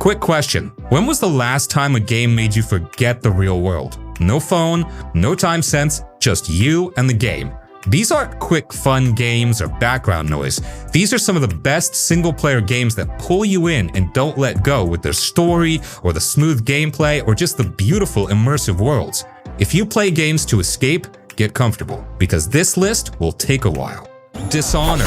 Quick question, when was the last time a game made you forget the real world? No phone, no time sense, just you and the game. These aren't quick fun games or background noise. These are some of the best single-player games that pull you in and don't let go with their story or the smooth gameplay or just the beautiful immersive worlds. If you play games to escape, get comfortable, because this list will take a while. Dishonored.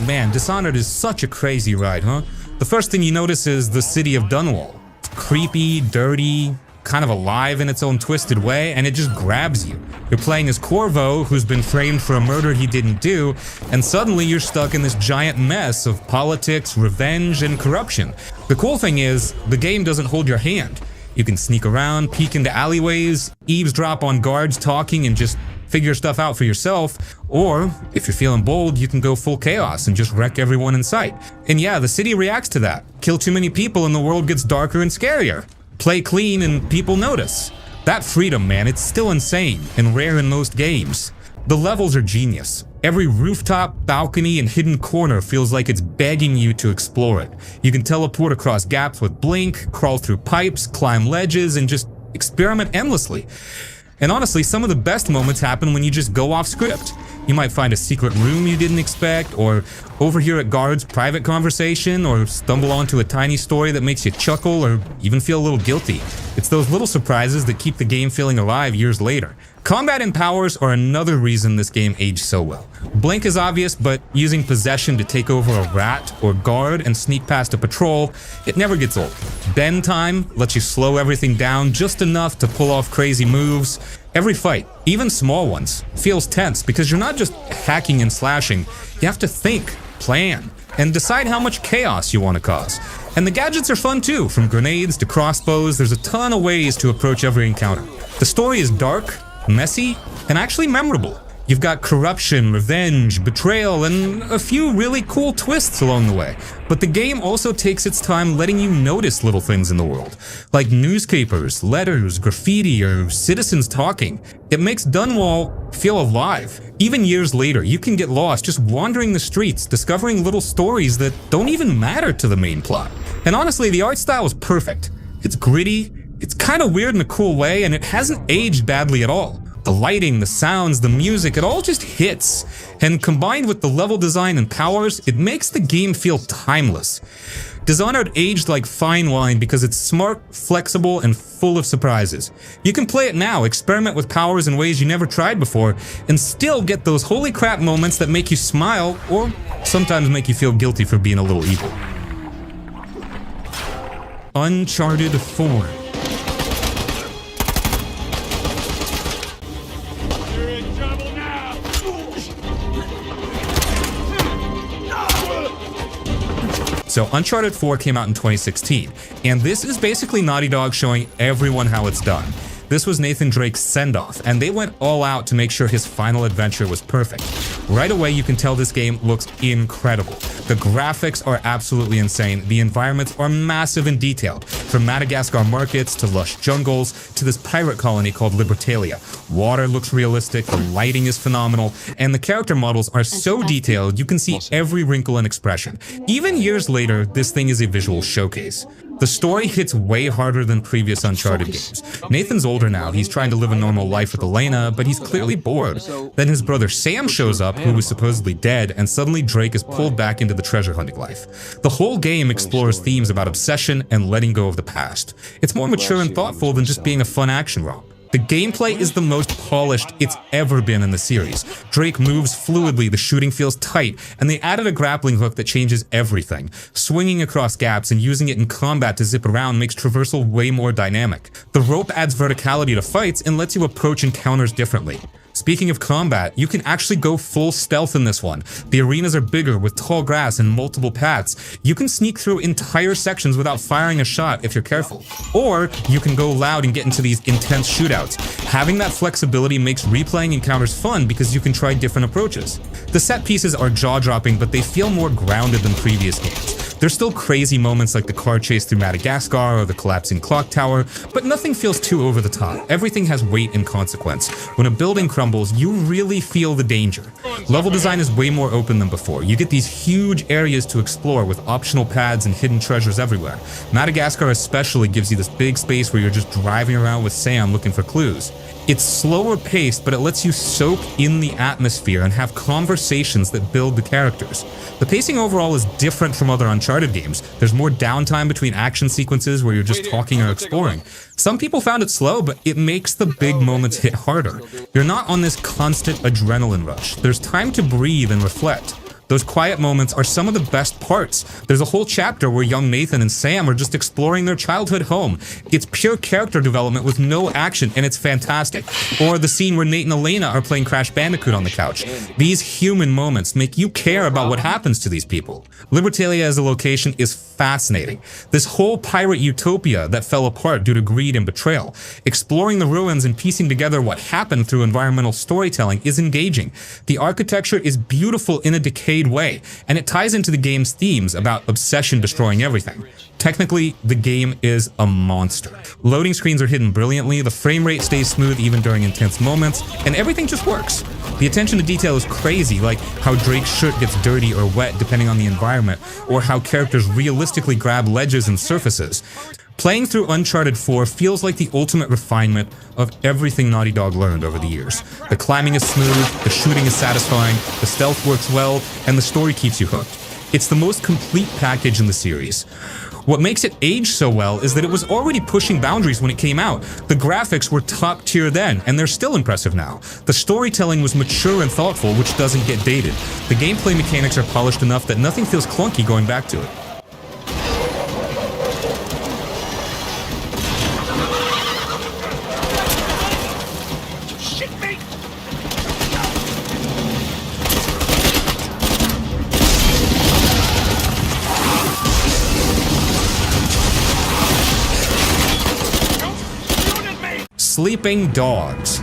Man, Dishonored is such a crazy ride, huh? The first thing you notice is the city of Dunwall. It's creepy, dirty, kind of alive in its own twisted way, and it just grabs you. You're playing as Corvo, who's been framed for a murder he didn't do, and suddenly you're stuck in this giant mess of politics, revenge, and corruption. The cool thing is, the game doesn't hold your hand. You can sneak around, peek into alleyways, eavesdrop on guards talking, and just figure stuff out for yourself, or if you're feeling bold, you can go full chaos and just wreck everyone in sight. And yeah, the city reacts to that. Kill too many people and the world gets darker and scarier. Play clean and people notice. That freedom, man, it's still insane and rare in most games. The levels are genius. Every rooftop, balcony, and hidden corner feels like it's begging you to explore it. You can teleport across gaps with blink, crawl through pipes, climb ledges, and just experiment endlessly. And honestly, some of the best moments happen when you just go off script. You might find a secret room you didn't expect, or overhear a guard's private conversation, or stumble onto a tiny story that makes you chuckle or even feel a little guilty. It's those little surprises that keep the game feeling alive years later. Combat and powers are another reason this game aged so well. Blink is obvious, but using possession to take over a rat or guard and sneak past a patrol, it never gets old. Bend time lets you slow everything down just enough to pull off crazy moves. Every fight, even small ones, feels tense because you're not just hacking and slashing. You have to think, plan, and decide how much chaos you want to cause. And the gadgets are fun too, from grenades to crossbows. There's a ton of ways to approach every encounter. The story is dark, messy, and actually memorable. You've got corruption, revenge, betrayal, and a few really cool twists along the way. But the game also takes its time letting you notice little things in the world, like newspapers, letters, graffiti, or citizens talking. It makes Dunwall feel alive. Even years later, you can get lost just wandering the streets, discovering little stories that don't even matter to the main plot. And honestly, the art style is perfect. It's gritty, it's kind of weird in a cool way, and it hasn't aged badly at all. The lighting, the sounds, the music, it all just hits. And combined with the level design and powers, it makes the game feel timeless. Dishonored aged like fine wine because it's smart, flexible, and full of surprises. You can play it now, experiment with powers in ways you never tried before, and still get those holy crap moments that make you smile, or sometimes make you feel guilty for being a little evil. Uncharted 4. So Uncharted 4 came out in 2016, and this is basically Naughty Dog showing everyone how it's done. This was Nathan Drake's send-off, and they went all out to make sure his final adventure was perfect. Right away, you can tell this game looks incredible. The graphics are absolutely insane. The environments are massive and detailed, from Madagascar markets to lush jungles to this pirate colony called Libertalia. Water looks realistic, the lighting is phenomenal, and the character models are so detailed you can see every wrinkle and expression. Even years later, this thing is a visual showcase. The story hits way harder than previous Uncharted games. Nathan's older now, he's trying to live a normal life with Elena, but he's clearly bored. Then his brother Sam shows up, who was supposedly dead, and suddenly Drake is pulled back into the treasure hunting life. The whole game explores themes about obsession and letting go of the past. It's more mature and thoughtful than just being a fun action romp. The gameplay is the most polished it's ever been in the series. Drake moves fluidly, the shooting feels tight, and they added a grappling hook that changes everything. Swinging across gaps and using it in combat to zip around makes traversal way more dynamic. The rope adds verticality to fights and lets you approach encounters differently. Speaking of combat, you can actually go full stealth in this one. The arenas are bigger with tall grass and multiple paths. You can sneak through entire sections without firing a shot if you're careful. Or you can go loud and get into these intense shootouts. Having that flexibility makes replaying encounters fun because you can try different approaches. The set pieces are jaw-dropping, but they feel more grounded than previous games. There's still crazy moments like the car chase through Madagascar or the collapsing clock tower, but nothing feels too over the top. Everything has weight and consequence. When a building crumbles, you really feel the danger. Level design is way more open than before. You get these huge areas to explore with optional pads and hidden treasures everywhere. Madagascar especially gives you this big space where you're just driving around with Sam looking for clues. It's slower paced, but it lets you soak in the atmosphere and have conversations that build the characters. The pacing overall is different from other Uncharted games. There's more downtime between action sequences where you're just talking or exploring. Some people found it slow, but it makes the big moments hit harder. You're not on this constant adrenaline rush. There's time to breathe and reflect. Those quiet moments are some of the best parts. There's a whole chapter where young Nathan and Sam are just exploring their childhood home. It's pure character development with no action, and it's fantastic. Or the scene where Nate and Elena are playing Crash Bandicoot on the couch. These human moments make you care about what happens to these people. Libertalia as a location is fascinating. This whole pirate utopia that fell apart due to greed and betrayal. Exploring the ruins and piecing together what happened through environmental storytelling is engaging. The architecture is beautiful in a decayed way, and it ties into the game's themes about obsession destroying everything. Technically, the game is a monster. Loading screens are hidden brilliantly, the frame rate stays smooth even during intense moments, and everything just works. The attention to detail is crazy, like how Drake's shirt gets dirty or wet depending on the environment, or how characters realistically grab ledges and surfaces. Playing through Uncharted 4 feels like the ultimate refinement of everything Naughty Dog learned over the years. The climbing is smooth, the shooting is satisfying, the stealth works well, and the story keeps you hooked. It's the most complete package in the series. What makes it age so well is that it was already pushing boundaries when it came out. The graphics were top tier then, and they're still impressive now. The storytelling was mature and thoughtful, which doesn't get dated. The gameplay mechanics are polished enough that nothing feels clunky going back to it. Sleeping dogs.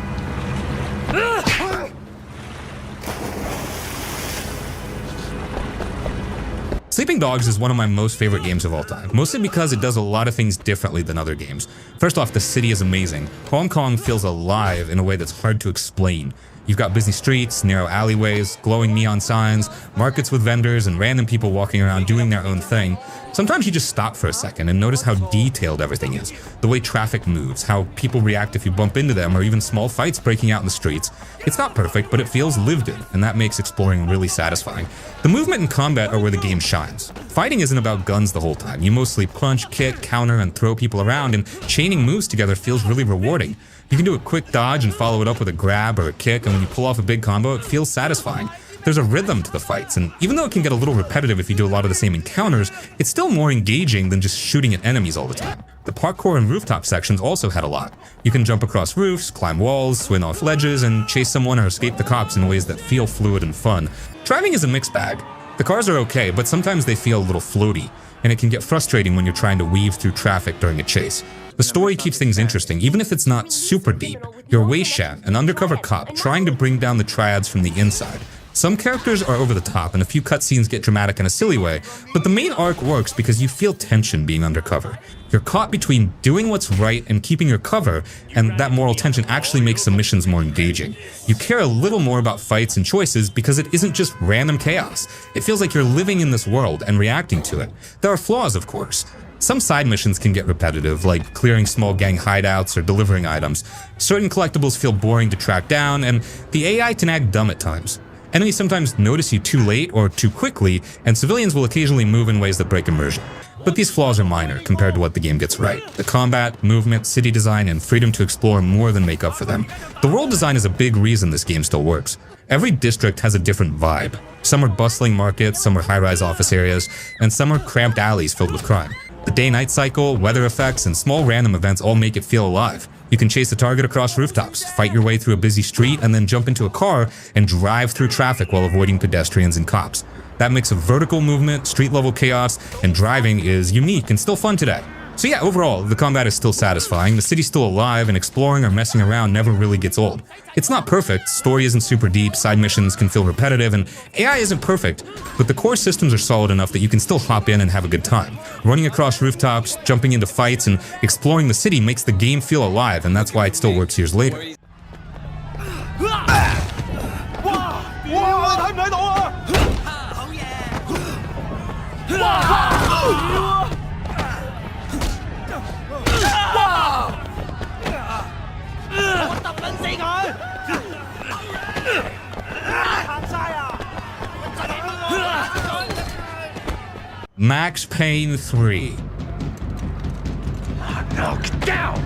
Sleeping Dogs is one of my most favorite games of all time, mostly because it does a lot of things differently than other games. First off, the city is amazing. Hong Kong feels alive in a way that's hard to explain. You've got busy streets, narrow alleyways, glowing neon signs, markets with vendors, and random people walking around doing their own thing. Sometimes you just stop for a second and notice how detailed everything is. The way traffic moves, how people react if you bump into them, or even small fights breaking out in the streets. It's not perfect, but it feels lived in, and that makes exploring really satisfying. The movement and combat are where the game shines. Fighting isn't about guns the whole time. You mostly punch, kick, counter, and throw people around, and chaining moves together feels really rewarding. You can do a quick dodge and follow it up with a grab or a kick, and when you pull off a big combo, it feels satisfying. There's a rhythm to the fights, and even though it can get a little repetitive if you do a lot of the same encounters, it's still more engaging than just shooting at enemies all the time. The parkour and rooftop sections also had a lot. You can jump across roofs, climb walls, swing off ledges, and chase someone or escape the cops in ways that feel fluid and fun. Driving is a mixed bag. The cars are okay, but sometimes they feel a little floaty, and it can get frustrating when you're trying to weave through traffic during a chase. The story keeps things interesting, even if it's not super deep. You're Weishan, an undercover cop trying to bring down the triads from the inside. Some characters are over the top, and a few cutscenes get dramatic in a silly way, but the main arc works because you feel tension being undercover. You're caught between doing what's right and keeping your cover, and that moral tension actually makes the missions more engaging. You care a little more about fights and choices because it isn't just random chaos. It feels like you're living in this world and reacting to it. There are flaws, of course. Some side missions can get repetitive, like clearing small gang hideouts or delivering items. Certain collectibles feel boring to track down, and the AI can act dumb at times. Enemies sometimes notice you too late or too quickly, and civilians will occasionally move in ways that break immersion. But these flaws are minor compared to what the game gets right. The combat, movement, city design, and freedom to explore more than make up for them. The world design is a big reason this game still works. Every district has a different vibe. Some are bustling markets, some are high-rise office areas, and some are cramped alleys filled with crime. The day-night cycle, weather effects, and small random events all make it feel alive. You can chase a target across rooftops, fight your way through a busy street, and then jump into a car and drive through traffic while avoiding pedestrians and cops. That mix of vertical movement, street-level chaos, and driving is unique and still fun today. So yeah, overall, the combat is still satisfying, the city's still alive, and exploring or messing around never really gets old. It's not perfect, story isn't super deep, side missions can feel repetitive, and AI isn't perfect, but the core systems are solid enough that you can still hop in and have a good time. Running across rooftops, jumping into fights, and exploring the city makes the game feel alive, and that's why it still works years later. Max Payne 3. Now get down!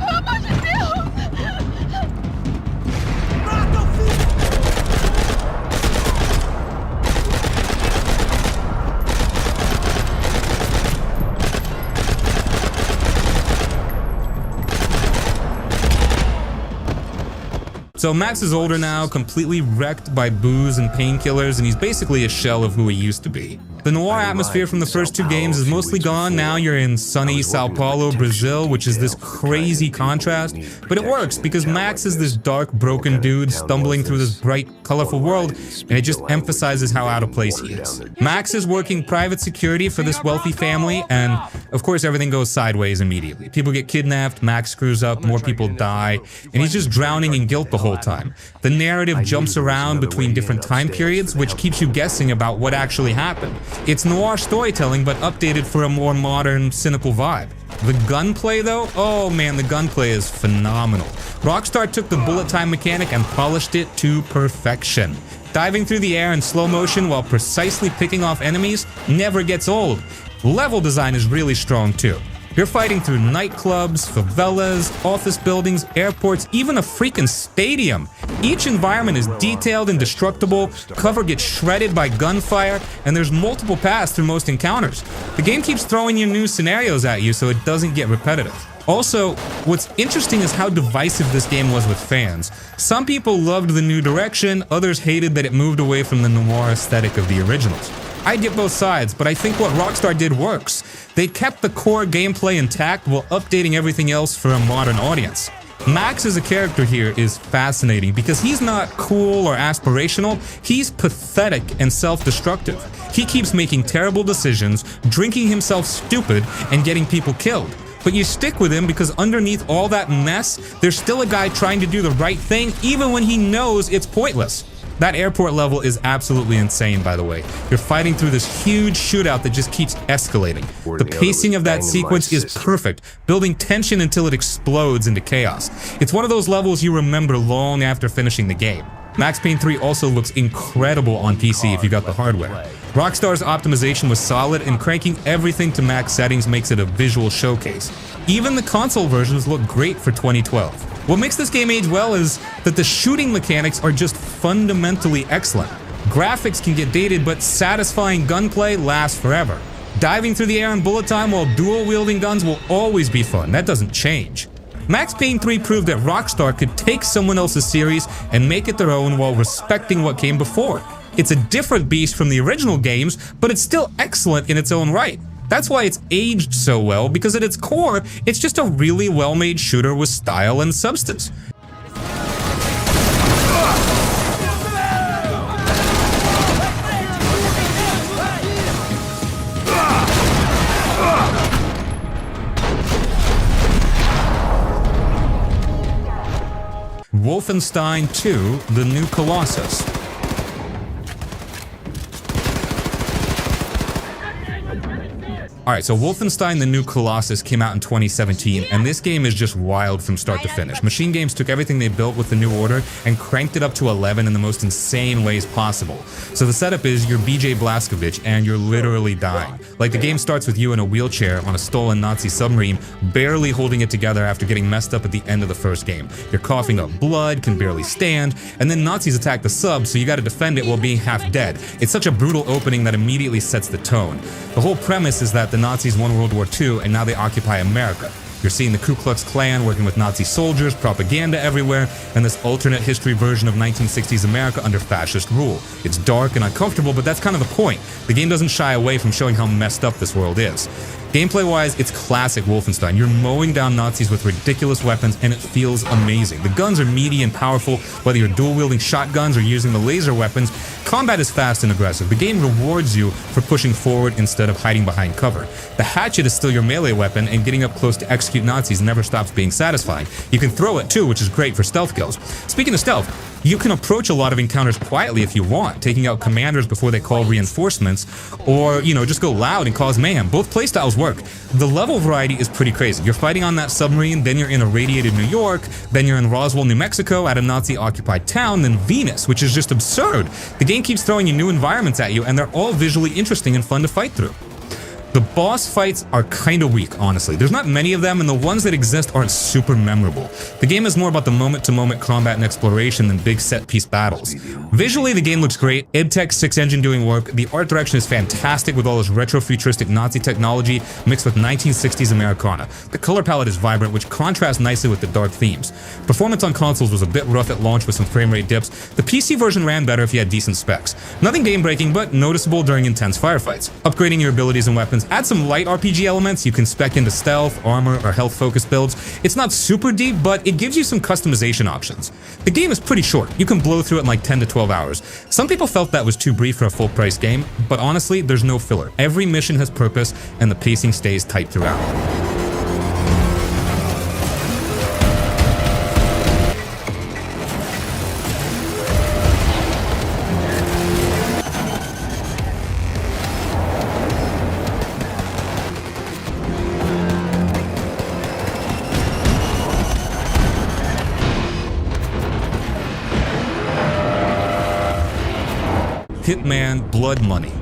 So Max is older now, completely wrecked by booze and painkillers, and he's basically a shell of who he used to be. The noir atmosphere from the first two games is mostly gone. Now you're in sunny Sao Paulo, Brazil, which is this crazy contrast. But it works because Max is this dark, broken dude stumbling through this bright, colorful world, and it just emphasizes how out of place he is. Max is working private security for this wealthy family, and of course everything goes sideways immediately. People get kidnapped, Max screws up, more people die, and he's just drowning in guilt the whole time. The narrative jumps around between different time periods, which keeps you guessing about what actually happened. It's noir storytelling, but updated for a more modern, cynical vibe. The gunplay though? Oh man, the gunplay is phenomenal. Rockstar took the bullet time mechanic and polished it to perfection. Diving through the air in slow motion while precisely picking off enemies never gets old. Level design is really strong too. You're fighting through nightclubs, favelas, office buildings, airports, even a freaking stadium. Each environment is detailed and destructible, cover gets shredded by gunfire, and there's multiple paths through most encounters. The game keeps throwing you new scenarios at you so it doesn't get repetitive. Also, what's interesting is how divisive this game was with fans. Some people loved the new direction, others hated that it moved away from the noir aesthetic of the originals. I get both sides, but I think what Rockstar did works. They kept the core gameplay intact while updating everything else for a modern audience. Max as a character here is fascinating because he's not cool or aspirational, he's pathetic and self-destructive. He keeps making terrible decisions, drinking himself stupid, and getting people killed. But you stick with him because underneath all that mess, there's still a guy trying to do the right thing even when he knows it's pointless. That airport level is absolutely insane, by the way. You're fighting through this huge shootout that just keeps escalating. The pacing of that sequence is perfect, building tension until it explodes into chaos. It's one of those levels you remember long after finishing the game. Max Payne 3 also looks incredible on PC if you got the hardware. Rockstar's optimization was solid, and cranking everything to max settings makes it a visual showcase. Even the console versions look great for 2012. What makes this game age well is that the shooting mechanics are just fundamentally excellent. Graphics can get dated, but satisfying gunplay lasts forever. Diving through the air in bullet time while dual-wielding guns will always be fun. That doesn't change. Max Payne 3 proved that Rockstar could take someone else's series and make it their own while respecting what came before. It's a different beast from the original games, but it's still excellent in its own right. That's why it's aged so well, because at its core, it's just a really well-made shooter with style and substance. Wolfenstein II: The New Colossus. Alright, so Wolfenstein: The New Colossus came out in 2017, and this game is just wild from start to finish. Machine Games took everything they built with the New Order and cranked it up to 11 in the most insane ways possible. So the setup is you're BJ Blazkowicz and you're literally dying. Like, the game starts with you in a wheelchair on a stolen Nazi submarine, barely holding it together after getting messed up at the end of the first game. You're coughing up blood, can barely stand, and then Nazis attack the sub, so you gotta defend it while being half dead. It's such a brutal opening that immediately sets the tone. The whole premise is that the Nazis won World War II and now they occupy America. You're seeing the Ku Klux Klan working with Nazi soldiers, propaganda everywhere, and this alternate history version of 1960s America under fascist rule. It's dark and uncomfortable, but that's kind of the point. The game doesn't shy away from showing how messed up this world is. Gameplay-wise, it's classic Wolfenstein. You're mowing down Nazis with ridiculous weapons, and it feels amazing. The guns are meaty and powerful, whether you're dual-wielding shotguns or using the laser weapons, Combat is fast and aggressive. The game rewards you for pushing forward instead of hiding behind cover. The hatchet is still your melee weapon, and getting up close to execute Nazis never stops being satisfying. You can throw it too, which is great for stealth kills. Speaking of stealth, you can approach a lot of encounters quietly if you want, taking out commanders before they call reinforcements, or, just go loud and cause mayhem. Both playstyles work. The level variety is pretty crazy. You're fighting on that submarine, then you're in irradiated New York, then you're in Roswell, New Mexico at a Nazi-occupied town, then Venus, which is just absurd. The game keeps throwing you new environments at you, and they're all visually interesting and fun to fight through. The boss fights are kinda weak, honestly. There's not many of them, and the ones that exist aren't super memorable. The game is more about the moment-to-moment combat and exploration than big set-piece battles. Visually, the game looks great. IbTech's 6th engine doing work. The art direction is fantastic with all this retro-futuristic Nazi technology mixed with 1960s Americana. The color palette is vibrant, which contrasts nicely with the dark themes. Performance on consoles was a bit rough at launch with some frame rate dips. The PC version ran better if you had decent specs. Nothing game-breaking, but noticeable during intense firefights. Upgrading your abilities and weapons add some light RPG elements. You can spec into stealth, armor, or health-focused builds. It's not super deep, but it gives you some customization options. The game is pretty short. You can blow through it in like 10 to 12 hours. Some people felt that was too brief for a full-price game, but honestly, there's no filler. Every mission has purpose, and the pacing stays tight throughout. Hitman Blood Money.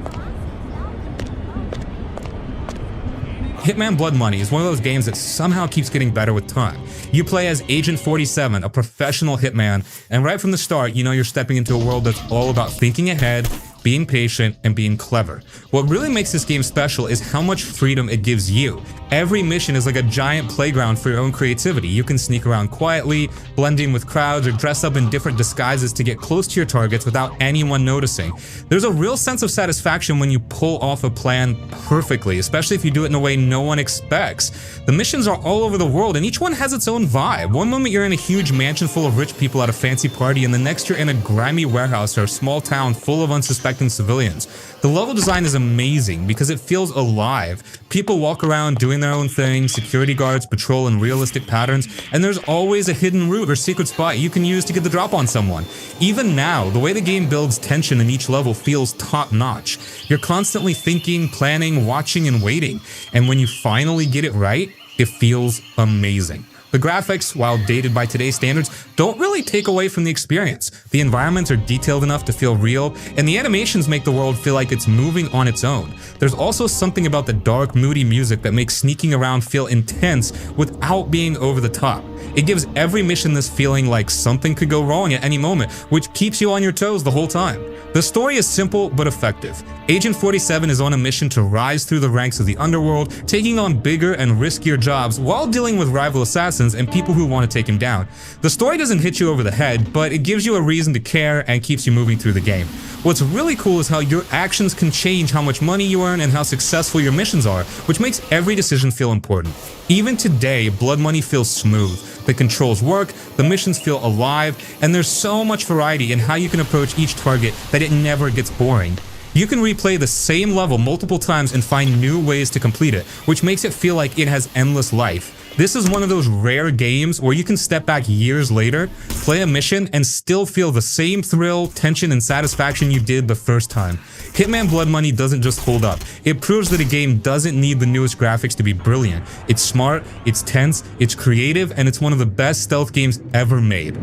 Hitman Blood Money is one of those games that somehow keeps getting better with time. You play as Agent 47, a professional hitman, and right from the start, you know you're stepping into a world that's all about thinking ahead, being patient, and being clever. What really makes this game special is how much freedom it gives you. Every mission is like a giant playground for your own creativity. You can sneak around quietly, blend in with crowds, or dress up in different disguises to get close to your targets without anyone noticing. There's a real sense of satisfaction when you pull off a plan perfectly, especially if you do it in a way no one expects. The missions are all over the world, and each one has its own vibe. One moment you're in a huge mansion full of rich people at a fancy party, and the next you're in a grimy warehouse or a small town full of unsuspecting civilians. The level design is amazing because it feels alive. People walk around doing their own thing, security guards patrol in realistic patterns, and there's always a hidden route or secret spot you can use to get the drop on someone. Even now, the way the game builds tension in each level feels top-notch. You're constantly thinking, planning, watching, and waiting, and when you finally get it right, it feels amazing. The graphics, while dated by today's standards, don't really take away from the experience. The environments are detailed enough to feel real, and the animations make the world feel like it's moving on its own. There's also something about the dark, moody music that makes sneaking around feel intense without being over the top. It gives every mission this feeling like something could go wrong at any moment, which keeps you on your toes the whole time. The story is simple but effective. Agent 47 is on a mission to rise through the ranks of the Underworld, taking on bigger and riskier jobs while dealing with rival assassins and people who want to take him down. The story doesn't hit you over the head, but it gives you a reason to care and keeps you moving through the game. What's really cool is how your actions can change how much money you earn and how successful your missions are, which makes every decision feel important. Even today, Blood Money feels smooth. The controls work, the missions feel alive, and there's so much variety in how you can approach each target that it never gets boring. You can replay the same level multiple times and find new ways to complete it, which makes it feel like it has endless life. This is one of those rare games where you can step back years later, play a mission, and still feel the same thrill, tension, and satisfaction you did the first time. Hitman Blood Money doesn't just hold up. It proves that a game doesn't need the newest graphics to be brilliant. It's smart, it's tense, it's creative, and it's one of the best stealth games ever made.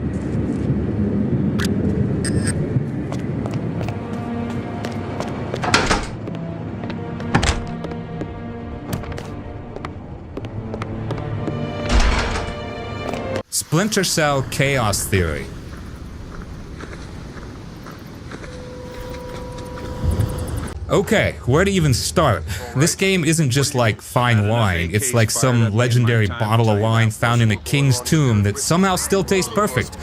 Splinter Cell Chaos Theory. Okay, where to even start? This game isn't just like fine wine, it's like some legendary bottle of wine found in a king's tomb that somehow still tastes perfect.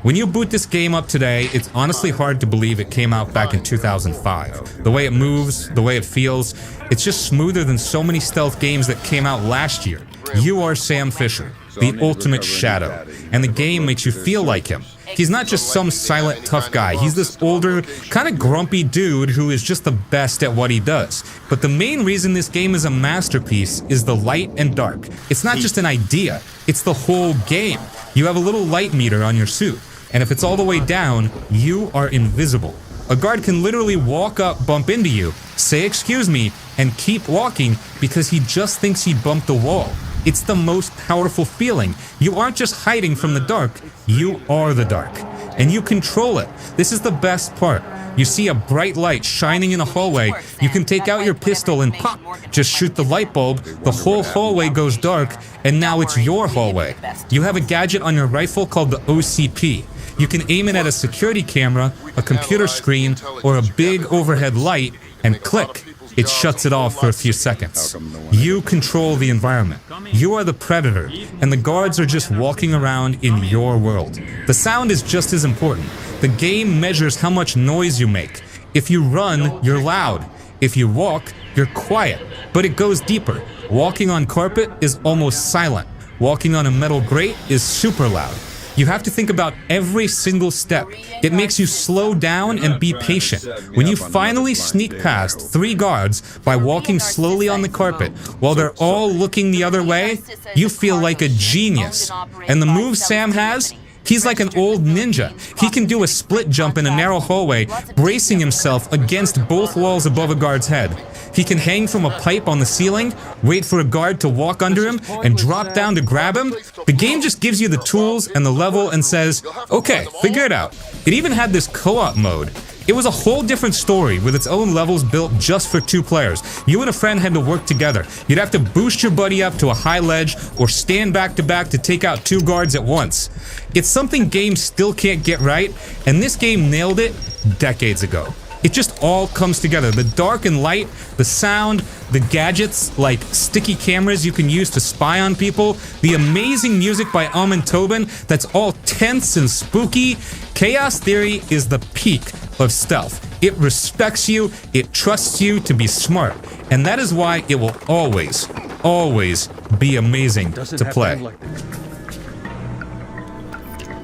When you boot this game up today, it's honestly hard to believe it came out back in 2005. The way it moves, the way it feels, it's just smoother than so many stealth games that came out last year. You are Sam Fisher, the ultimate shadow, and the game makes you feel like him. He's not just some silent tough guy. He's this older, kind of grumpy dude who is just the best at what he does. But the main reason this game is a masterpiece is the light and dark. It's not just an idea, it's the whole game. You have a little light meter on your suit, and if it's all the way down, you are invisible. A guard can literally walk up, bump into you, say excuse me, and keep walking because he just thinks he bumped the wall. It's the most powerful feeling. You aren't just hiding from the dark, you are the dark. And you control it. This is the best part. You see a bright light shining in a hallway, you can take out your pistol and pop, just shoot the light bulb, the whole hallway goes dark, and now it's your hallway. You have a gadget on your rifle called the OCP. You can aim it at a security camera, a computer screen, or a big overhead light, and click. It shuts it off for a few seconds. You control the environment. You are the predator, and the guards are just walking around in your world. The sound is just as important. The game measures how much noise you make. If you run, you're loud. If you walk, you're quiet. But it goes deeper. Walking on carpet is almost silent. Walking on a metal grate is super loud. You have to think about every single step. It makes you slow down and be patient. When you finally sneak past 3 guards by walking slowly on the carpet while they're all looking the other way, you feel like a genius. And the move Sam has? He's like an old ninja. He can do a split jump in a narrow hallway, bracing himself against both walls above a guard's head. He can hang from a pipe on the ceiling, wait for a guard to walk under him, and drop down to grab him. The game just gives you the tools and the level and says, okay, figure it out. It even had this co-op mode. It was a whole different story with its own levels built just for 2 players. You and a friend had to work together. You'd have to boost your buddy up to a high ledge or stand back to back to take out 2 guards at once. It's something games still can't get right, and this game nailed it decades ago. It just all comes together. The dark and light, the sound, the gadgets like sticky cameras you can use to spy on people, the amazing music by Amin Tobin that's all tense and spooky. Chaos Theory is the peak of stealth. It respects you, it trusts you to be smart, and that is why it will always, always be amazing to play.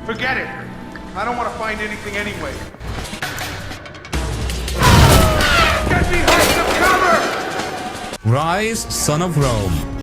Forget it. I don't want to find anything anyway. Get behind some cover! Ryse, son of Rome.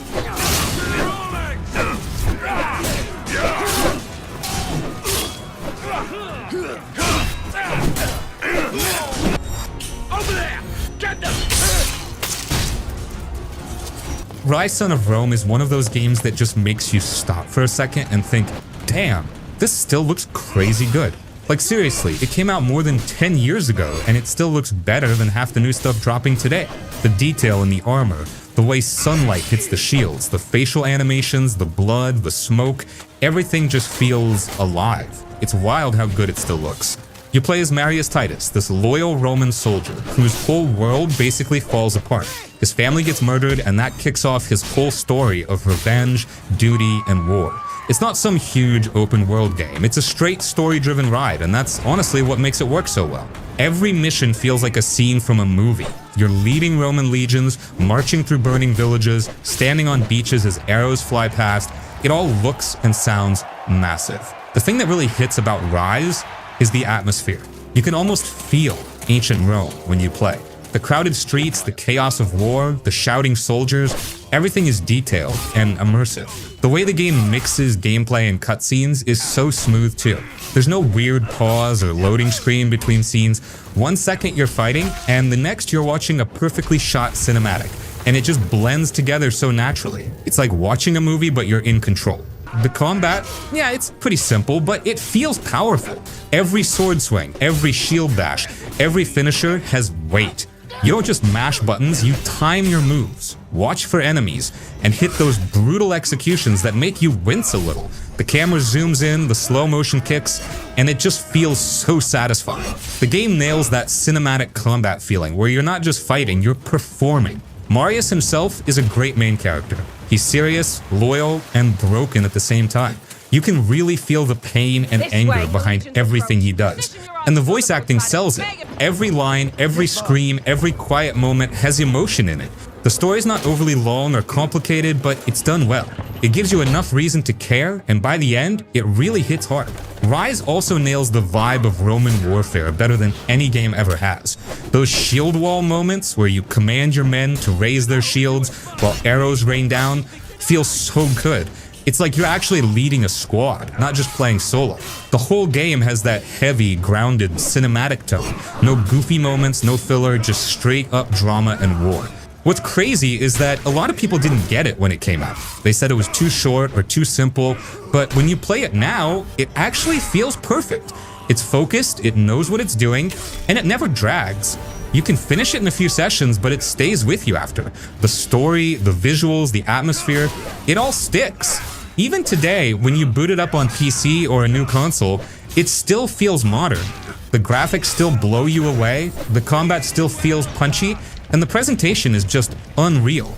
Ryse, Son of Rome is one of those games that just makes you stop for a second and think, damn, this still looks crazy good. Like seriously, it came out more than 10 years ago and it still looks better than half the new stuff dropping today. The detail in the armor, the way sunlight hits the shields, the facial animations, the blood, the smoke, everything just feels alive. It's wild how good it still looks. You play as Marius Titus, this loyal Roman soldier whose whole world basically falls apart. His family gets murdered and that kicks off his whole story of revenge, duty, and war. It's not some huge open world game, it's a straight story-driven ride, and that's honestly what makes it work so well. Every mission feels like a scene from a movie. You're leading Roman legions, marching through burning villages, standing on beaches as arrows fly past. It all looks and sounds massive. The thing that really hits about Ryse is the atmosphere. You can almost feel ancient Rome when you play. The crowded streets, the chaos of war, the shouting soldiers, everything is detailed and immersive. The way the game mixes gameplay and cutscenes is so smooth too. There's no weird pause or loading screen between scenes. 1 second you're fighting, and the next you're watching a perfectly shot cinematic, and it just blends together so naturally. It's like watching a movie, but you're in control. The combat, yeah, it's pretty simple, but it feels powerful. Every sword swing, every shield bash, every finisher has weight. You don't just mash buttons, you time your moves, watch for enemies, and hit those brutal executions that make you wince a little. The camera zooms in, the slow motion kicks, and it just feels so satisfying. The game nails that cinematic combat feeling where you're not just fighting, you're performing. Marius himself is a great main character. He's serious, loyal, and broken at the same time. You can really feel the pain and anger behind everything he does. And the voice acting sells it. Every line, every scream, every quiet moment has emotion in it. The story's not overly long or complicated, but it's done well. It gives you enough reason to care, and by the end, it really hits hard. Ryse also nails the vibe of Roman warfare better than any game ever has. Those shield wall moments where you command your men to raise their shields while arrows rain down feel so good. It's like you're actually leading a squad, not just playing solo. The whole game has that heavy, grounded, cinematic tone. No goofy moments, no filler, just straight up drama and war. What's crazy is that a lot of people didn't get it when it came out. They said it was too short or too simple, but when you play it now, it actually feels perfect. It's focused, it knows what it's doing, and it never drags. You can finish it in a few sessions, but it stays with you after. The story, the visuals, the atmosphere, it all sticks. Even today, when you boot it up on PC or a new console, it still feels modern. The graphics still blow you away, the combat still feels punchy, and the presentation is just unreal.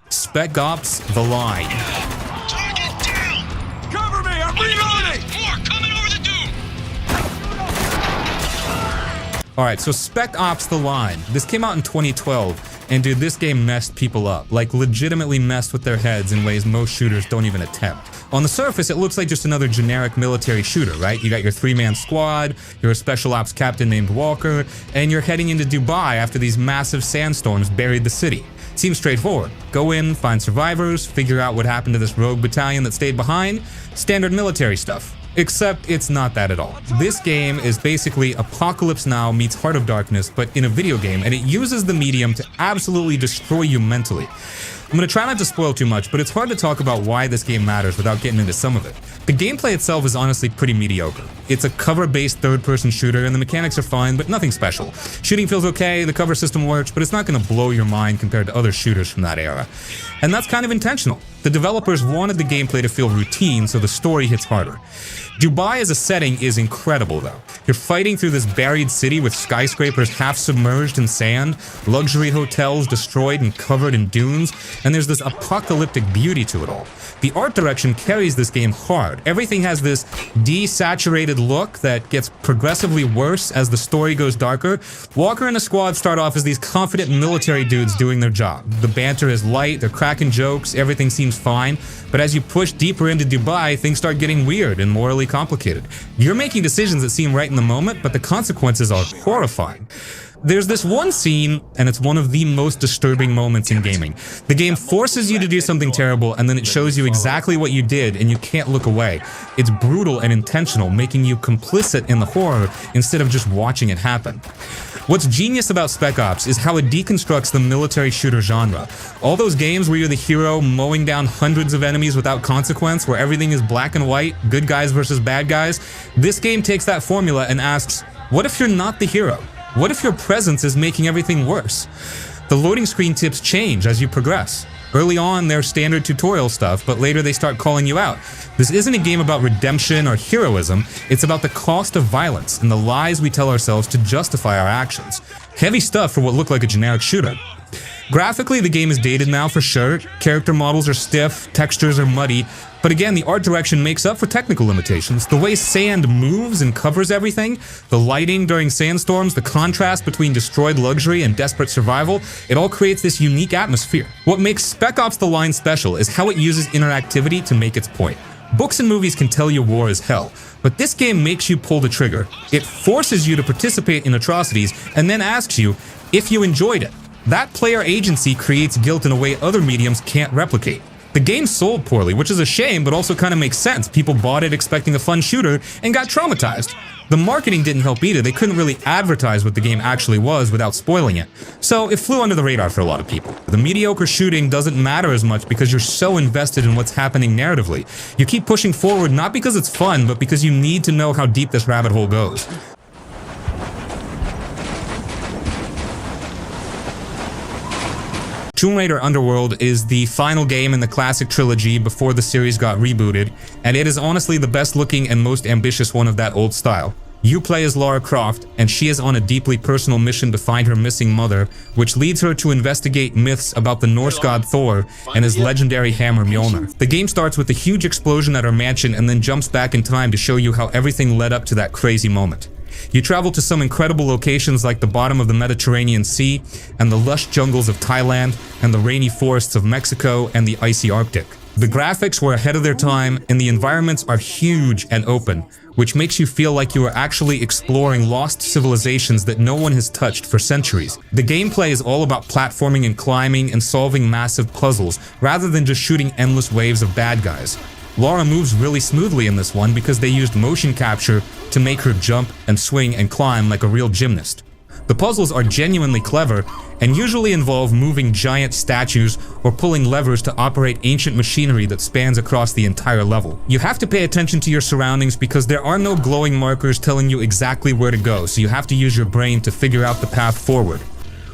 Spec Ops: The Line. Target down! Cover me! I'm reloading! 4 coming over the dune! Alright, so Spec Ops: The Line. This came out in 2012, and dude, this game messed people up. Like, legitimately messed with their heads in ways most shooters don't even attempt. On the surface, it looks like just another generic military shooter, right? You got your 3-man squad, you're a special ops captain named Walker, and you're heading into Dubai after these massive sandstorms buried the city. Seems straightforward. Go in, find survivors, figure out what happened to this rogue battalion that stayed behind. Standard military stuff. Except it's not that at all. This game is basically Apocalypse Now meets Heart of Darkness, but in a video game, and it uses the medium to absolutely destroy you mentally. I'm gonna try not to spoil too much, but it's hard to talk about why this game matters without getting into some of it. The gameplay itself is honestly pretty mediocre. It's a cover-based third-person shooter, and the mechanics are fine, but nothing special. Shooting feels okay, the cover system works, but it's not gonna blow your mind compared to other shooters from that era. And that's kind of intentional. The developers wanted the gameplay to feel routine, so the story hits harder. Dubai as a setting is incredible though. You're fighting through this buried city with skyscrapers half submerged in sand, luxury hotels destroyed and covered in dunes, and there's this apocalyptic beauty to it all. The art direction carries this game hard. Everything has this desaturated look that gets progressively worse as the story goes darker. Walker and a squad start off as these confident military dudes doing their job. The banter is light, they're cracking jokes, everything seems fine, but as you push deeper into Dubai, things start getting weird and morally complicated. You're making decisions that seem right in the moment, but the consequences are horrifying. There's this one scene, and it's one of the most disturbing moments in gaming. The game forces you to do something terrible, and then it shows you exactly what you did, and you can't look away. It's brutal and intentional, making you complicit in the horror instead of just watching it happen. What's genius about Spec Ops is how it deconstructs the military shooter genre. All those games where you're the hero mowing down hundreds of enemies without consequence, where everything is black and white, good guys versus bad guys, this game takes that formula and asks, what if you're not the hero? What if your presence is making everything worse? The loading screen tips change as you progress. Early on, they're standard tutorial stuff, but later they start calling you out. This isn't a game about redemption or heroism, it's about the cost of violence and the lies we tell ourselves to justify our actions. Heavy stuff for what looked like a generic shooter. Graphically, the game is dated now for sure. Character models are stiff, textures are muddy, but again, the art direction makes up for technical limitations. The way sand moves and covers everything, the lighting during sandstorms, the contrast between destroyed luxury and desperate survival, it all creates this unique atmosphere. What makes Spec Ops: The Line special is how it uses interactivity to make its point. Books and movies can tell you war is hell, but this game makes you pull the trigger. It forces you to participate in atrocities and then asks you if you enjoyed it. That player agency creates guilt in a way other mediums can't replicate. The game sold poorly, which is a shame, but also kind of makes sense. People bought it expecting a fun shooter and got traumatized. The marketing didn't help either. They couldn't really advertise what the game actually was without spoiling it. So it flew under the radar for a lot of people. The mediocre shooting doesn't matter as much because you're so invested in what's happening narratively. You keep pushing forward not because it's fun, but because you need to know how deep this rabbit hole goes. Tomb Raider Underworld is the final game in the classic trilogy before the series got rebooted, and it is honestly the best looking and most ambitious one of that old style. You play as Lara Croft, and she is on a deeply personal mission to find her missing mother, which leads her to investigate myths about the Norse god Thor and his legendary hammer Mjolnir. The game starts with a huge explosion at her mansion and then jumps back in time to show you how everything led up to that crazy moment. You travel to some incredible locations like the bottom of the Mediterranean Sea, and the lush jungles of Thailand, and the rainy forests of Mexico, and the icy Arctic. The graphics were ahead of their time, and the environments are huge and open, which makes you feel like you are actually exploring lost civilizations that no one has touched for centuries. The gameplay is all about platforming and climbing and solving massive puzzles, rather than just shooting endless waves of bad guys. Lara moves really smoothly in this one because they used motion capture to make her jump and swing and climb like a real gymnast. The puzzles are genuinely clever and usually involve moving giant statues or pulling levers to operate ancient machinery that spans across the entire level. You have to pay attention to your surroundings because there are no glowing markers telling you exactly where to go, so you have to use your brain to figure out the path forward.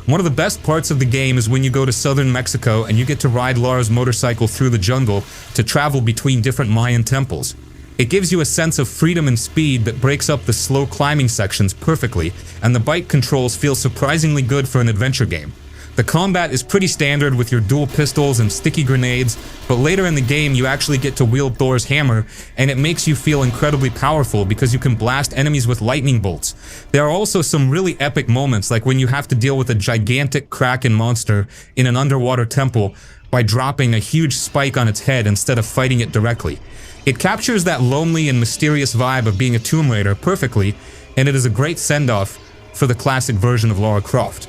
One of the best parts of the game is when you go to southern Mexico and you get to ride Lara's motorcycle through the jungle to travel between different Mayan temples. It gives you a sense of freedom and speed that breaks up the slow climbing sections perfectly, and the bike controls feel surprisingly good for an adventure game. The combat is pretty standard with your dual pistols and sticky grenades, but later in the game you actually get to wield Thor's hammer, and it makes you feel incredibly powerful because you can blast enemies with lightning bolts. There are also some really epic moments, like when you have to deal with a gigantic kraken monster in an underwater temple by dropping a huge spike on its head instead of fighting it directly. It captures that lonely and mysterious vibe of being a Tomb Raider perfectly, and it is a great send-off for the classic version of Lara Croft.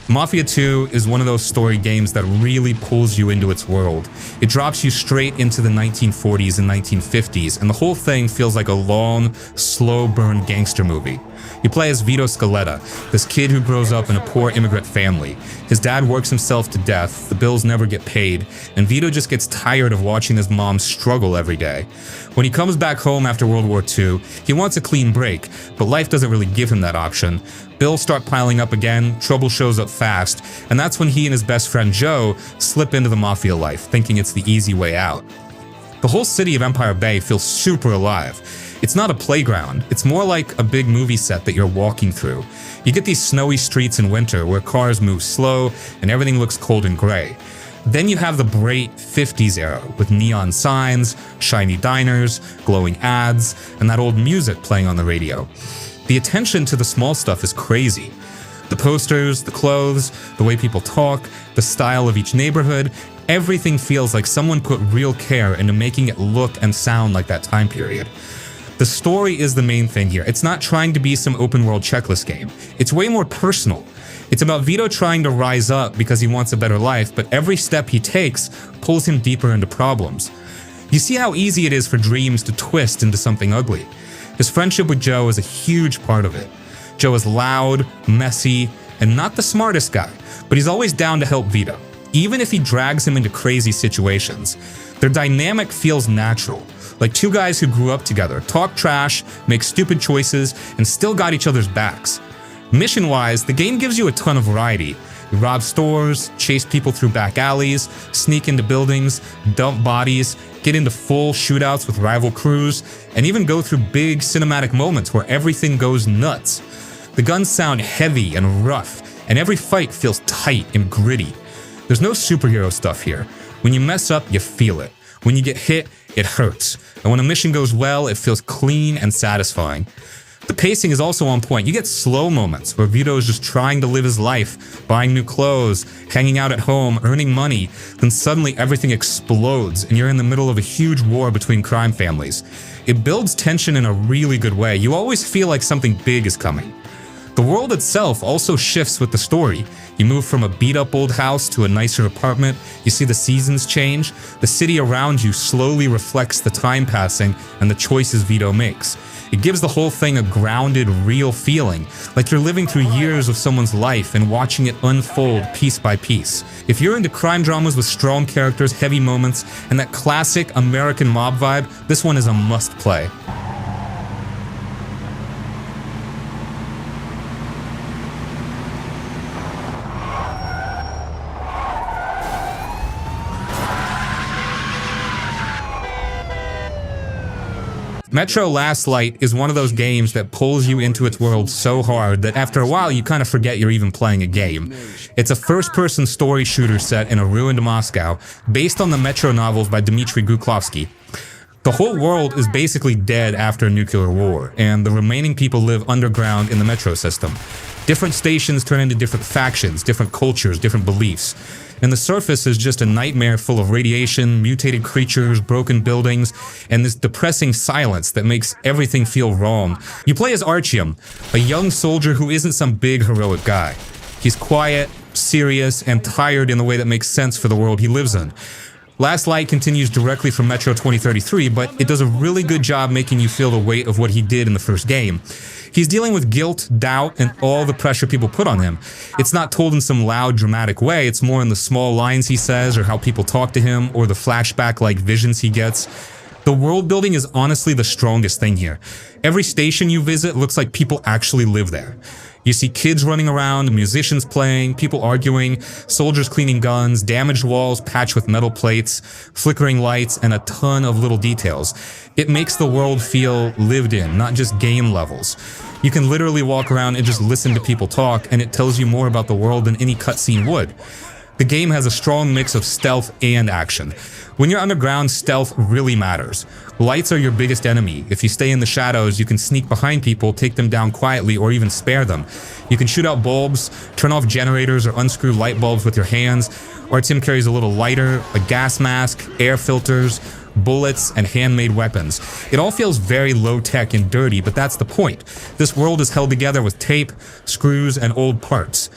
Mafia II is one of those story games that really pulls you into its world. It drops you straight into the 1940s and 1950s, and the whole thing feels like a long, slow-burn gangster movie. You play as Vito Scaletta, this kid who grows up in a poor immigrant family. His dad works himself to death, the bills never get paid, and Vito just gets tired of watching his mom struggle every day. When he comes back home after World War II, he wants a clean break, but life doesn't really give him that option. Bills start piling up again, trouble shows up fast, and that's when he and his best friend Joe slip into the mafia life, thinking it's the easy way out. The whole city of Empire Bay feels super alive. It's not a playground, it's more like a big movie set that you're walking through. You get these snowy streets in winter where cars move slow and everything looks cold and gray. Then you have the bright 50s era with neon signs, shiny diners, glowing ads, and that old music playing on the radio. The attention to the small stuff is crazy. The posters, the clothes, the way people talk, the style of each neighborhood, everything feels like someone put real care into making it look and sound like that time period. The story is the main thing here. It's not trying to be some open world checklist game. It's way more personal. It's about Vito trying to rise up because he wants a better life, but every step he takes pulls him deeper into problems. You see how easy it is for dreams to twist into something ugly. His friendship with Joe is a huge part of it. Joe is loud, messy, and not the smartest guy, but he's always down to help Vito, even if he drags him into crazy situations. Their dynamic feels natural, like two guys who grew up together, talk trash, make stupid choices, and still got each other's backs. Mission-wise, the game gives you a ton of variety. You rob stores, chase people through back alleys, sneak into buildings, dump bodies, get into full shootouts with rival crews, and even go through big cinematic moments where everything goes nuts. The guns sound heavy and rough, and every fight feels tight and gritty. There's no superhero stuff here. When you mess up, you feel it. When you get hit, it hurts. And when a mission goes well, it feels clean and satisfying. The pacing is also on point. You get slow moments where Vito is just trying to live his life, buying new clothes, hanging out at home, earning money, then suddenly everything explodes and you're in the middle of a huge war between crime families. It builds tension in a really good way. You always feel like something big is coming. The world itself also shifts with the story. You move from a beat-up old house to a nicer apartment, you see the seasons change, the city around you slowly reflects the time passing and the choices Vito makes. It gives the whole thing a grounded, real feeling, like you're living through years of someone's life and watching it unfold piece by piece. If you're into crime dramas with strong characters, heavy moments, and that classic American mob vibe, this one is a must-play. Metro Last Light is one of those games that pulls you into its world so hard that after a while you kind of forget you're even playing a game. It's a first-person story shooter set in a ruined Moscow, based on the Metro novels by Dmitry Glukovsky. The whole world is basically dead after a nuclear war, and the remaining people live underground in the metro system. Different stations turn into different factions, different cultures, different beliefs. And the surface is just a nightmare full of radiation, mutated creatures, broken buildings, and this depressing silence that makes everything feel wrong. You play as Artyom, a young soldier who isn't some big heroic guy. He's quiet, serious, and tired in the way that makes sense for the world he lives in. Last Light continues directly from Metro 2033, but it does a really good job making you feel the weight of what he did in the first game. He's dealing with guilt, doubt, and all the pressure people put on him. It's not told in some loud, dramatic way, it's more in the small lines he says, or how people talk to him, or the flashback-like visions he gets. The world building is honestly the strongest thing here. Every station you visit looks like people actually live there. You see kids running around, musicians playing, people arguing, soldiers cleaning guns, damaged walls patched with metal plates, flickering lights, and a ton of little details. It makes the world feel lived in, not just game levels. You can literally walk around and just listen to people talk, and it tells you more about the world than any cutscene would. The game has a strong mix of stealth and action. When you're underground, stealth really matters. Lights are your biggest enemy. If you stay in the shadows, you can sneak behind people, take them down quietly, or even spare them. You can shoot out bulbs, turn off generators, or unscrew light bulbs with your hands. Artyom carries a little lighter, a gas mask, air filters, bullets, and handmade weapons. It all feels very low-tech and dirty, but that's the point. This world is held together with tape, screws, and old parts.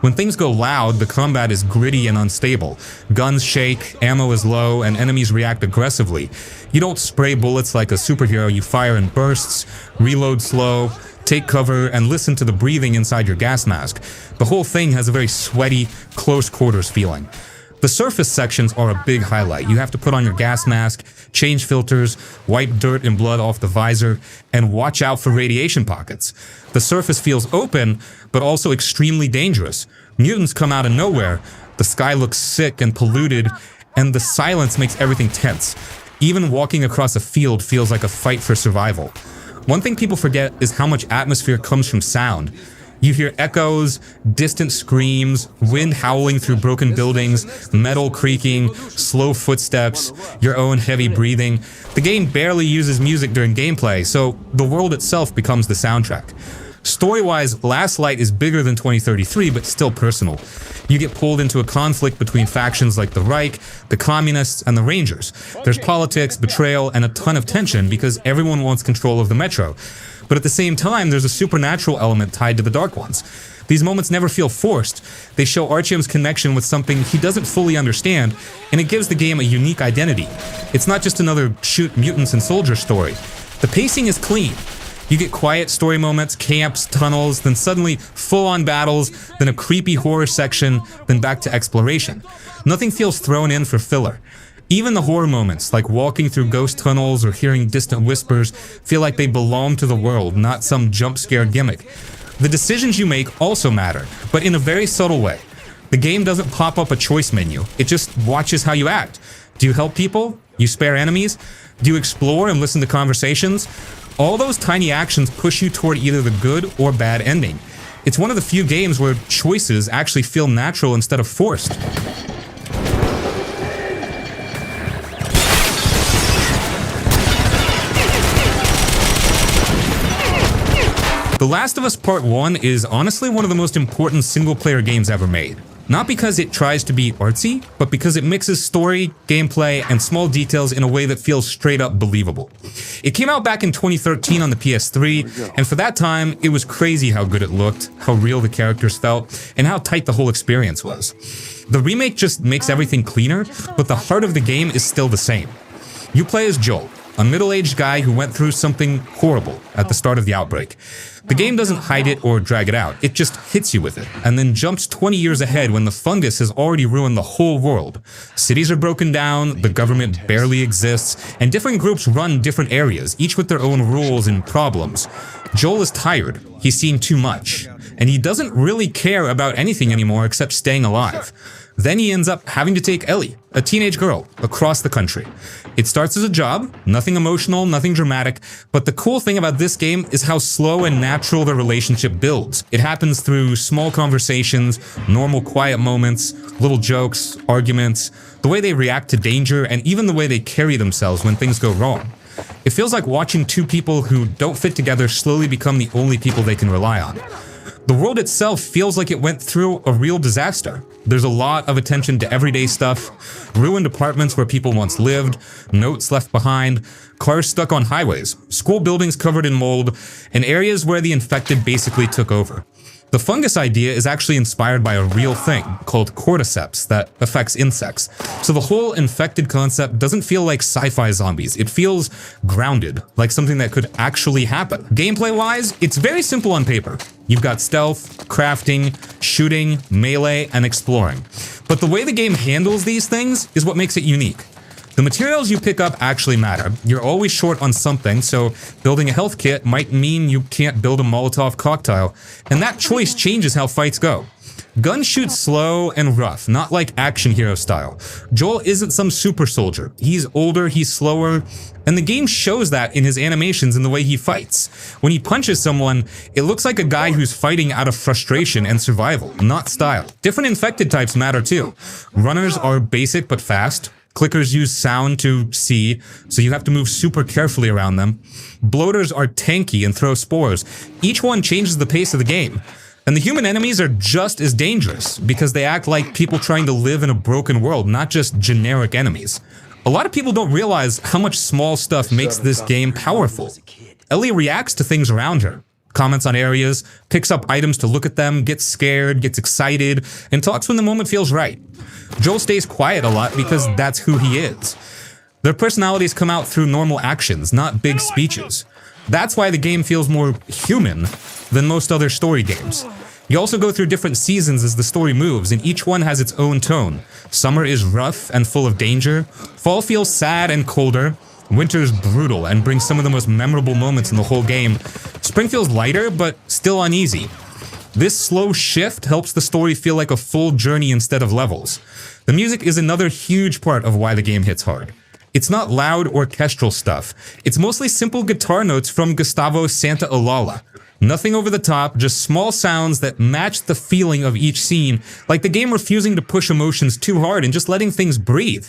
When things go loud, the combat is gritty and unstable. Guns shake, ammo is low, and enemies react aggressively. You don't spray bullets like a superhero, you fire in bursts, reload slow, take cover, and listen to the breathing inside your gas mask. The whole thing has a very sweaty, close quarters feeling. The surface sections are a big highlight. You have to put on your gas mask, change filters, wipe dirt and blood off the visor, and watch out for radiation pockets. The surface feels open, but also extremely dangerous. Mutants come out of nowhere, the sky looks sick and polluted, and the silence makes everything tense. Even walking across a field feels like a fight for survival. One thing people forget is how much atmosphere comes from sound. You hear echoes, distant screams, wind howling through broken buildings, metal creaking, slow footsteps, your own heavy breathing. The game barely uses music during gameplay, so the world itself becomes the soundtrack. Story-wise, Last Light is bigger than 2033, but still personal. You get pulled into a conflict between factions like the Reich, the Communists, and the Rangers. There's politics, betrayal, and a ton of tension because everyone wants control of the Metro. But at the same time, there's a supernatural element tied to the Dark Ones. These moments never feel forced. They show Artyom's connection with something he doesn't fully understand, and it gives the game a unique identity. It's not just another shoot mutants and soldiers story. The pacing is clean. You get quiet story moments, camps, tunnels, then suddenly full-on battles, then a creepy horror section, then back to exploration. Nothing feels thrown in for filler. Even the horror moments, like walking through ghost tunnels or hearing distant whispers, feel like they belong to the world, not some jump scare gimmick. The decisions you make also matter, but in a very subtle way. The game doesn't pop up a choice menu, it just watches how you act. Do you help people? You spare enemies? Do you explore and listen to conversations? All those tiny actions push you toward either the good or bad ending. It's one of the few games where choices actually feel natural instead of forced. The Last of Us Part 1 is honestly one of the most important single-player games ever made. Not because it tries to be artsy, but because it mixes story, gameplay, and small details in a way that feels straight-up believable. It came out back in 2013 on the PS3, and for that time, it was crazy how good it looked, how real the characters felt, and how tight the whole experience was. The remake just makes everything cleaner, but the heart of the game is still the same. You play as Joel, a middle-aged guy who went through something horrible at the start of the outbreak. The game doesn't hide it or drag it out, it just hits you with it, and then jumps 20 years ahead when the fungus has already ruined the whole world. Cities are broken down, the government barely exists, and different groups run different areas, each with their own rules and problems. Joel is tired, he's seen too much, and he doesn't really care about anything anymore except staying alive. Then he ends up having to take Ellie, a teenage girl, across the country. It starts as a job, nothing emotional, nothing dramatic, but the cool thing about this game is how slow and natural the relationship builds. It happens through small conversations, normal quiet moments, little jokes, arguments, the way they react to danger, and even the way they carry themselves when things go wrong. It feels like watching two people who don't fit together slowly become the only people they can rely on. The world itself feels like it went through a real disaster. There's a lot of attention to everyday stuff, ruined apartments where people once lived, notes left behind, cars stuck on highways, school buildings covered in mold, and areas where the infected basically took over. The fungus idea is actually inspired by a real thing called cordyceps that affects insects. So the whole infected concept doesn't feel like sci-fi zombies. It feels grounded, like something that could actually happen. Gameplay-wise, it's very simple on paper. You've got stealth, crafting, shooting, melee, and exploring. But the way the game handles these things is what makes it unique. The materials you pick up actually matter. You're always short on something, so building a health kit might mean you can't build a Molotov cocktail, and that choice changes how fights go. Guns shoot slow and rough, not like action hero style. Joel isn't some super soldier. He's older, he's slower, and the game shows that in his animations and the way he fights. When he punches someone, it looks like a guy who's fighting out of frustration and survival, not style. Different infected types matter too. Runners are basic but fast. Clickers use sound to see, so you have to move super carefully around them. Bloaters are tanky and throw spores. Each one changes the pace of the game. And the human enemies are just as dangerous, because they act like people trying to live in a broken world, not just generic enemies. A lot of people don't realize how much small stuff makes this game powerful. Ellie reacts to things around her. Comments on areas, picks up items to look at them, gets scared, gets excited, and talks when the moment feels right. Joel stays quiet a lot because that's who he is. Their personalities come out through normal actions, not big speeches. That's why the game feels more human than most other story games. You also go through different seasons as the story moves, and each one has its own tone. Summer is rough and full of danger. Fall feels sad and colder. Winter is brutal and brings some of the most memorable moments in the whole game. Spring feels lighter, but still uneasy. This slow shift helps the story feel like a full journey instead of levels. The music is another huge part of why the game hits hard. It's not loud orchestral stuff. It's mostly simple guitar notes from Gustavo Santaolalla. Nothing over the top, just small sounds that match the feeling of each scene, like the game refusing to push emotions too hard and just letting things breathe.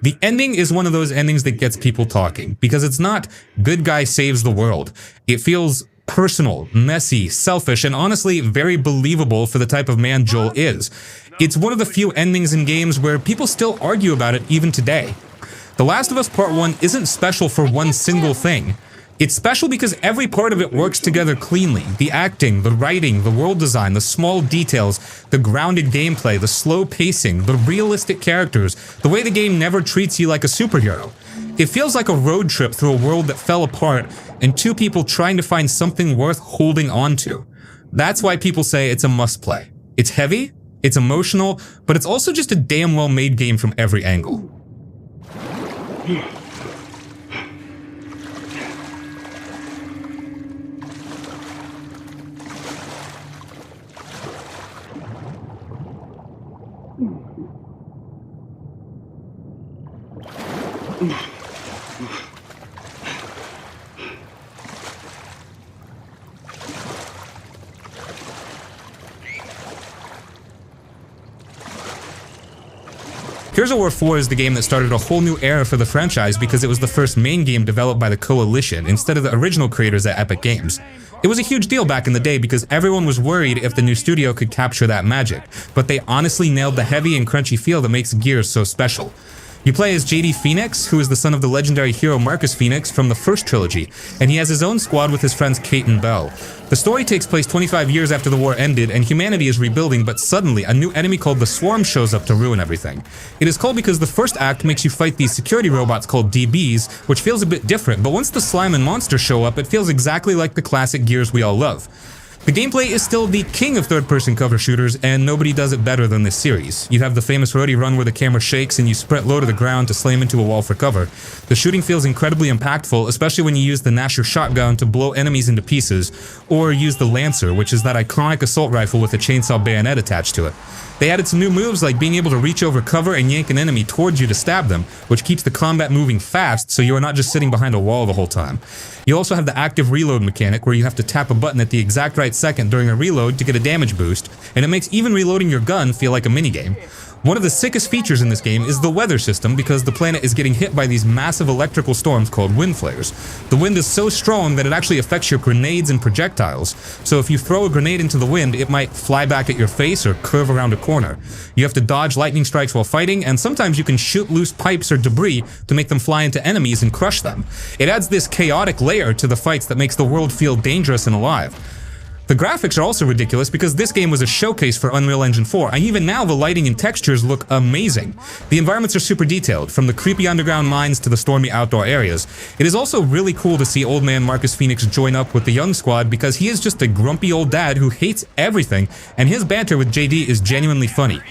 The ending is one of those endings that gets people talking, because it's not good guy saves the world. It feels personal, messy, selfish, and honestly very believable for the type of man Joel is. It's one of the few endings in games where people still argue about it even today. The Last of Us Part 1 isn't special for one single thing. It's special because every part of it works together cleanly. The acting, the writing, the world design, the small details, the grounded gameplay, the slow pacing, the realistic characters, the way the game never treats you like a superhero. It feels like a road trip through a world that fell apart and two people trying to find something worth holding on to. That's why people say it's a must-play. It's heavy, it's emotional, but it's also just a damn well-made game from every angle. Gears of War 4 is the game that started a whole new era for the franchise because it was the first main game developed by the Coalition instead of the original creators at Epic Games. It was a huge deal back in the day because everyone was worried if the new studio could capture that magic, but they honestly nailed the heavy and crunchy feel that makes Gears so special. You play as JD Phoenix, who is the son of the legendary hero Marcus Phoenix from the first trilogy, and he has his own squad with his friends Kate and Bell. The story takes place 25 years after the war ended, and humanity is rebuilding, but suddenly a new enemy called the Swarm shows up to ruin everything. It is called because the first act makes you fight these security robots called DBs, which feels a bit different, but once the slime and monsters show up, it feels exactly like the classic Gears we all love. The gameplay is still the king of third-person cover shooters, and nobody does it better than this series. You have the famous roadie run where the camera shakes and you sprint low to the ground to slam into a wall for cover. The shooting feels incredibly impactful, especially when you use the Nasher shotgun to blow enemies into pieces, or use the Lancer, which is that iconic assault rifle with a chainsaw bayonet attached to it. They added some new moves like being able to reach over cover and yank an enemy towards you to stab them, which keeps the combat moving fast so you are not just sitting behind a wall the whole time. You also have the active reload mechanic where you have to tap a button at the exact right second during a reload to get a damage boost, and it makes even reloading your gun feel like a minigame. One of the sickest features in this game is the weather system because the planet is getting hit by these massive electrical storms called wind flares. The wind is so strong that it actually affects your grenades and projectiles, so if you throw a grenade into the wind, it might fly back at your face or curve around a corner. You have to dodge lightning strikes while fighting, and sometimes you can shoot loose pipes or debris to make them fly into enemies and crush them. It adds this chaotic layer to the fights that makes the world feel dangerous and alive. The graphics are also ridiculous because this game was a showcase for Unreal Engine 4, and even now the lighting and textures look amazing. The environments are super detailed, from the creepy underground mines to the stormy outdoor areas. It is also really cool to see old man Marcus Phoenix join up with the young squad because he is just a grumpy old dad who hates everything, and his banter with JD is genuinely funny.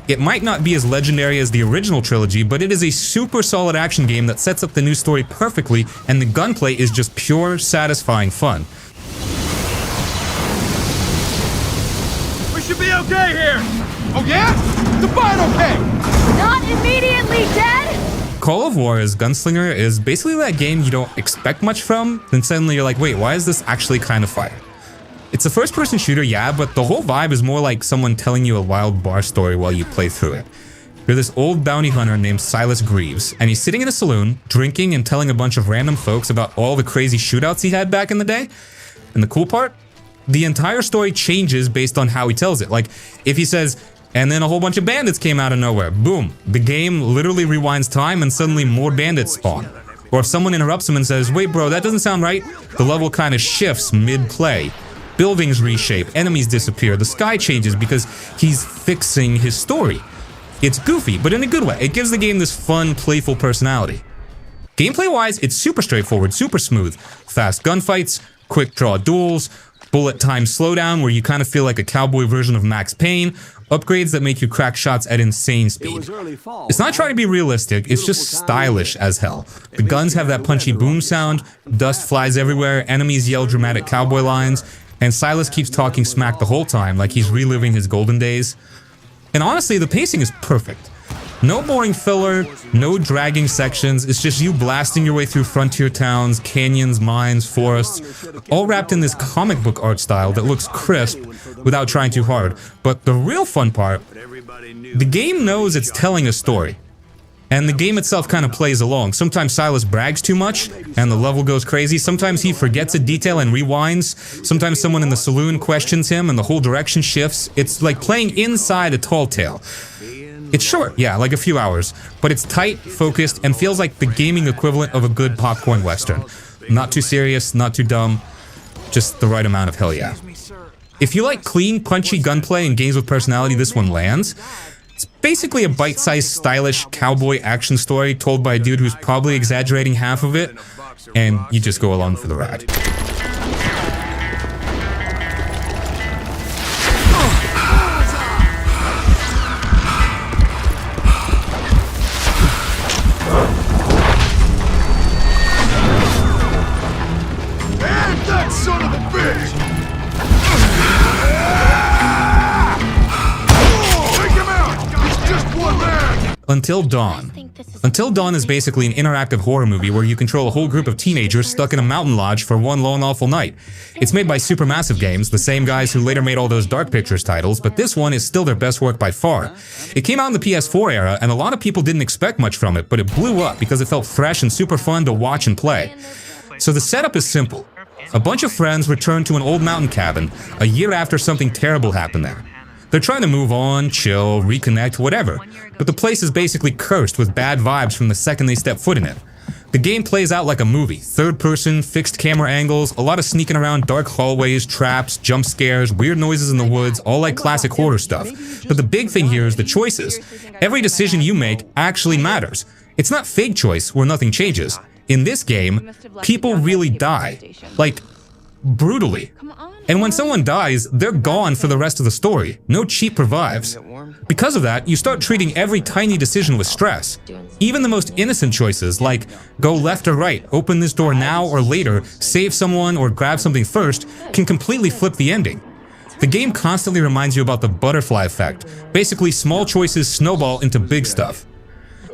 It might not be as legendary as the original trilogy, but it is a super solid action game that sets up the new story perfectly, and the gunplay is just pure, satisfying fun. Should be okay here. Oh yeah? Define okay. Not immediately dead? Call of Juarez Gunslinger is basically that game you don't expect much from, then suddenly you're like, wait, why is this actually kind of fire? It's a first-person shooter, yeah, but the whole vibe is more like someone telling you a wild bar story while you play through it. You're this old bounty hunter named Silas Greaves, and he's sitting in a saloon, drinking and telling a bunch of random folks about all the crazy shootouts he had back in the day. And the cool part? The entire story changes based on how he tells it. Like, if he says, and then a whole bunch of bandits came out of nowhere, boom, the game literally rewinds time and suddenly more bandits spawn. Or if someone interrupts him and says, wait bro, that doesn't sound right, the level kind of shifts mid-play. Buildings reshape, enemies disappear, the sky changes because he's fixing his story. It's goofy, but in a good way. It gives the game this fun, playful personality. Gameplay-wise, it's super straightforward, super smooth. Fast gunfights, quick draw duels, bullet time slowdown where you kind of feel like a cowboy version of Max Payne, upgrades that make you crack shots at insane speed. It's not trying to be realistic, it's just stylish as hell. The guns have that punchy boom sound, dust flies everywhere, enemies yell dramatic cowboy lines, and Silas keeps talking smack the whole time like he's reliving his golden days. And honestly, the pacing is perfect. No boring filler, no dragging sections, it's just you blasting your way through frontier towns, canyons, mines, forests, all wrapped in this comic book art style that looks crisp without trying too hard. But the real fun part, the game knows it's telling a story. And the game itself kind of plays along. Sometimes Silas brags too much, and the level goes crazy. Sometimes he forgets a detail and rewinds. Sometimes someone in the saloon questions him and the whole direction shifts. It's like playing inside a tall tale. It's short, yeah, like a few hours, but it's tight, focused, and feels like the gaming equivalent of a good popcorn western. Not too serious, not too dumb, just the right amount of hell yeah. If you like clean, punchy gunplay and games with personality, this one lands. It's basically a bite-sized, stylish cowboy action story told by a dude who's probably exaggerating half of it, and you just go along for the ride. Son of a bitch! Take him out! It's just one man! Until Dawn. Until Dawn is basically an interactive horror movie where you control a whole group of teenagers stuck in a mountain lodge for one lone awful night. It's made by Supermassive Games, the same guys who later made all those Dark Pictures titles, but this one is still their best work by far. It came out in the PS4 era, and a lot of people didn't expect much from it, but it blew up because it felt fresh and super fun to watch and play. So the setup is simple. A bunch of friends return to an old mountain cabin a year after something terrible happened there. They're trying to move on, chill, reconnect, whatever, but the place is basically cursed with bad vibes from the second they step foot in it. The game plays out like a movie, third person, fixed camera angles, a lot of sneaking around dark hallways, traps, jump scares, weird noises in the woods, all like classic horror stuff. But the big thing here is the choices. Every decision you make actually matters. It's not fake choice where nothing changes. In this game, people really die. Like, brutally. And when someone dies, they're gone for the rest of the story. No cheap revives. Because of that, you start treating every tiny decision with stress. Even the most innocent choices, like go left or right, open this door now or later, save someone or grab something first, can completely flip the ending. The game constantly reminds you about the butterfly effect. Basically, small choices snowball into big stuff.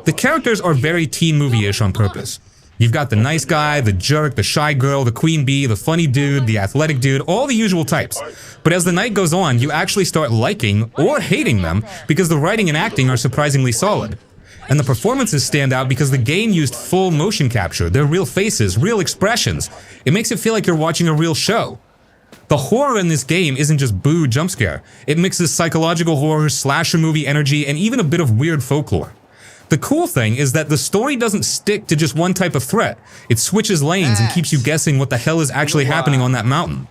The characters are very teen movie-ish on purpose. You've got the nice guy, the jerk, the shy girl, the queen bee, the funny dude, the athletic dude, all the usual types. But as the night goes on, you actually start liking or hating them because the writing and acting are surprisingly solid. And the performances stand out because the game used full motion capture. They're real faces, real expressions. It makes it feel like you're watching a real show. The horror in this game isn't just boo jump scare. It mixes psychological horror, slasher movie energy, and even a bit of weird folklore. The cool thing is that the story doesn't stick to just one type of threat. It switches lanes and keeps you guessing what the hell is actually happening on that mountain.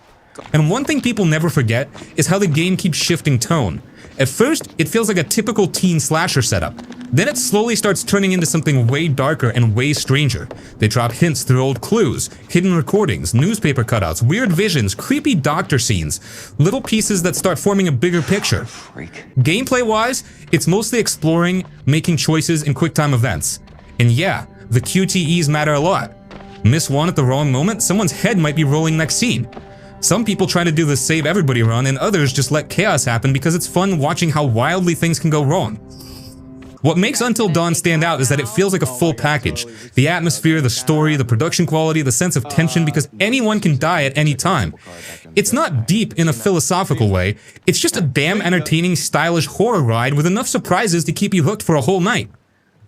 And one thing people never forget is how the game keeps shifting tone. At first, it feels like a typical teen slasher setup. Then it slowly starts turning into something way darker and way stranger. They drop hints through old clues, hidden recordings, newspaper cutouts, weird visions, creepy doctor scenes, little pieces that start forming a bigger picture. Gameplay-wise, it's mostly exploring, making choices, and quick-time events. And yeah, the QTEs matter a lot. Miss one at the wrong moment, someone's head might be rolling next scene. Some people try to do the save everybody run, and others just let chaos happen because it's fun watching how wildly things can go wrong. What makes Until Dawn stand out is that it feels like a full package. The atmosphere, the story, the production quality, the sense of tension, because anyone can die at any time. It's not deep in a philosophical way, it's just a damn entertaining, stylish horror ride with enough surprises to keep you hooked for a whole night.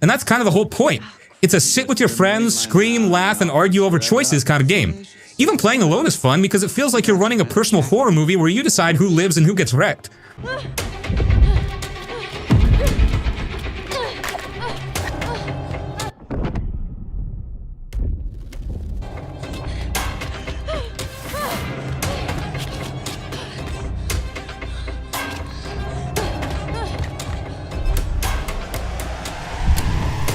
And that's kind of the whole point. It's a sit with your friends, scream, laugh, and argue over choices kind of game. Even playing alone is fun because it feels like you're running a personal horror movie where you decide who lives and who gets wrecked.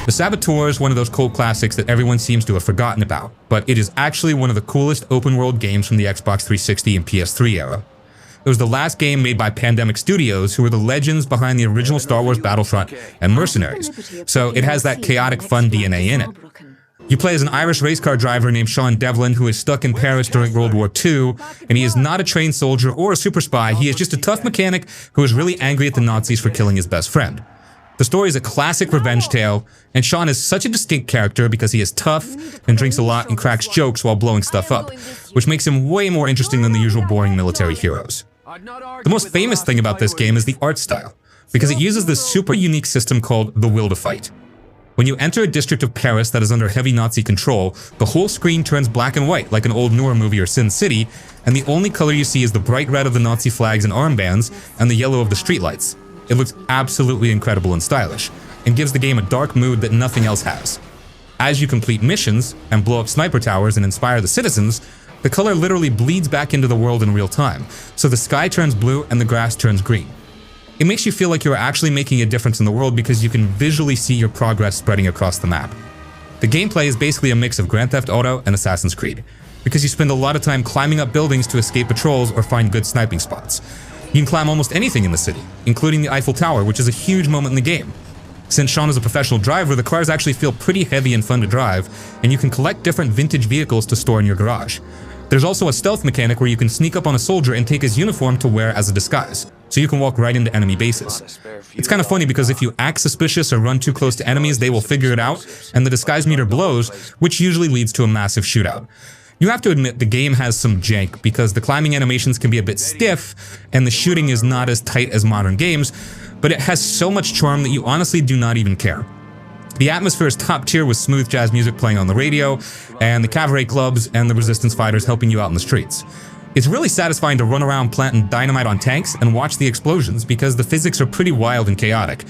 The Saboteur is one of those cult classics that everyone seems to have forgotten about, but it is actually one of the coolest open-world games from the Xbox 360 and PS3 era. It was the last game made by Pandemic Studios, who were the legends behind the original Star Wars Battlefront and Mercenaries, so it has that chaotic fun DNA in it. You play as an Irish race car driver named Sean Devlin who is stuck in Paris during World War II, and he is not a trained soldier or a super spy, he is just a tough mechanic who is really angry at the Nazis for killing his best friend. The story is a classic revenge tale, and Sean is such a distinct character because he is tough and drinks a lot and cracks jokes while blowing stuff up, which makes him way more interesting than the usual boring military heroes. The most famous thing about this game is the art style, because it uses this super unique system called the Will to Fight. When you enter a district of Paris that is under heavy Nazi control, the whole screen turns black and white like an old Noire movie or Sin City, and the only color you see is the bright red of the Nazi flags and armbands and the yellow of the streetlights. It looks absolutely incredible and stylish, and gives the game a dark mood that nothing else has. As you complete missions, and blow up sniper towers and inspire the citizens, the color literally bleeds back into the world in real time, so the sky turns blue and the grass turns green. It makes you feel like you're actually making a difference in the world because you can visually see your progress spreading across the map. The gameplay is basically a mix of Grand Theft Auto and Assassin's Creed, because you spend a lot of time climbing up buildings to escape patrols or find good sniping spots. You can climb almost anything in the city, including the Eiffel Tower, which is a huge moment in the game. Since Sean is a professional driver, the cars actually feel pretty heavy and fun to drive, and you can collect different vintage vehicles to store in your garage. There's also a stealth mechanic where you can sneak up on a soldier and take his uniform to wear as a disguise, so you can walk right into enemy bases. It's kind of funny because if you act suspicious or run too close to enemies, they will figure it out, and the disguise meter blows, which usually leads to a massive shootout. You have to admit the game has some jank because the climbing animations can be a bit stiff and the shooting is not as tight as modern games, but it has so much charm that you honestly do not even care. The atmosphere is top tier with smooth jazz music playing on the radio, and the cabaret clubs and the resistance fighters helping you out in the streets. It's really satisfying to run around planting dynamite on tanks and watch the explosions because the physics are pretty wild and chaotic.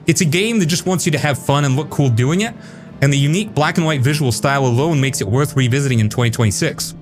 It's a game that just wants you to have fun and look cool doing it, and the unique black and white visual style alone makes it worth revisiting in 2026.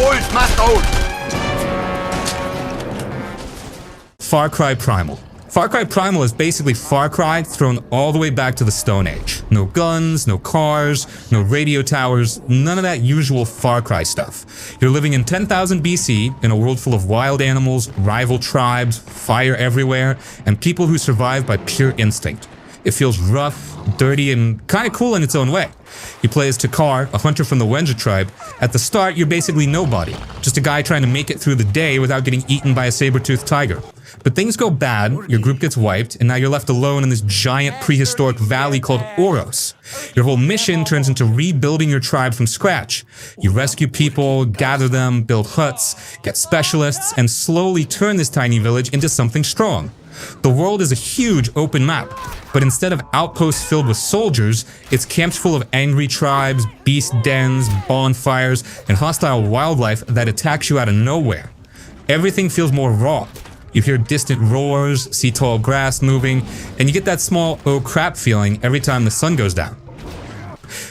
walls must hold. Far Cry Primal. Far Cry Primal is basically Far Cry thrown all the way back to the Stone Age. No guns, no cars, no radio towers, none of that usual Far Cry stuff. You're living in 10,000 BC in a world full of wild animals, rival tribes, fire everywhere, and people who survive by pure instinct. It feels rough, dirty, and kind of cool in its own way. You play as S.T.A.L.K.E.R, a hunter from the Wenja tribe. At the start, you're basically nobody, just a guy trying to make it through the day without getting eaten by a saber-toothed tiger. But things go bad, your group gets wiped, and now you're left alone in this giant prehistoric valley called Oros. Your whole mission turns into rebuilding your tribe from scratch. You rescue people, gather them, build huts, get specialists, and slowly turn this tiny village into something strong. The world is a huge open map, but instead of outposts filled with soldiers, it's camps full of angry tribes, beast dens, bonfires, and hostile wildlife that attacks you out of nowhere. Everything feels more raw. You hear distant roars, see tall grass moving, and you get that small oh crap feeling every time the sun goes down.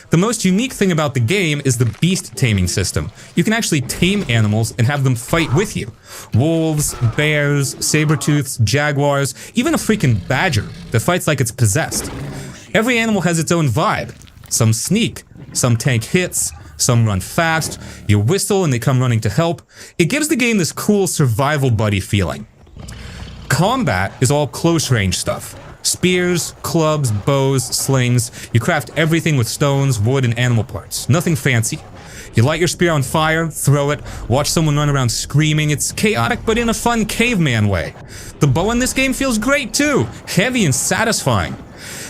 The most unique thing about the game is the beast taming system. You can actually tame animals and have them fight with you. Wolves, bears, saber-tooths, jaguars, even a freaking badger that fights like it's possessed. Every animal has its own vibe. Some sneak, some tank hits, some run fast, you whistle and they come running to help. It gives the game this cool survival buddy feeling. Combat is all close range stuff. Spears, clubs, bows, slings. You craft everything with stones, wood, and animal parts. Nothing fancy. You light your spear on fire, throw it, watch someone run around screaming. It's chaotic, but in a fun caveman way. The bow in this game feels great too, heavy and satisfying.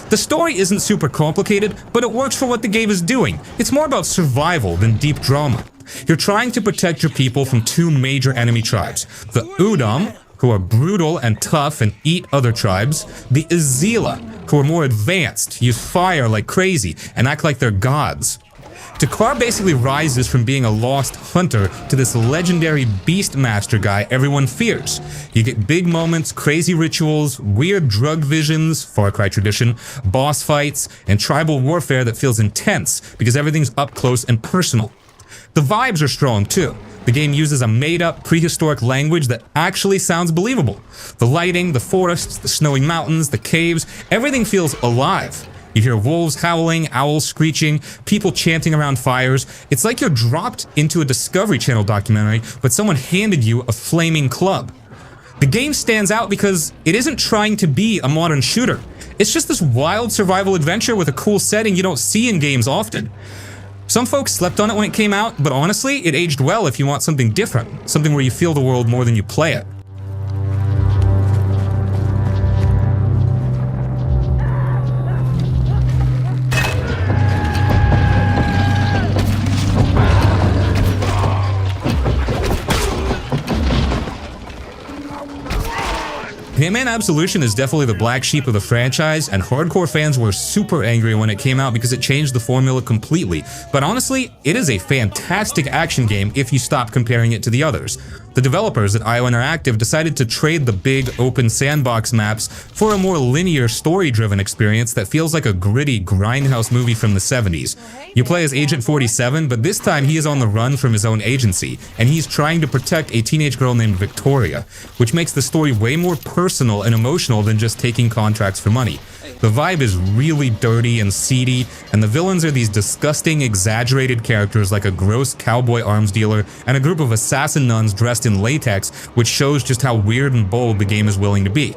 The story isn't super complicated, but it works for what the game is doing. It's more about survival than deep drama. You're trying to protect your people from two major enemy tribes. The Udam, who are brutal and tough and eat other tribes. The Azila, who are more advanced, use fire like crazy, and act like they're gods. S.T.A.L.K.E.R basically rises from being a lost hunter to this legendary beastmaster guy everyone fears. You get big moments, crazy rituals, weird drug visions, Far Cry tradition, boss fights, and tribal warfare that feels intense because everything's up close and personal. The vibes are strong too. The game uses a made-up prehistoric language that actually sounds believable. The lighting, the forests, the snowy mountains, the caves, everything feels alive. You hear wolves howling, owls screeching, people chanting around fires. It's like you're dropped into a Discovery Channel documentary, but someone handed you a flaming club. The game stands out because it isn't trying to be a modern shooter. It's just this wild survival adventure with a cool setting you don't see in games often. Some folks slept on it when it came out, but honestly, it aged well if you want something different, something where you feel the world more than you play it. Hitman Absolution is definitely the black sheep of the franchise, and hardcore fans were super angry when it came out because it changed the formula completely. But honestly, it is a fantastic action game if you stop comparing it to the others. The developers at IO Interactive decided to trade the big open sandbox maps for a more linear story-driven experience that feels like a gritty grindhouse movie from the 70s. You play as Agent 47, but this time he is on the run from his own agency, and he's trying to protect a teenage girl named Victoria, which makes the story way more personal and emotional than just taking contracts for money. The vibe is really dirty and seedy, and the villains are these disgusting, exaggerated characters like a gross cowboy arms dealer and a group of assassin nuns dressed in latex, which shows just how weird and bold the game is willing to be.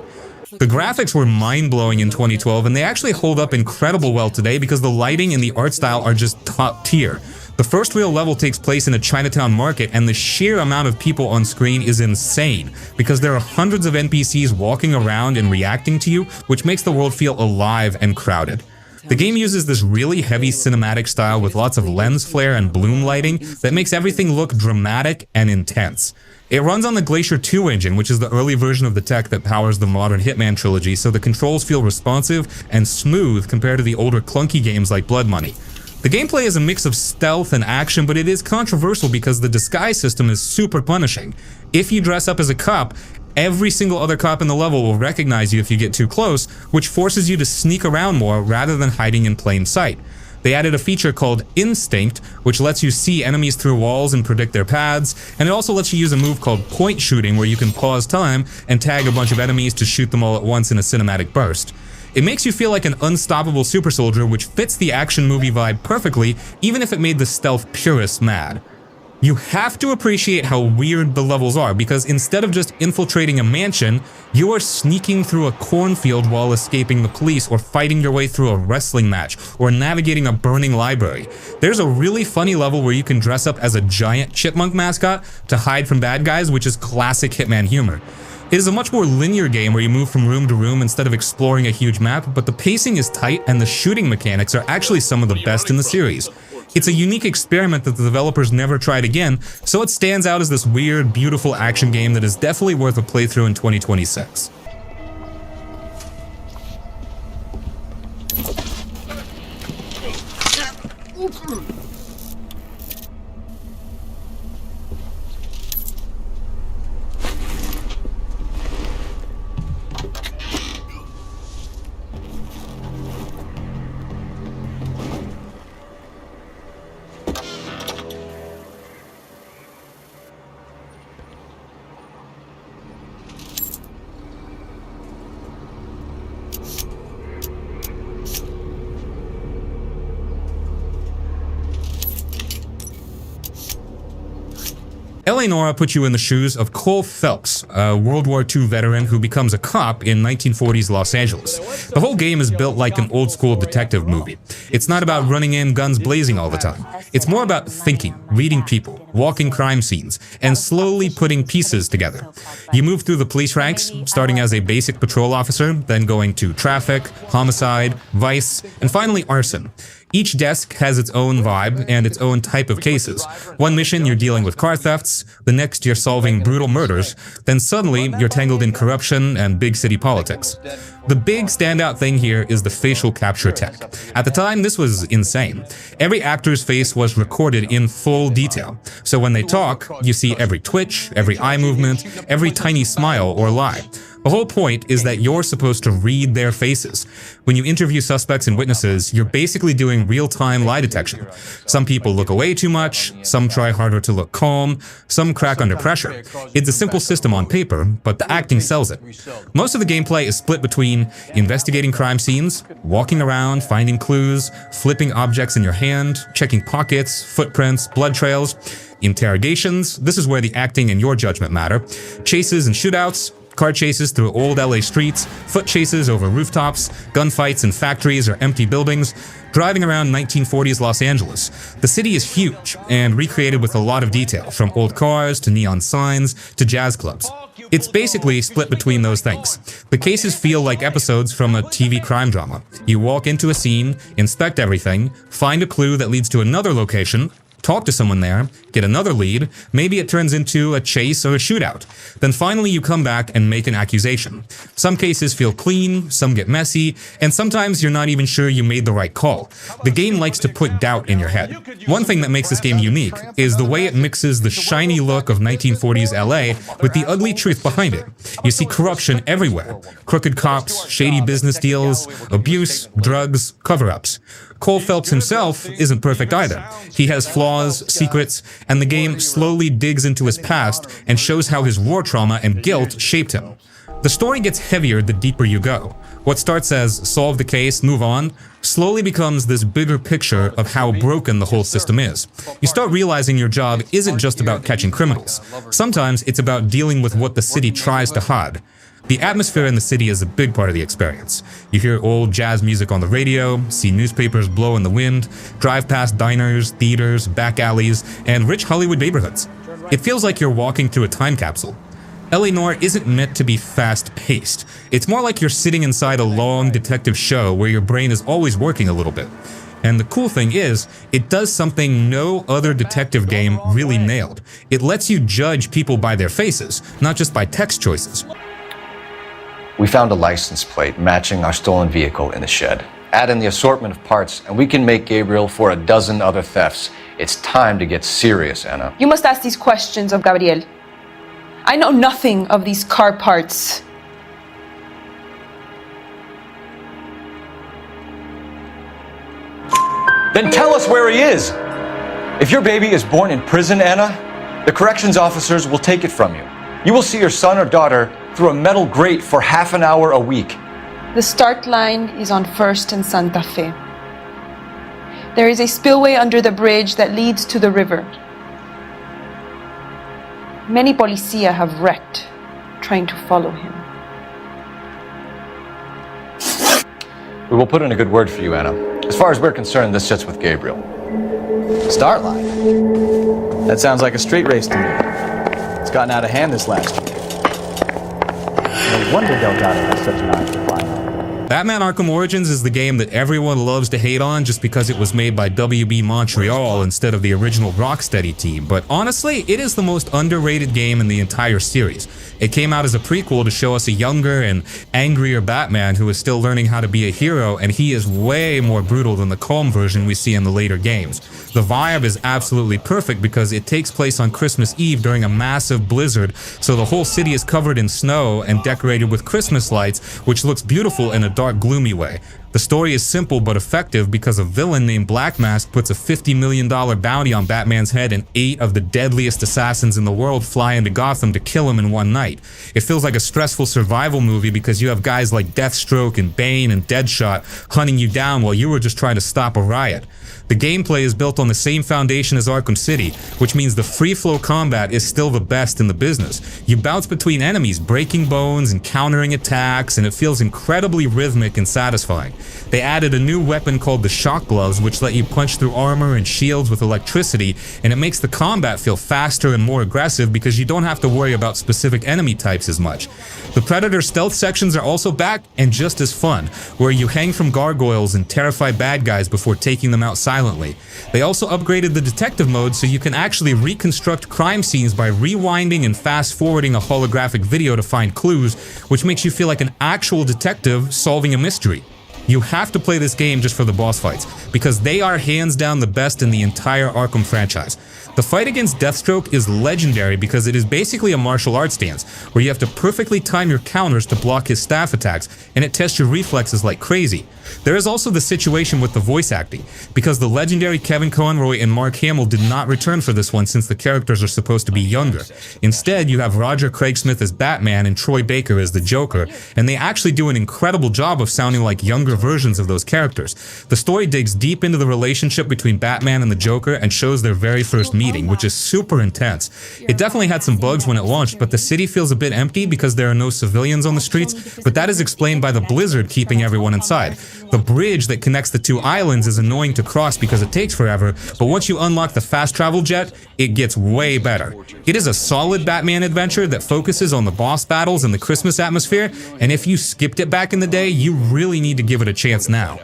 The graphics were mind-blowing in 2012, and they actually hold up incredible well today because the lighting and the art style are just top tier. The first real level takes place in a Chinatown market, and the sheer amount of people on screen is insane, because there are hundreds of NPCs walking around and reacting to you, which makes the world feel alive and crowded. The game uses this really heavy cinematic style with lots of lens flare and bloom lighting that makes everything look dramatic and intense. It runs on the Glacier 2 engine, which is the early version of the tech that powers the modern Hitman trilogy, so the controls feel responsive and smooth compared to the older clunky games like Blood Money. The gameplay is a mix of stealth and action, but it is controversial because the disguise system is super punishing. If you dress up as a cop, every single other cop in the level will recognize you if you get too close, which forces you to sneak around more rather than hiding in plain sight. They added a feature called Instinct, which lets you see enemies through walls and predict their paths, and it also lets you use a move called point shooting, where you can pause time and tag a bunch of enemies to shoot them all at once in a cinematic burst. It makes you feel like an unstoppable super soldier, which fits the action movie vibe perfectly, even if it made the stealth purists mad. You have to appreciate how weird the levels are, because instead of just infiltrating a mansion, you are sneaking through a cornfield while escaping the police, or fighting your way through a wrestling match, or navigating a burning library. There's a really funny level where you can dress up as a giant chipmunk mascot to hide from bad guys, which is classic Hitman humor. It is a much more linear game where you move from room to room instead of exploring a huge map, but the pacing is tight and the shooting mechanics are actually some of the best in the series. It's a unique experiment that the developers never tried again, so it stands out as this weird, beautiful action game that is definitely worth a playthrough in 2026. L.A. Noire puts you in the shoes of Cole Phelps, a World War II veteran who becomes a cop in 1940s Los Angeles. The whole game is built like an old-school detective movie. It's not about running in guns blazing all the time. It's more about thinking, reading people, walking crime scenes, and slowly putting pieces together. You move through the police ranks, starting as a basic patrol officer, then going to traffic, homicide, vice, and finally arson. Each desk has its own vibe and its own type of cases. One mission you're dealing with car thefts, the next you're solving brutal murders, then suddenly you're tangled in corruption and big city politics. The big standout thing here is the facial capture tech. At the time, this was insane. Every actor's face was recorded in full detail, so when they talk, you see every twitch, every eye movement, every tiny smile or lie. The whole point is that you're supposed to read their faces. When you interview suspects and witnesses, you're basically doing real-time lie detection. Some people look away too much, some try harder to look calm, some crack under pressure. It's a simple system on paper, but the acting sells it. Most of the gameplay is split between investigating crime scenes, walking around, finding clues, flipping objects in your hand, checking pockets, footprints, blood trails, interrogations. This is where the acting and your judgment matter. Chases and shootouts, car chases through old LA streets, foot chases over rooftops, gunfights in factories or empty buildings, driving around 1940s Los Angeles. The city is huge and recreated with a lot of detail, from old cars to neon signs to jazz clubs. It's basically split between those things. The cases feel like episodes from a TV crime drama. You walk into a scene, inspect everything, find a clue that leads to another location, talk to someone there, get another lead, maybe it turns into a chase or a shootout. Then finally you come back and make an accusation. Some cases feel clean, some get messy, and sometimes you're not even sure you made the right call. The game likes to put doubt in your head. One thing that makes this game unique is the way it mixes the shiny look of 1940s LA with the ugly truth behind it. You see corruption everywhere. Crooked cops, shady business deals, abuse, drugs, cover-ups. Cole Phelps himself isn't perfect either. He has flaws, secrets, and the game slowly digs into his past and shows how his war trauma and guilt shaped him. The story gets heavier the deeper you go. What starts as solve the case, move on, slowly becomes this bigger picture of how broken the whole system is. You start realizing your job isn't just about catching criminals. Sometimes it's about dealing with what the city tries to hide. The atmosphere in the city is a big part of the experience. You hear old jazz music on the radio, see newspapers blow in the wind, drive past diners, theaters, back alleys, and rich Hollywood neighborhoods. It feels like you're walking through a time capsule. L.A. Noire isn't meant to be fast-paced. It's more like you're sitting inside a long detective show where your brain is always working a little bit. And the cool thing is, it does something no other detective game really nailed. It lets you judge people by their faces, not just by text choices. We found a license plate matching our stolen vehicle in the shed. Add in the assortment of parts, and we can make Gabriel for a dozen other thefts. It's time to get serious, Anna. You must ask these questions of Gabriel. I know nothing of these car parts. Then tell us where he is. If your baby is born in prison, Anna, the corrections officers will take it from you. You will see your son or daughter through a metal grate for half an hour a week. The start line is on 1st and Santa Fe. There is a spillway under the bridge that leads to the river. Many policia have wrecked trying to follow him. We will put in a good word for you, Anna. As far as we're concerned, this sits with Gabriel. Start line? That sounds like a street race to me. It's gotten out of hand this last year. No wonder Delgado has such an eye for flying. Batman Arkham Origins is the game that everyone loves to hate on just because it was made by WB Montreal instead of the original Rocksteady team, but honestly, it is the most underrated game in the entire series. It came out as a prequel to show us a younger and angrier Batman who is still learning how to be a hero, and he is way more brutal than the calm version we see in the later games. The vibe is absolutely perfect because it takes place on Christmas Eve during a massive blizzard, so the whole city is covered in snow and decorated with Christmas lights, which looks beautiful in a dark, gloomy way. The story is simple but effective because a villain named Black Mask puts a $50 million bounty on Batman's head and 8 of the deadliest assassins in the world fly into Gotham to kill him in one night. It feels like a stressful survival movie because you have guys like Deathstroke and Bane and Deadshot hunting you down while you were just trying to stop a riot. The gameplay is built on the same foundation as Arkham City, which means the free-flow combat is still the best in the business. You bounce between enemies, breaking bones and countering attacks, and it feels incredibly rhythmic and satisfying. They added a new weapon called the Shock Gloves, which let you punch through armor and shields with electricity, and it makes the combat feel faster and more aggressive because you don't have to worry about specific enemy types as much. The Predator stealth sections are also back and just as fun, where you hang from gargoyles and terrify bad guys before taking them out silently. They also upgraded the detective mode so you can actually reconstruct crime scenes by rewinding and fast-forwarding a holographic video to find clues, which makes you feel like an actual detective solving a mystery. You have to play this game just for the boss fights, because they are hands down the best in the entire Arkham franchise. The fight against Deathstroke is legendary because it is basically a martial arts dance, where you have to perfectly time your counters to block his staff attacks, and it tests your reflexes like crazy. There is also the situation with the voice acting, because the legendary Kevin Conroy and Mark Hamill did not return for this one since the characters are supposed to be younger. Instead, you have Roger Craig Smith as Batman and Troy Baker as the Joker, and they actually do an incredible job of sounding like younger versions of those characters. The story digs deep into the relationship between Batman and the Joker and shows their very first meeting, which is super intense. It definitely had some bugs when it launched, but the city feels a bit empty because there are no civilians on the streets, but that is explained by the blizzard keeping everyone inside. The bridge that connects the two islands is annoying to cross because it takes forever, but once you unlock the fast travel jet, it gets way better. It is a solid Batman adventure that focuses on the boss battles and the Christmas atmosphere, and if you skipped it back in the day, you really need to give it a chance now.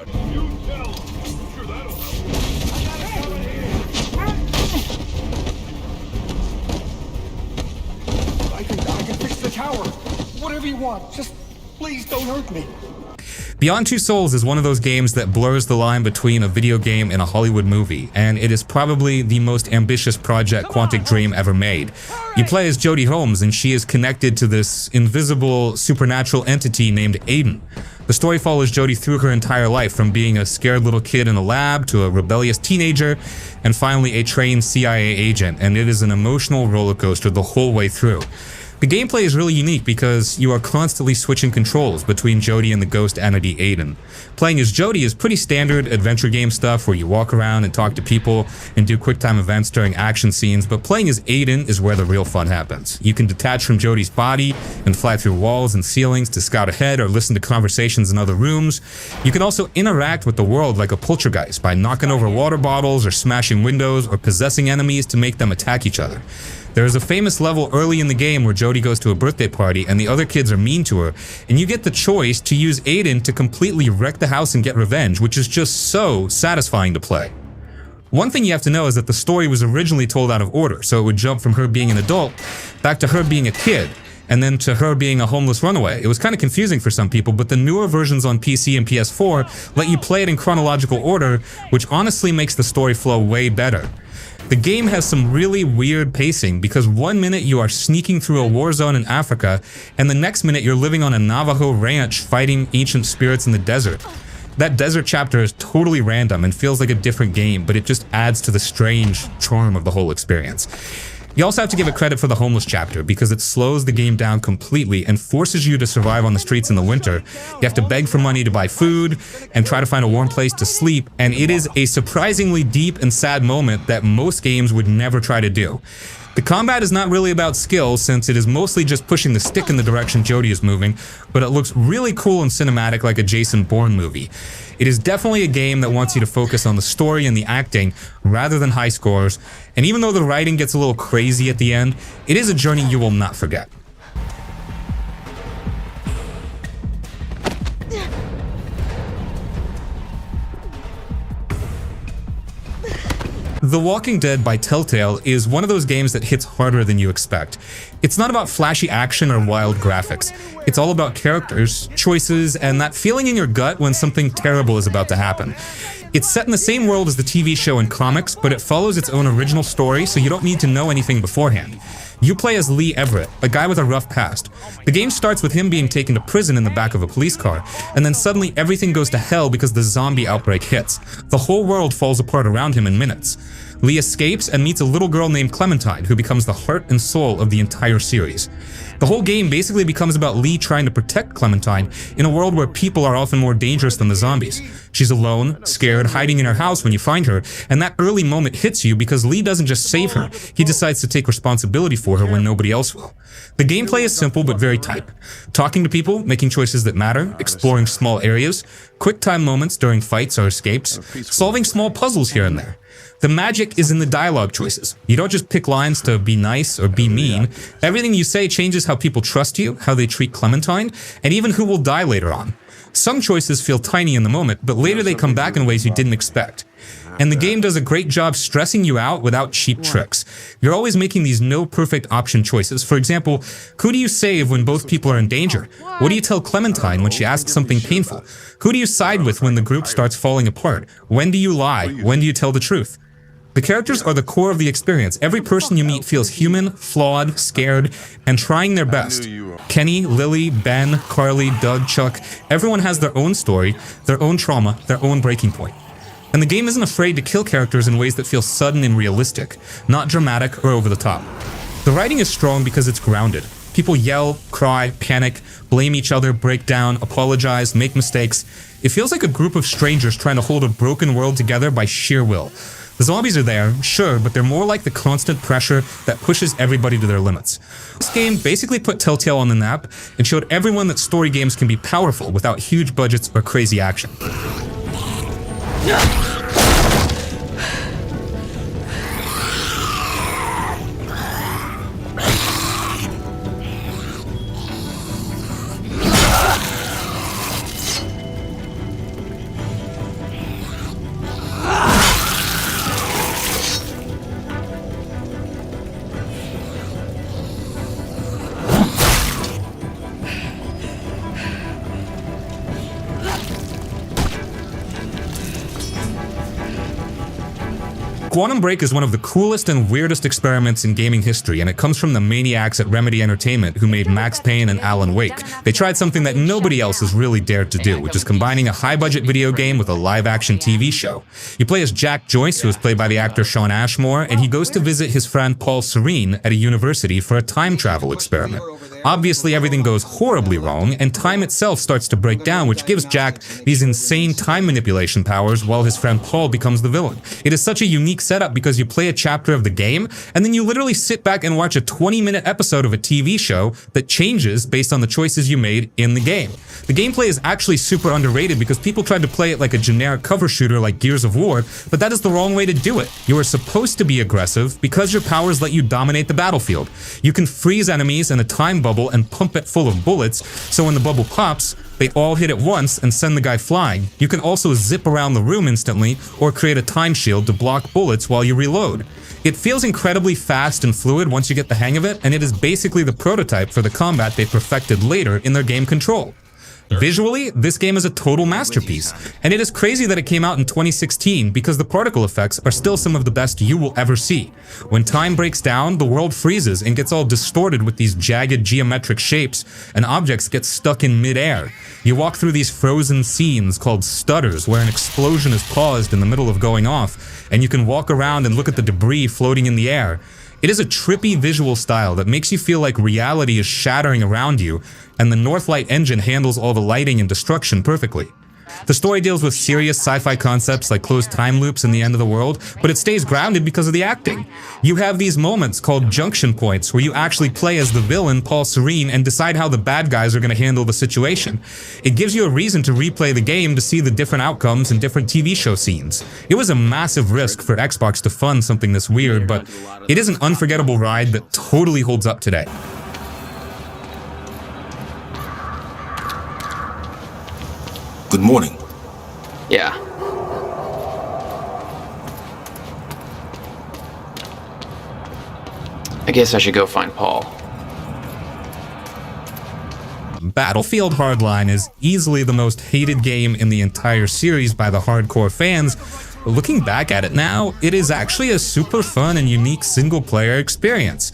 I can fix the tower. Whatever you want. Just please don't hurt me. Beyond Two Souls is one of those games that blurs the line between a video game and a Hollywood movie, and it is probably the most ambitious project Quantic Dream ever made. You play as Jodie Holmes, and she is connected to this invisible supernatural entity named Aiden. The story follows Jodie through her entire life, from being a scared little kid in a lab to a rebellious teenager, and finally a trained CIA agent, and it is an emotional roller coaster the whole way through. The gameplay is really unique because you are constantly switching controls between Jodie and the ghost entity Aiden. Playing as Jodie is pretty standard adventure game stuff where you walk around and talk to people and do quick-time events during action scenes, but playing as Aiden is where the real fun happens. You can detach from Jodie's body and fly through walls and ceilings to scout ahead or listen to conversations in other rooms. You can also interact with the world like a poltergeist by knocking over water bottles or smashing windows or possessing enemies to make them attack each other. There is a famous level early in the game where Jodie goes to a birthday party and the other kids are mean to her, and you get the choice to use Aiden to completely wreck the house and get revenge, which is just so satisfying to play. One thing you have to know is that the story was originally told out of order, so it would jump from her being an adult back to her being a kid, and then to her being a homeless runaway. It was kind of confusing for some people, but the newer versions on PC and PS4 let you play it in chronological order, which honestly makes the story flow way better. The game has some really weird pacing because one minute you are sneaking through a war zone in Africa, and the next minute you're living on a Navajo ranch fighting ancient spirits in the desert. That desert chapter is totally random and feels like a different game, but it just adds to the strange charm of the whole experience. You also have to give it credit for the homeless chapter, because it slows the game down completely and forces you to survive on the streets in the winter. You have to beg for money to buy food and try to find a warm place to sleep, and it is a surprisingly deep and sad moment that most games would never try to do. The combat is not really about skill, since it is mostly just pushing the stick in the direction Jodie is moving, but it looks really cool and cinematic like a Jason Bourne movie. It is definitely a game that wants you to focus on the story and the acting rather than high scores, and even though the writing gets a little crazy at the end, it is a journey you will not forget. The Walking Dead by Telltale is one of those games that hits harder than you expect. It's not about flashy action or wild graphics. It's all about characters, choices, and that feeling in your gut when something terrible is about to happen. It's set in the same world as the TV show and comics, but it follows its own original story, so you don't need to know anything beforehand. You play as Lee Everett, a guy with a rough past. The game starts with him being taken to prison in the back of a police car, and then suddenly everything goes to hell because the zombie outbreak hits. The whole world falls apart around him in minutes. Lee escapes and meets a little girl named Clementine, who becomes the heart and soul of the entire series. The whole game basically becomes about Lee trying to protect Clementine in a world where people are often more dangerous than the zombies. She's alone, scared, hiding in her house when you find her, and that early moment hits you because Lee doesn't just save her, he decides to take responsibility for her when nobody else will. The gameplay is simple but very tight. Talking to people, making choices that matter, exploring small areas, quick time moments during fights or escapes, solving small puzzles here and there. The magic is in the dialogue choices. You don't just pick lines to be nice or be mean. Everything you say changes how people trust you, how they treat Clementine, and even who will die later on. Some choices feel tiny in the moment, but later they come back in ways you didn't expect. And the game does a great job stressing you out without cheap tricks. You're always making these no perfect option choices. For example, who do you save when both people are in danger? What do you tell Clementine when she asks something painful? Who do you side with when the group starts falling apart? When do you lie? When do you tell the truth? The characters are the core of the experience. Every person you meet feels human, flawed, scared, and trying their best. Kenny, Lily, Ben, Carly, Doug, Chuck, everyone has their own story, their own trauma, their own breaking point. And the game isn't afraid to kill characters in ways that feel sudden and realistic, not dramatic or over the top. The writing is strong because it's grounded. People yell, cry, panic, blame each other, break down, apologize, make mistakes. It feels like a group of strangers trying to hold a broken world together by sheer will. The zombies are there, sure, but they're more like the constant pressure that pushes everybody to their limits. This game basically put Telltale on the map and showed everyone that story games can be powerful without huge budgets or crazy action. Quantum Break is one of the coolest and weirdest experiments in gaming history, and it comes from the maniacs at Remedy Entertainment who made Max Payne and Alan Wake. They tried something that nobody else has really dared to do, which is combining a high-budget video game with a live-action TV show. You play as Jack Joyce, who is played by the actor Shawn Ashmore, and he goes to visit his friend Paul Serene at a university for a time travel experiment. Obviously, everything goes horribly wrong, and time itself starts to break down, which gives Jack these insane time manipulation powers while his friend Paul becomes the villain. It is such a unique setup because you play a chapter of the game, and then you literally sit back and watch a 20-minute episode of a TV show that changes based on the choices you made in the game. The gameplay is actually super underrated because people tried to play it like a generic cover shooter like Gears of War, but that is the wrong way to do it. You are supposed to be aggressive because your powers let you dominate the battlefield. You can freeze enemies in a time bubble and pump it full of bullets, so when the bubble pops, they all hit at once and send the guy flying. You can also zip around the room instantly or create a time shield to block bullets while you reload. It feels incredibly fast and fluid once you get the hang of it, and it is basically the prototype for the combat they perfected later in their game Control. Visually, this game is a total masterpiece, and it is crazy that it came out in 2016 because the particle effects are still some of the best you will ever see. When time breaks down, the world freezes and gets all distorted with these jagged geometric shapes, and objects get stuck in mid-air. You walk through these frozen scenes called stutters, where an explosion is paused in the middle of going off, and you can walk around and look at the debris floating in the air. It is a trippy visual style that makes you feel like reality is shattering around you, and the Northlight engine handles all the lighting and destruction perfectly. The story deals with serious sci-fi concepts like closed time loops and the end of the world, but it stays grounded because of the acting. You have these moments called junction points where you actually play as the villain, Paul Serene, and decide how the bad guys are going to handle the situation. It gives you a reason to replay the game to see the different outcomes and different TV show scenes. It was a massive risk for Xbox to fund something this weird, but it is an unforgettable ride that totally holds up today. Good morning. Yeah. I guess I should go find Paul. Battlefield Hardline is easily the most hated game in the entire series by the hardcore fans. But looking back at it now, it is actually a super fun and unique single-player experience.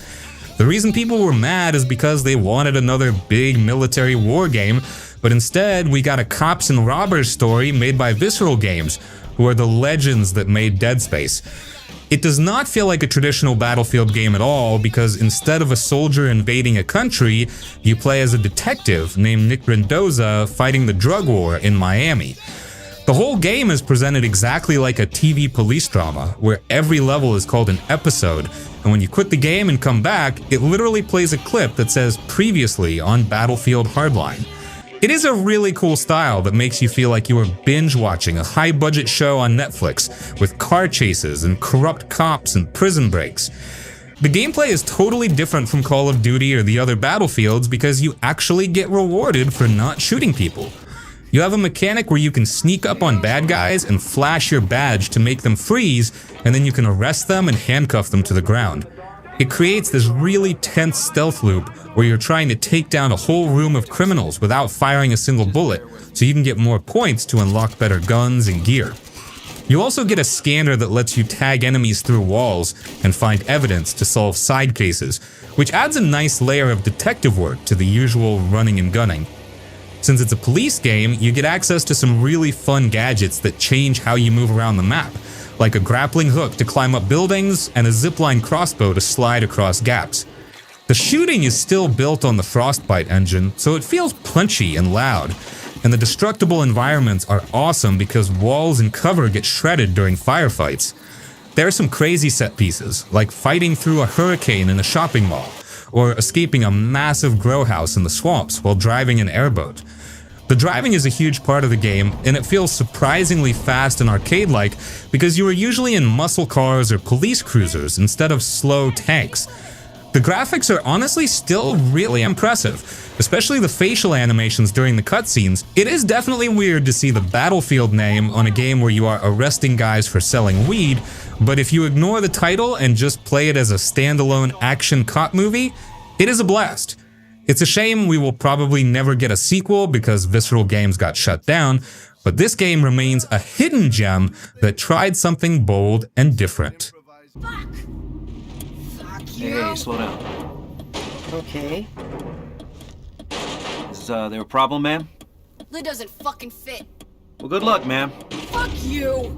The reason people were mad is because they wanted another big military war game, but instead we got a cops and robbers story made by Visceral Games, who are the legends that made Dead Space. It does not feel like a traditional Battlefield game at all, because instead of a soldier invading a country, you play as a detective named Nick Mendoza fighting the drug war in Miami. The whole game is presented exactly like a TV police drama, where every level is called an episode, and when you quit the game and come back, it literally plays a clip that says previously on Battlefield Hardline. It is a really cool style that makes you feel like you are binge-watching a high-budget show on Netflix with car chases and corrupt cops and prison breaks. The gameplay is totally different from Call of Duty or the other Battlefields because you actually get rewarded for not shooting people. You have a mechanic where you can sneak up on bad guys and flash your badge to make them freeze, and then you can arrest them and handcuff them to the ground. It creates this really tense stealth loop where you're trying to take down a whole room of criminals without firing a single bullet, so you can get more points to unlock better guns and gear. You also get a scanner that lets you tag enemies through walls and find evidence to solve side cases, which adds a nice layer of detective work to the usual running and gunning. Since it's a police game, you get access to some really fun gadgets that change how you move around the map, like a grappling hook to climb up buildings and a zipline crossbow to slide across gaps. The shooting is still built on the Frostbite engine, so it feels punchy and loud, and the destructible environments are awesome because walls and cover get shredded during firefights. There are some crazy set pieces, like fighting through a hurricane in a shopping mall, or escaping a massive grow house in the swamps while driving an airboat. The driving is a huge part of the game, and it feels surprisingly fast and arcade-like because you are usually in muscle cars or police cruisers instead of slow tanks. The graphics are honestly still really impressive, especially the facial animations during the cutscenes. It is definitely weird to see the Battlefield name on a game where you are arresting guys for selling weed, but if you ignore the title and just play it as a standalone action cop movie, it is a blast. It's a shame we will probably never get a sequel because Visceral Games got shut down, but this game remains a hidden gem that tried something bold and different. Hey, slow down. Okay. Is there a problem, ma'am? Lid doesn't fucking fit. Well, good luck, ma'am. Fuck you!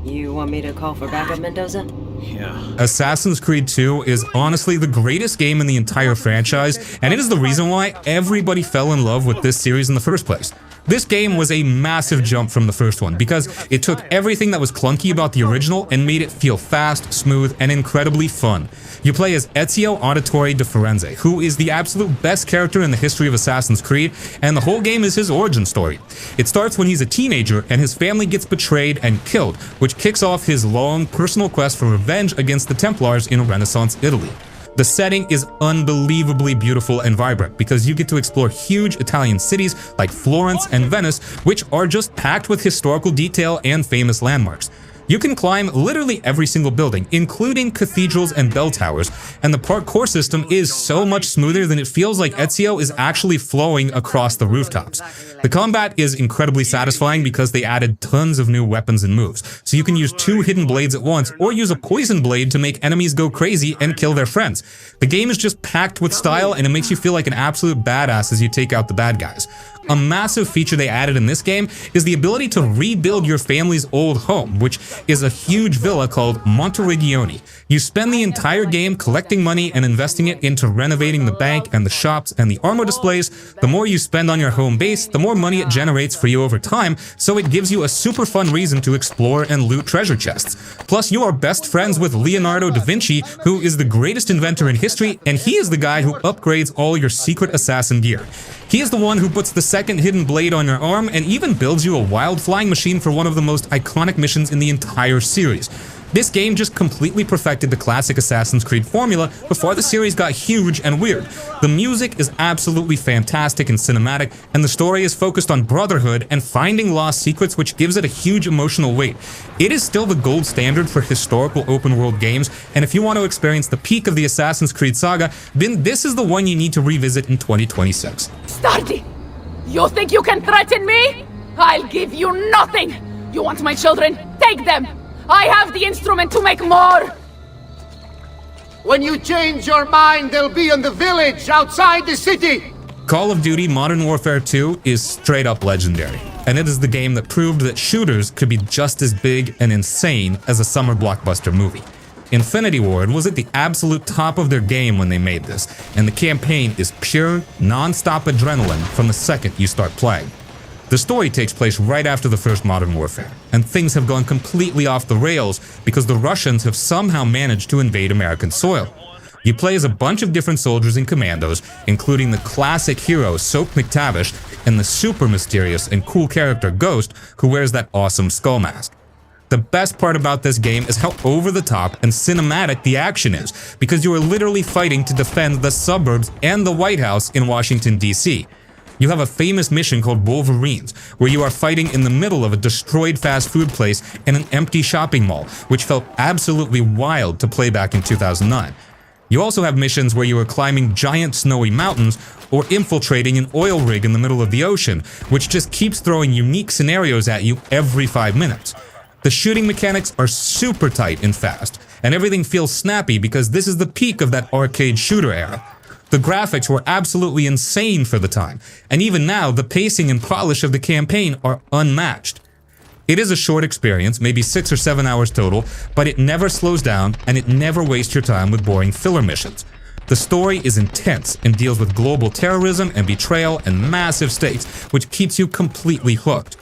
You want me to call for backup, Mendoza? Yeah. Assassin's Creed II is honestly the greatest game in the entire franchise, and it is the reason why everybody fell in love with this series in the first place. This game was a massive jump from the first one because it took everything that was clunky about the original and made it feel fast, smooth, and incredibly fun. You play as Ezio Auditore de Firenze, who is the absolute best character in the history of Assassin's Creed, and the whole game is his origin story. It starts when he's a teenager and his family gets betrayed and killed, which kicks off his long personal quest for revenge against the Templars in Renaissance Italy. The setting is unbelievably beautiful and vibrant because you get to explore huge Italian cities like Florence and Venice, which are just packed with historical detail and famous landmarks. You can climb literally every single building, including cathedrals and bell towers, and the parkour system is so much smoother than it feels like Ezio is actually flowing across the rooftops. The combat is incredibly satisfying because they added tons of new weapons and moves, so you can use 2 hidden blades at once or use a poison blade to make enemies go crazy and kill their friends. The game is just packed with style, and it makes you feel like an absolute badass as you take out the bad guys. A massive feature they added in this game is the ability to rebuild your family's old home, which is a huge villa called Monteregioni. You spend the entire game collecting money and investing it into renovating the bank and the shops and the armor displays. The more you spend on your home base, the more money it generates for you over time, so it gives you a super fun reason to explore and loot treasure chests. Plus, you are best friends with Leonardo da Vinci, who is the greatest inventor in history, and he is the guy who upgrades all your secret assassin gear. He is the one who puts the second hidden blade on your arm and even builds you a wild flying machine for one of the most iconic missions in the entire series. This game just completely perfected the classic Assassin's Creed formula before the series got huge and weird. The music is absolutely fantastic and cinematic, and the story is focused on brotherhood and finding lost secrets, which gives it a huge emotional weight. It is still the gold standard for historical open-world games, and if you want to experience the peak of the Assassin's Creed saga, then this is the one you need to revisit in 2026. Stardy! You think you can threaten me? I'll give you nothing! You want my children? Take them! I have the instrument to make more! When you change your mind, they'll be in the village outside the city! Call of Duty Modern Warfare 2 is straight up legendary, and it is the game that proved that shooters could be just as big and insane as a summer blockbuster movie. Infinity Ward was at the absolute top of their game when they made this, and the campaign is pure, non-stop adrenaline from the second you start playing. The story takes place right after the first Modern Warfare, and things have gone completely off the rails because the Russians have somehow managed to invade American soil. You play as a bunch of different soldiers and commandos, including the classic hero Soap McTavish and the super mysterious and cool character Ghost, who wears that awesome skull mask. The best part about this game is how over-the-top and cinematic the action is, because you are literally fighting to defend the suburbs and the White House in Washington, D.C. You have a famous mission called Wolverines, where you are fighting in the middle of a destroyed fast food place and an empty shopping mall, which felt absolutely wild to play back in 2009. You also have missions where you are climbing giant snowy mountains or infiltrating an oil rig in the middle of the ocean, which just keeps throwing unique scenarios at you every 5 minutes. The shooting mechanics are super tight and fast, and everything feels snappy because this is the peak of that arcade shooter era. The graphics were absolutely insane for the time, and even now the pacing and polish of the campaign are unmatched. It is a short experience, maybe 6 or 7 hours total, but it never slows down and it never wastes your time with boring filler missions. The story is intense and deals with global terrorism and betrayal and massive stakes, which keeps you completely hooked.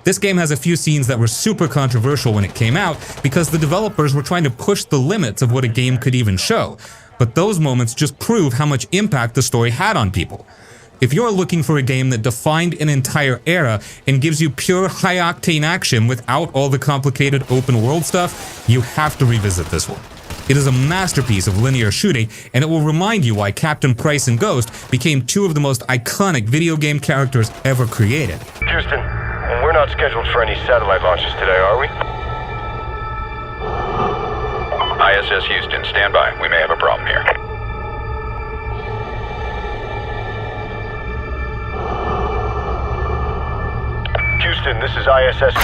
This game has a few scenes that were super controversial when it came out because the developers were trying to push the limits of what a game could even show. But those moments just prove how much impact the story had on people. If you're looking for a game that defined an entire era and gives you pure high-octane action without all the complicated open-world stuff, you have to revisit this one. It is a masterpiece of linear shooting, and it will remind you why Captain Price and Ghost became 2 of the most iconic video game characters ever created. Houston, we're not scheduled for any satellite launches today, are we? ISS Houston, stand by. We may have a problem here. Houston, this is ISS.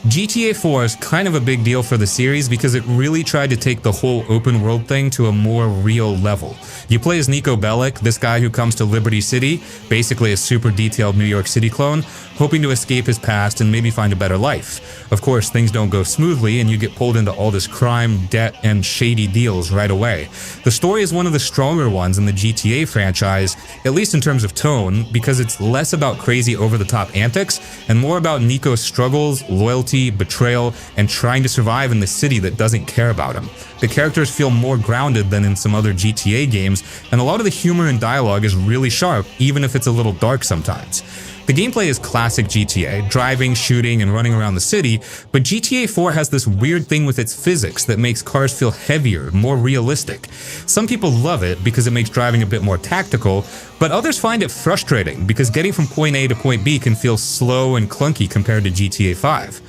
GTA 4 is kind of a big deal for the series because it really tried to take the whole open world thing to a more real level. You play as Niko Bellic, this guy who comes to Liberty City, basically a super detailed New York City clone, hoping to escape his past and maybe find a better life. Of course, things don't go smoothly and you get pulled into all this crime, debt, and shady deals right away. The story is one of the stronger ones in the GTA franchise, at least in terms of tone, because it's less about crazy over-the-top antics and more about Niko's struggles, loyalty, betrayal, and trying to survive in the city that doesn't care about him. The characters feel more grounded than in some other GTA games, and a lot of the humor and dialogue is really sharp, even if it's a little dark sometimes. The gameplay is classic GTA, driving, shooting, and running around the city, but GTA 4 has this weird thing with its physics that makes cars feel heavier, more realistic. Some people love it because it makes driving a bit more tactical, but others find it frustrating because getting from point A to point B can feel slow and clunky compared to GTA 5.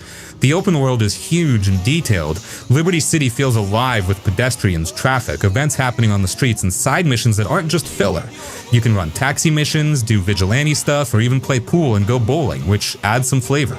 The open world is huge and detailed. Liberty City feels alive with pedestrians, traffic, events happening on the streets, and side missions that aren't just filler. You can run taxi missions, do vigilante stuff, or even play pool and go bowling, which adds some flavor.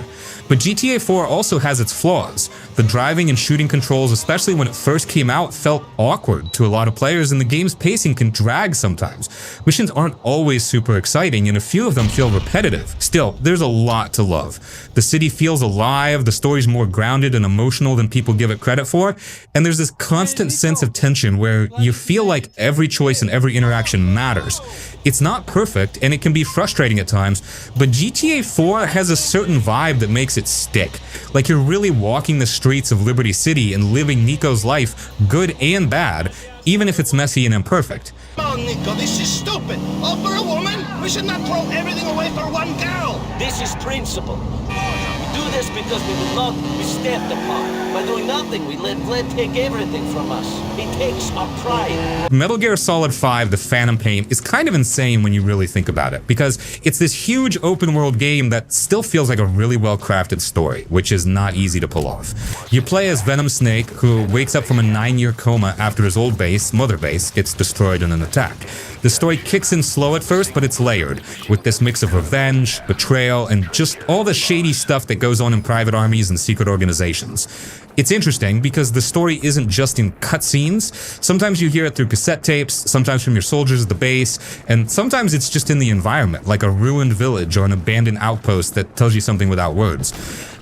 But GTA 4 also has its flaws. The driving and shooting controls, especially when it first came out, felt awkward to a lot of players, and the game's pacing can drag sometimes. Missions aren't always super exciting, and a few of them feel repetitive. Still, there's a lot to love. The city feels alive, the story's more grounded and emotional than people give it credit for, and there's this constant sense of tension where you feel like every choice and every interaction matters. It's not perfect, and it can be frustrating at times, but GTA 4 has a certain vibe that makes it stick. Like you're really walking the streets of Liberty City and living Nico's life, good and bad, even if it's messy and imperfect. Come on, Nico, this is stupid. All for a woman? We should not throw everything away for one girl. This is principle. We do this because we will not be stepped upon. By doing nothing, we let Vlad take everything from us. He takes our pride. Metal Gear Solid 5: The Phantom Pain is kind of insane when you really think about it, because it's this huge open world game that still feels like a really well crafted story, which is not easy to pull off. You play as Venom Snake, who wakes up from a 9-year coma after his old base, Mother Base, gets destroyed in an attack. The story kicks in slow at first, but it's layered, with this mix of revenge, betrayal, and just all the shady stuff that goes on in private armies and secret organizations. It's interesting because the story isn't just in cutscenes. Sometimes you hear it through cassette tapes, sometimes from your soldiers at the base, and sometimes it's just in the environment, like a ruined village or an abandoned outpost that tells you something without words.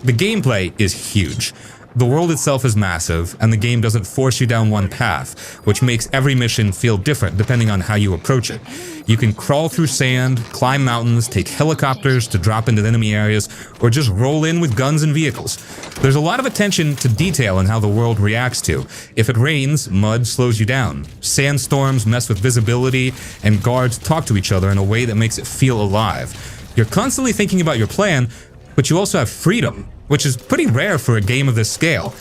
The gameplay is huge. The world itself is massive, and the game doesn't force you down one path, which makes every mission feel different depending on how you approach it. You can crawl through sand, climb mountains, take helicopters to drop into enemy areas, or just roll in with guns and vehicles. There's a lot of attention to detail in how the world reacts to. If it rains, mud slows you down. Sandstorms mess with visibility, and guards talk to each other in a way that makes it feel alive. You're constantly thinking about your plan, but you also have freedom, which is pretty rare for a game of this scale.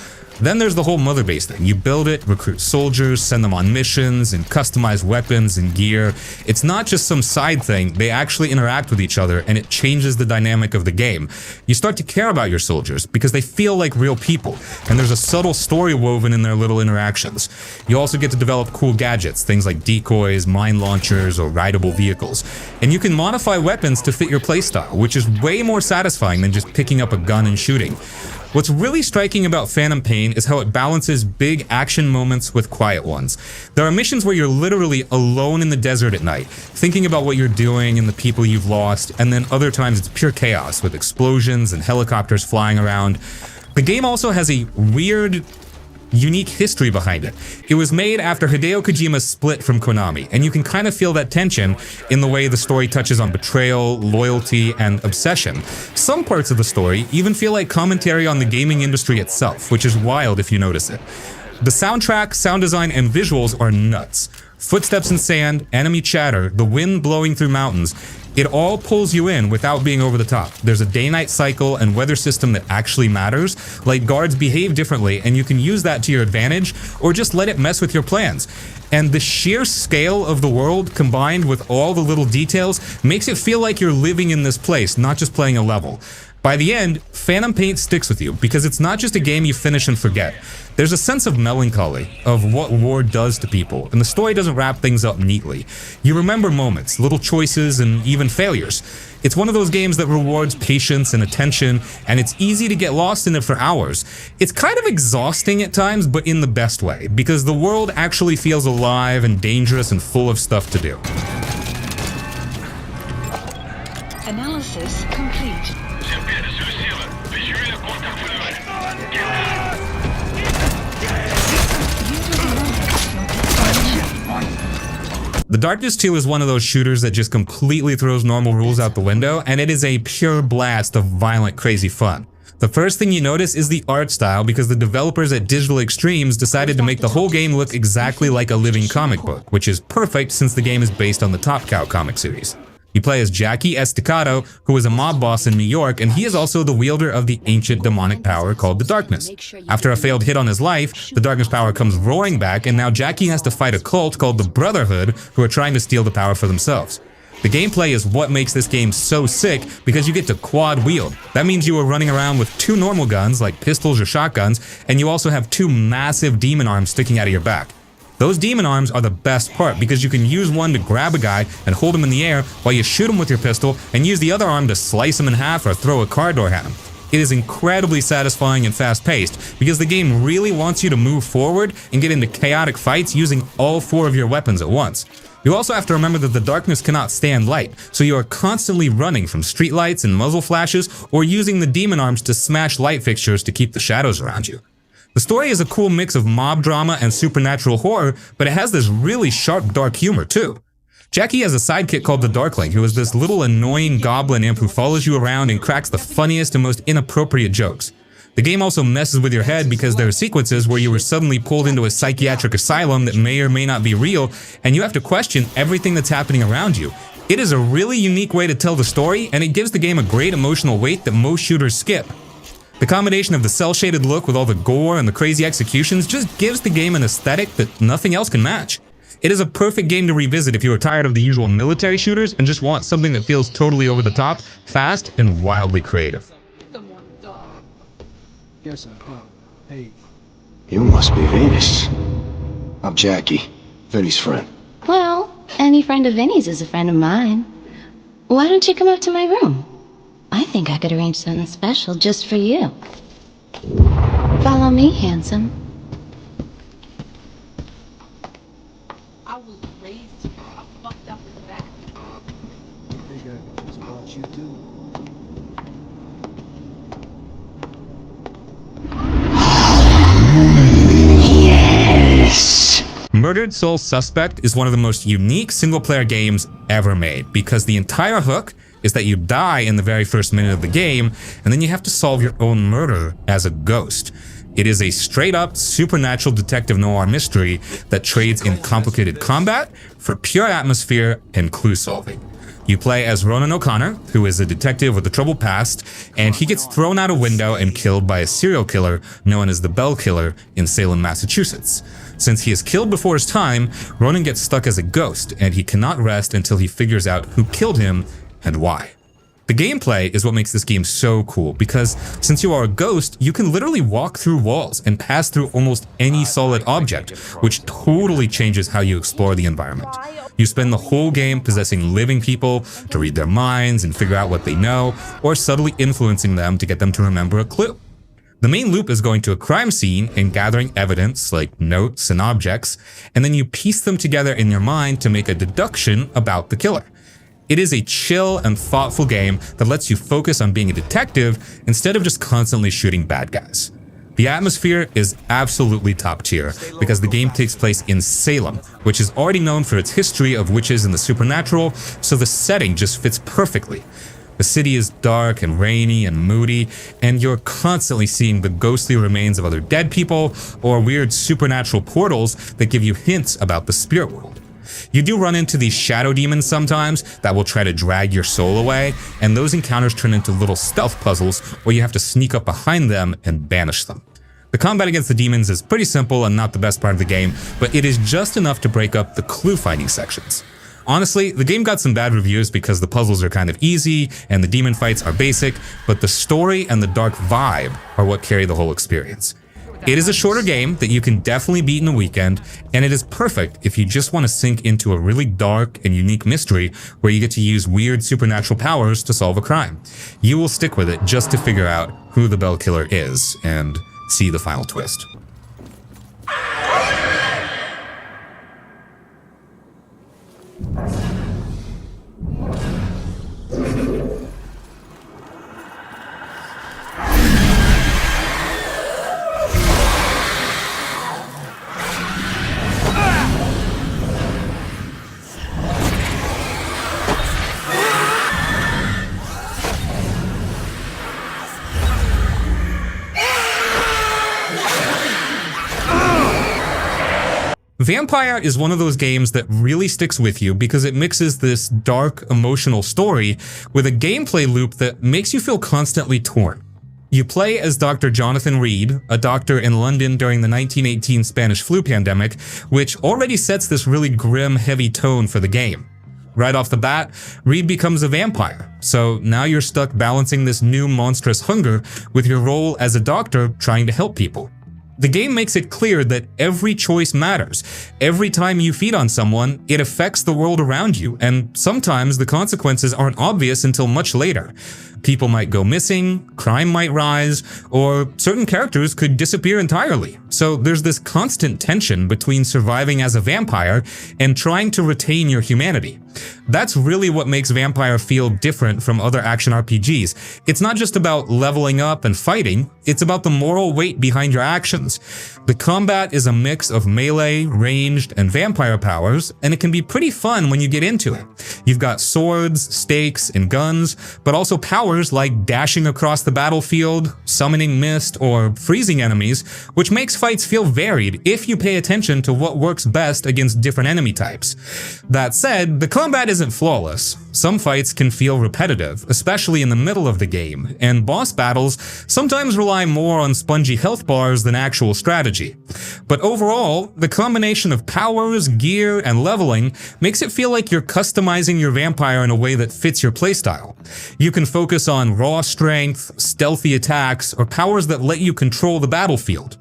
Then there's the whole Mother Base thing. You build it, recruit soldiers, send them on missions, and customize weapons and gear. It's not just some side thing, they actually interact with each other, and it changes the dynamic of the game. You start to care about your soldiers because they feel like real people, and there's a subtle story woven in their little interactions. You also get to develop cool gadgets, things like decoys, mine launchers, or rideable vehicles. And you can modify weapons to fit your playstyle, which is way more satisfying than just picking up a gun and shooting. What's really striking about Phantom Pain is how it balances big action moments with quiet ones. There are missions where you're literally alone in the desert at night, thinking about what you're doing and the people you've lost, and then other times it's pure chaos with explosions and helicopters flying around. The game also has a weird, unique history behind it. It was made after Hideo Kojima split from Konami, and you can kind of feel that tension in the way the story touches on betrayal, loyalty, and obsession. Some parts of the story even feel like commentary on the gaming industry itself, which is wild if you notice it. The soundtrack, sound design, and visuals are nuts. Footsteps in sand, enemy chatter, the wind blowing through mountains, it all pulls you in without being over the top. There's a day-night cycle and weather system that actually matters, like guards behave differently, and you can use that to your advantage, or just let it mess with your plans. And the sheer scale of the world, combined with all the little details, makes it feel like you're living in this place, not just playing a level. By the end, Phantom Pain sticks with you, because it's not just a game you finish and forget. There's a sense of melancholy, of what war does to people, and the story doesn't wrap things up neatly. You remember moments, little choices, and even failures. It's one of those games that rewards patience and attention, and it's easy to get lost in it for hours. It's kind of exhausting at times, but in the best way, because the world actually feels alive and dangerous and full of stuff to do. Analysis complete. The Darkness 2 is one of those shooters that just completely throws normal rules out the window, and it is a pure blast of violent, crazy fun. The first thing you notice is the art style, because the developers at Digital Extremes decided to make the whole game look exactly like a living comic book, which is perfect since the game is based on the Top Cow comic series. You play as Jackie S.T.A.L.K.E.R, who is a mob boss in New York, and he is also the wielder of the ancient demonic power called the Darkness. After a failed hit on his life, the Darkness power comes roaring back, and now Jackie has to fight a cult called the Brotherhood, who are trying to steal the power for themselves. The gameplay is what makes this game so sick, because you get to quad wield. That means you are running around with 2 normal guns, like pistols or shotguns, and you also have 2 massive demon arms sticking out of your back. Those demon arms are the best part, because you can use one to grab a guy and hold him in the air while you shoot him with your pistol, and use the other arm to slice him in half or throw a car door at him. It is incredibly satisfying and fast-paced, because the game really wants you to move forward and get into chaotic fights using all 4 of your weapons at once. You also have to remember that the Darkness cannot stand light, so you are constantly running from streetlights and muzzle flashes, or using the demon arms to smash light fixtures to keep the shadows around you. The story is a cool mix of mob drama and supernatural horror, but it has this really sharp dark humor too. Jackie has a sidekick called the Darkling, who is this little annoying goblin imp who follows you around and cracks the funniest and most inappropriate jokes. The game also messes with your head, because there are sequences where you are suddenly pulled into a psychiatric asylum that may or may not be real, and you have to question everything that's happening around you. It is a really unique way to tell the story, and it gives the game a great emotional weight that most shooters skip. The combination of the cel-shaded look with all the gore and the crazy executions just gives the game an aesthetic that nothing else can match. It is a perfect game to revisit if you are tired of the usual military shooters and just want something that feels totally over the top, fast, and wildly creative. Yes, hey. You must be Venus. I'm Jackie, Vinny's friend. Well, any friend of Vinny's is a friend of mine. Why don't you come up to my room? I think I could arrange something special just for you. Follow me, handsome. I was raised fucked up in the back. They got just brought you too. Murdered Soul Suspect is one of the most unique single-player games ever made, because the entire hook is that you die in the very first minute of the game, and then you have to solve your own murder as a ghost. It is a straight-up supernatural detective noir mystery that trades in complicated combat for pure atmosphere and clue solving. You play as Ronan O'Connor, who is a detective with a troubled past, and he gets thrown out a window and killed by a serial killer known as the Bell Killer in Salem, Massachusetts. Since he is killed before his time, Ronan gets stuck as a ghost, and he cannot rest until he figures out who killed him and why. The gameplay is what makes this game so cool, because since you are a ghost, you can literally walk through walls and pass through almost any solid object, which totally changes how you explore the environment. You spend the whole game possessing living people to read their minds and figure out what they know, or subtly influencing them to get them to remember a clue. The main loop is going to a crime scene and gathering evidence like notes and objects, and then you piece them together in your mind to make a deduction about the killer. It is a chill and thoughtful game that lets you focus on being a detective instead of just constantly shooting bad guys. The atmosphere is absolutely top tier because the game takes place in Salem, which is already known for its history of witches and the supernatural, so the setting just fits perfectly. The city is dark and rainy and moody, and you're constantly seeing the ghostly remains of other dead people or weird supernatural portals that give you hints about the spirit world. You do run into these shadow demons sometimes that will try to drag your soul away, and those encounters turn into little stealth puzzles where you have to sneak up behind them and banish them. The combat against the demons is pretty simple and not the best part of the game, but it is just enough to break up the clue finding sections. Honestly, the game got some bad reviews because the puzzles are kind of easy and the demon fights are basic, but the story and the dark vibe are what carry the whole experience. It is a shorter game that you can definitely beat in a weekend, and it is perfect if you just want to sink into a really dark and unique mystery where you get to use weird supernatural powers to solve a crime. You will stick with it just to figure out who the Bell Killer is and see the final twist. Vampyr is one of those games that really sticks with you because it mixes this dark, emotional story with a gameplay loop that makes you feel constantly torn. You play as Dr. Jonathan Reed, a doctor in London during the 1918 Spanish flu pandemic, which already sets this really grim, heavy tone for the game. Right off the bat, Reed becomes a vampire, so now you're stuck balancing this new monstrous hunger with your role as a doctor trying to help people. The game makes it clear that every choice matters. Every time you feed on someone, it affects the world around you, and sometimes the consequences aren't obvious until much later. People might go missing, crime might rise, or certain characters could disappear entirely. So there's this constant tension between surviving as a vampire and trying to retain your humanity. That's really what makes Vampyr feel different from other action RPGs. It's not just about leveling up and fighting, it's about the moral weight behind your actions. The combat is a mix of melee, ranged, and vampire powers, and it can be pretty fun when you get into it. You've got swords, stakes, and guns, but also powers like dashing across the battlefield, summoning mist, or freezing enemies, which makes fights feel varied if you pay attention to what works best against different enemy types. That said, the combat isn't flawless. Some fights can feel repetitive, especially in the middle of the game, and boss battles sometimes rely more on spongy health bars than actual strategy. But overall, the combination of powers, gear, and leveling makes it feel like you're customizing your vampire in a way that fits your playstyle. You can focus on raw strength, stealthy attacks, or powers that let you control the battlefield.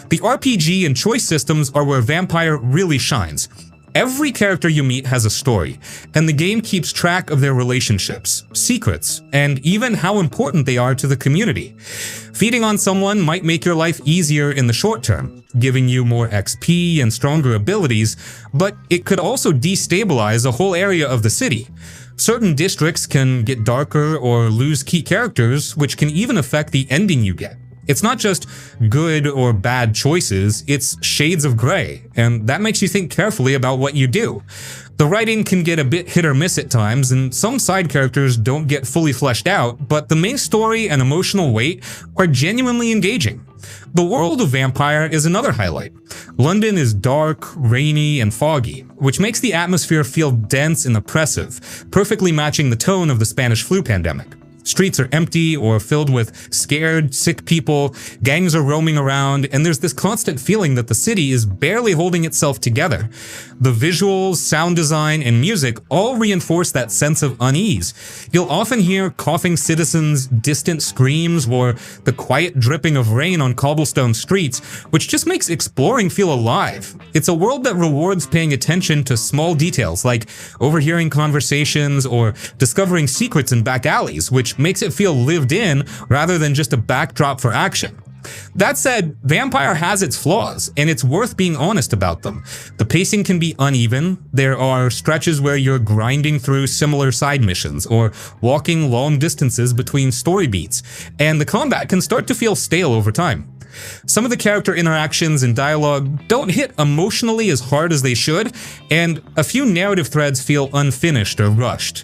The RPG and choice systems are where Vampyr really shines. Every character you meet has a story, and the game keeps track of their relationships, secrets, and even how important they are to the community. Feeding on someone might make your life easier in the short term, giving you more XP and stronger abilities, but it could also destabilize a whole area of the city. Certain districts can get darker or lose key characters, which can even affect the ending you get. It's not just good or bad choices, it's shades of gray, and that makes you think carefully about what you do. The writing can get a bit hit or miss at times, and some side characters don't get fully fleshed out, but the main story and emotional weight are genuinely engaging. The world of Vampyr is another highlight. London is dark, rainy, and foggy, which makes the atmosphere feel dense and oppressive, perfectly matching the tone of the Spanish flu pandemic. Streets are empty or filled with scared, sick people, gangs are roaming around, and there's this constant feeling that the city is barely holding itself together. The visuals, sound design, and music all reinforce that sense of unease. You'll often hear coughing citizens, distant screams, or the quiet dripping of rain on cobblestone streets, which just makes exploring feel alive. It's a world that rewards paying attention to small details like overhearing conversations or discovering secrets in back alleys, which makes it feel lived in rather than just a backdrop for action. That said, Vampyr has its flaws, and it's worth being honest about them. The pacing can be uneven, there are stretches where you're grinding through similar side missions, or walking long distances between story beats, and the combat can start to feel stale over time. Some of the character interactions and dialogue don't hit emotionally as hard as they should, and a few narrative threads feel unfinished or rushed.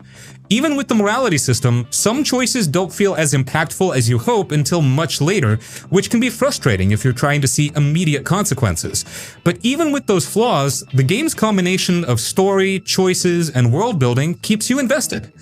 Even with the morality system, some choices don't feel as impactful as you hope until much later, which can be frustrating if you're trying to see immediate consequences. But even with those flaws, the game's combination of story, choices, and world building keeps you invested.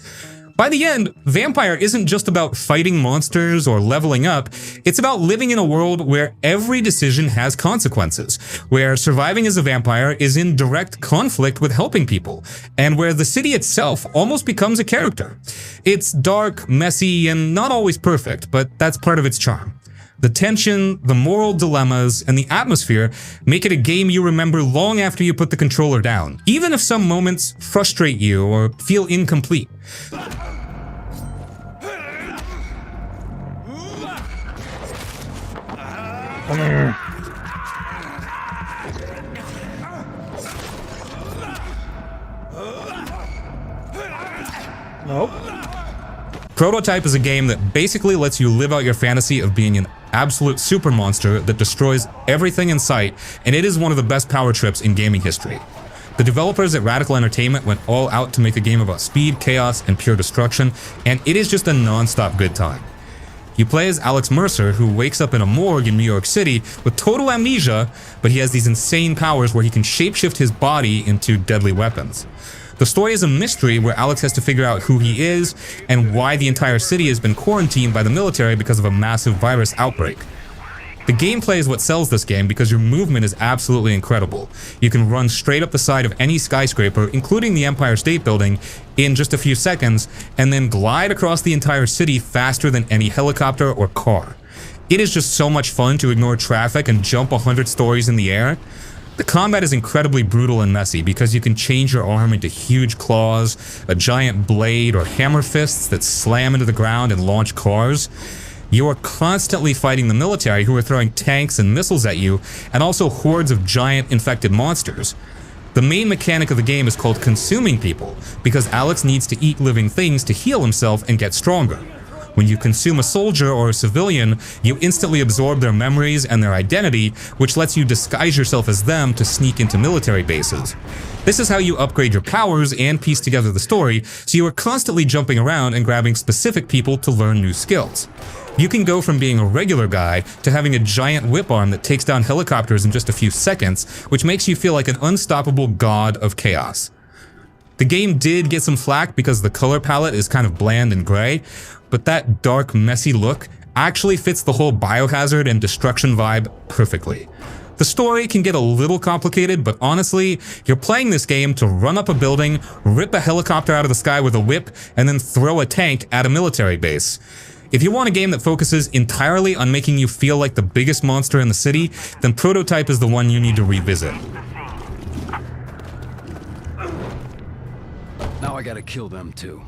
By the end, Vampyr isn't just about fighting monsters or leveling up, it's about living in a world where every decision has consequences, where surviving as a vampire is in direct conflict with helping people, and where the city itself almost becomes a character. It's dark, messy, and not always perfect, but that's part of its charm. The tension, the moral dilemmas, and the atmosphere make it a game you remember long after you put the controller down, even if some moments frustrate you or feel incomplete. Nope. Prototype is a game that basically lets you live out your fantasy of being an absolute super monster that destroys everything in sight, and it is one of the best power trips in gaming history. The developers at Radical Entertainment went all out to make a game about speed, chaos, and pure destruction, and it is just a non-stop good time. You play as Alex Mercer, who wakes up in a morgue in New York City with total amnesia, but he has these insane powers where he can shapeshift his body into deadly weapons. The story is a mystery where Alex has to figure out who he is and why the entire city has been quarantined by the military because of a massive virus outbreak. The gameplay is what sells this game because your movement is absolutely incredible. You can run straight up the side of any skyscraper, including the Empire State Building, in just a few seconds, and then glide across the entire city faster than any helicopter or car. It is just so much fun to ignore traffic and jump 100 stories in the air. The combat is incredibly brutal and messy because you can change your arm into huge claws, a giant blade, or hammer fists that slam into the ground and launch cars. You are constantly fighting the military who are throwing tanks and missiles at you, and also hordes of giant infected monsters. The main mechanic of the game is called consuming people, because Alex needs to eat living things to heal himself and get stronger. When you consume a soldier or a civilian, you instantly absorb their memories and their identity, which lets you disguise yourself as them to sneak into military bases. This is how you upgrade your powers and piece together the story, so you are constantly jumping around and grabbing specific people to learn new skills. You can go from being a regular guy to having a giant whip arm that takes down helicopters in just a few seconds, which makes you feel like an unstoppable god of chaos. The game did get some flack because the color palette is kind of bland and gray, but that dark, messy look actually fits the whole Biohazard and destruction vibe perfectly. The story can get a little complicated, but honestly, you're playing this game to run up a building, rip a helicopter out of the sky with a whip, and then throw a tank at a military base. If you want a game that focuses entirely on making you feel like the biggest monster in the city, then Prototype is the one you need to revisit. Now I gotta kill them too.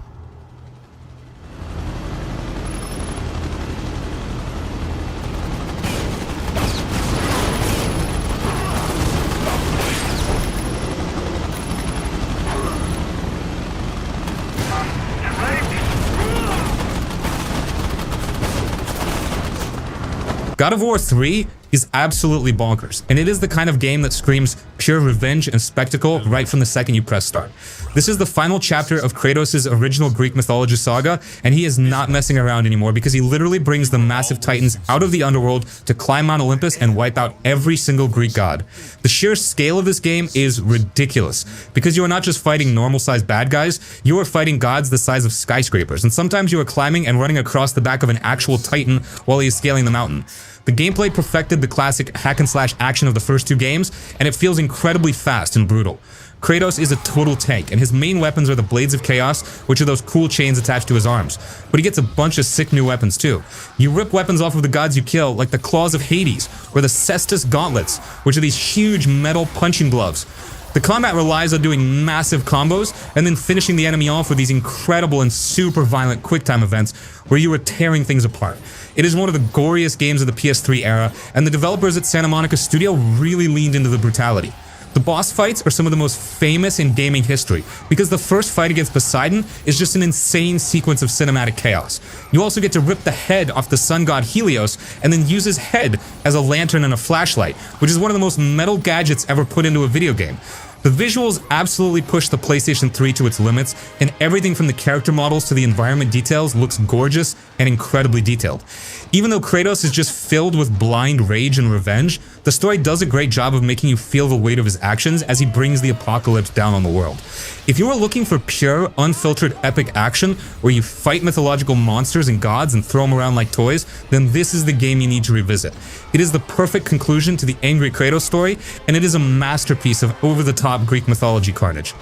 God of War 3 is absolutely bonkers, and it is the kind of game that screams pure revenge and spectacle right from the second you press start. This is the final chapter of Kratos' original Greek mythology saga, and he is not messing around anymore because he literally brings the massive titans out of the underworld to climb Mount Olympus and wipe out every single Greek god. The sheer scale of this game is ridiculous, because you are not just fighting normal-sized bad guys, you are fighting gods the size of skyscrapers, and sometimes you are climbing and running across the back of an actual titan while he is scaling the mountain. The gameplay perfected the classic hack-and-slash action of the first two games, and it feels incredibly fast and brutal. Kratos is a total tank, and his main weapons are the Blades of Chaos, which are those cool chains attached to his arms. But he gets a bunch of sick new weapons too. You rip weapons off of the gods you kill, like the Claws of Hades, or the Cestus Gauntlets, which are these huge metal punching gloves. The combat relies on doing massive combos, and then finishing the enemy off with these incredible and super violent quick-time events where you are tearing things apart. It is one of the goriest games of the PS3 era, and the developers at Santa Monica Studio really leaned into the brutality. The boss fights are some of the most famous in gaming history, because the first fight against Poseidon is just an insane sequence of cinematic chaos. You also get to rip the head off the sun god Helios, and then use his head as a lantern and a flashlight, which is one of the most metal gadgets ever put into a video game. The visuals absolutely push the PlayStation 3 to its limits, and everything from the character models to the environment details looks gorgeous and incredibly detailed. Even though Kratos is just filled with blind rage and revenge, the story does a great job of making you feel the weight of his actions as he brings the apocalypse down on the world. If you are looking for pure, unfiltered epic action, where you fight mythological monsters and gods and throw them around like toys, then this is the game you need to revisit. It is the perfect conclusion to the angry Kratos story, and it is a masterpiece of over-the-top Greek mythology carnage.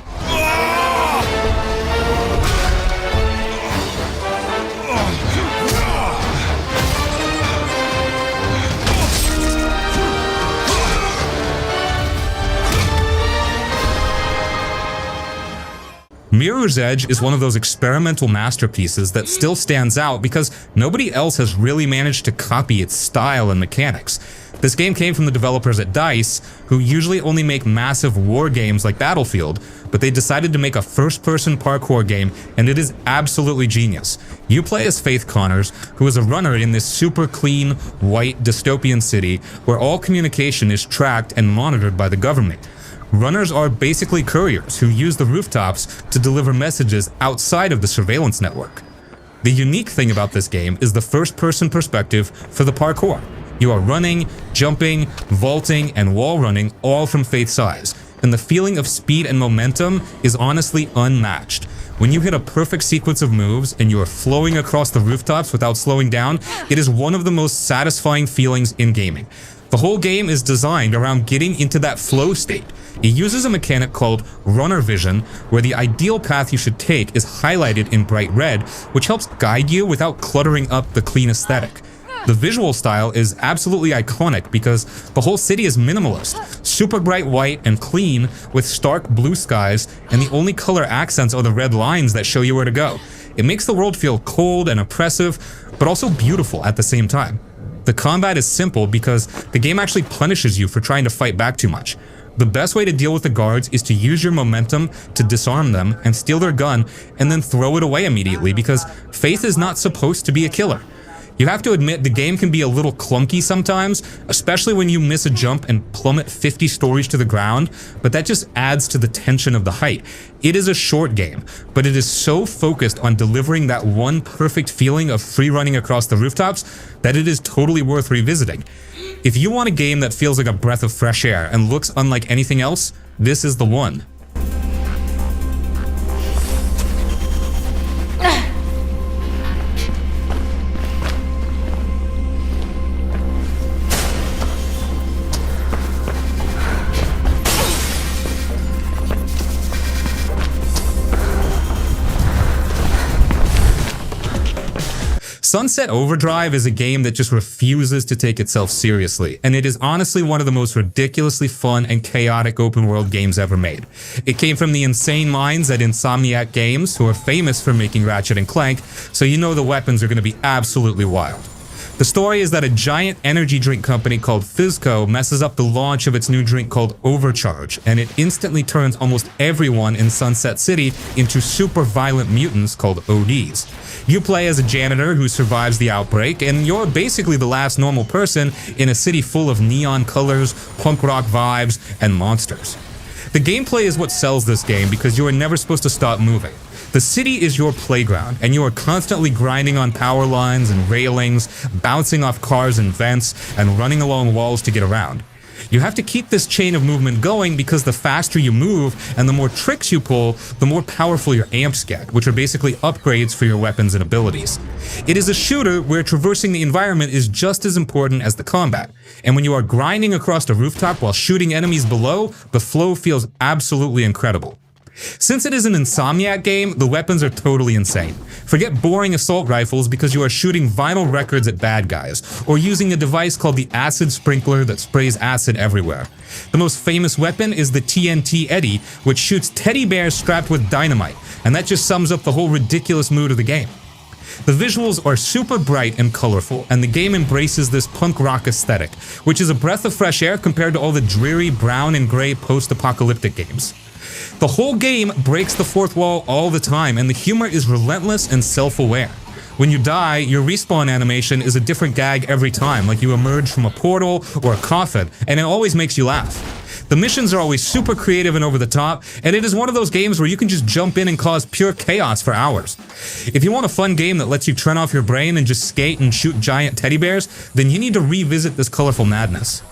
Mirror's Edge is one of those experimental masterpieces that still stands out because nobody else has really managed to copy its style and mechanics. This game came from the developers at DICE, who usually only make massive war games like Battlefield, but they decided to make a first-person parkour game, and it is absolutely genius. You play as Faith Connors, who is a runner in this super clean, white, dystopian city where all communication is tracked and monitored by the government. Runners are basically couriers who use the rooftops to deliver messages outside of the surveillance network. The unique thing about this game is the first-person perspective for the parkour. You are running, jumping, vaulting, and wall running all from Faith's eyes, and the feeling of speed and momentum is honestly unmatched. When you hit a perfect sequence of moves and you are flowing across the rooftops without slowing down, it is one of the most satisfying feelings in gaming. The whole game is designed around getting into that flow state. It uses a mechanic called runner vision, where the ideal path you should take is highlighted in bright red, which helps guide you without cluttering up the clean aesthetic. The visual style is absolutely iconic because the whole city is minimalist, super bright white and clean with stark blue skies, and the only color accents are the red lines that show you where to go. It makes the world feel cold and oppressive, but also beautiful at the same time. The combat is simple because the game actually punishes you for trying to fight back too much. The best way to deal with the guards is to use your momentum to disarm them and steal their gun and then throw it away immediately because Faith is not supposed to be a killer. You have to admit the game can be a little clunky sometimes, especially when you miss a jump and plummet 50 stories to the ground, but that just adds to the tension of the height. It is a short game, but it is so focused on delivering that one perfect feeling of free running across the rooftops that it is totally worth revisiting. If you want a game that feels like a breath of fresh air and looks unlike anything else, this is the one. Sunset Overdrive is a game that just refuses to take itself seriously, and it is honestly one of the most ridiculously fun and chaotic open-world games ever made. It came from the insane minds at Insomniac Games, who are famous for making Ratchet and Clank, so you know the weapons are going to be absolutely wild. The story is that a giant energy drink company called Fizzco messes up the launch of its new drink called Overcharge, and it instantly turns almost everyone in Sunset City into super violent mutants called ODs. You play as a janitor who survives the outbreak, and you're basically the last normal person in a city full of neon colors, punk rock vibes, and monsters. The gameplay is what sells this game because you are never supposed to stop moving. The city is your playground, and you are constantly grinding on power lines and railings, bouncing off cars and vents, and running along walls to get around. You have to keep this chain of movement going because the faster you move and the more tricks you pull, the more powerful your amps get, which are basically upgrades for your weapons and abilities. It is a shooter where traversing the environment is just as important as the combat, and when you are grinding across the rooftop while shooting enemies below, the flow feels absolutely incredible. Since it is an Insomniac game, the weapons are totally insane. Forget boring assault rifles because you are shooting vinyl records at bad guys, or using a device called the acid sprinkler that sprays acid everywhere. The most famous weapon is the TNT Eddy, which shoots teddy bears strapped with dynamite, and that just sums up the whole ridiculous mood of the game. The visuals are super bright and colorful, and the game embraces this punk rock aesthetic, which is a breath of fresh air compared to all the dreary brown and gray post-apocalyptic games. The whole game breaks the fourth wall all the time, and the humor is relentless and self-aware. When you die, your respawn animation is a different gag every time, like you emerge from a portal or a coffin, and it always makes you laugh. The missions are always super creative and over the top, and it is one of those games where you can just jump in and cause pure chaos for hours. If you want a fun game that lets you turn off your brain and just skate and shoot giant teddy bears, then you need to revisit this colorful madness.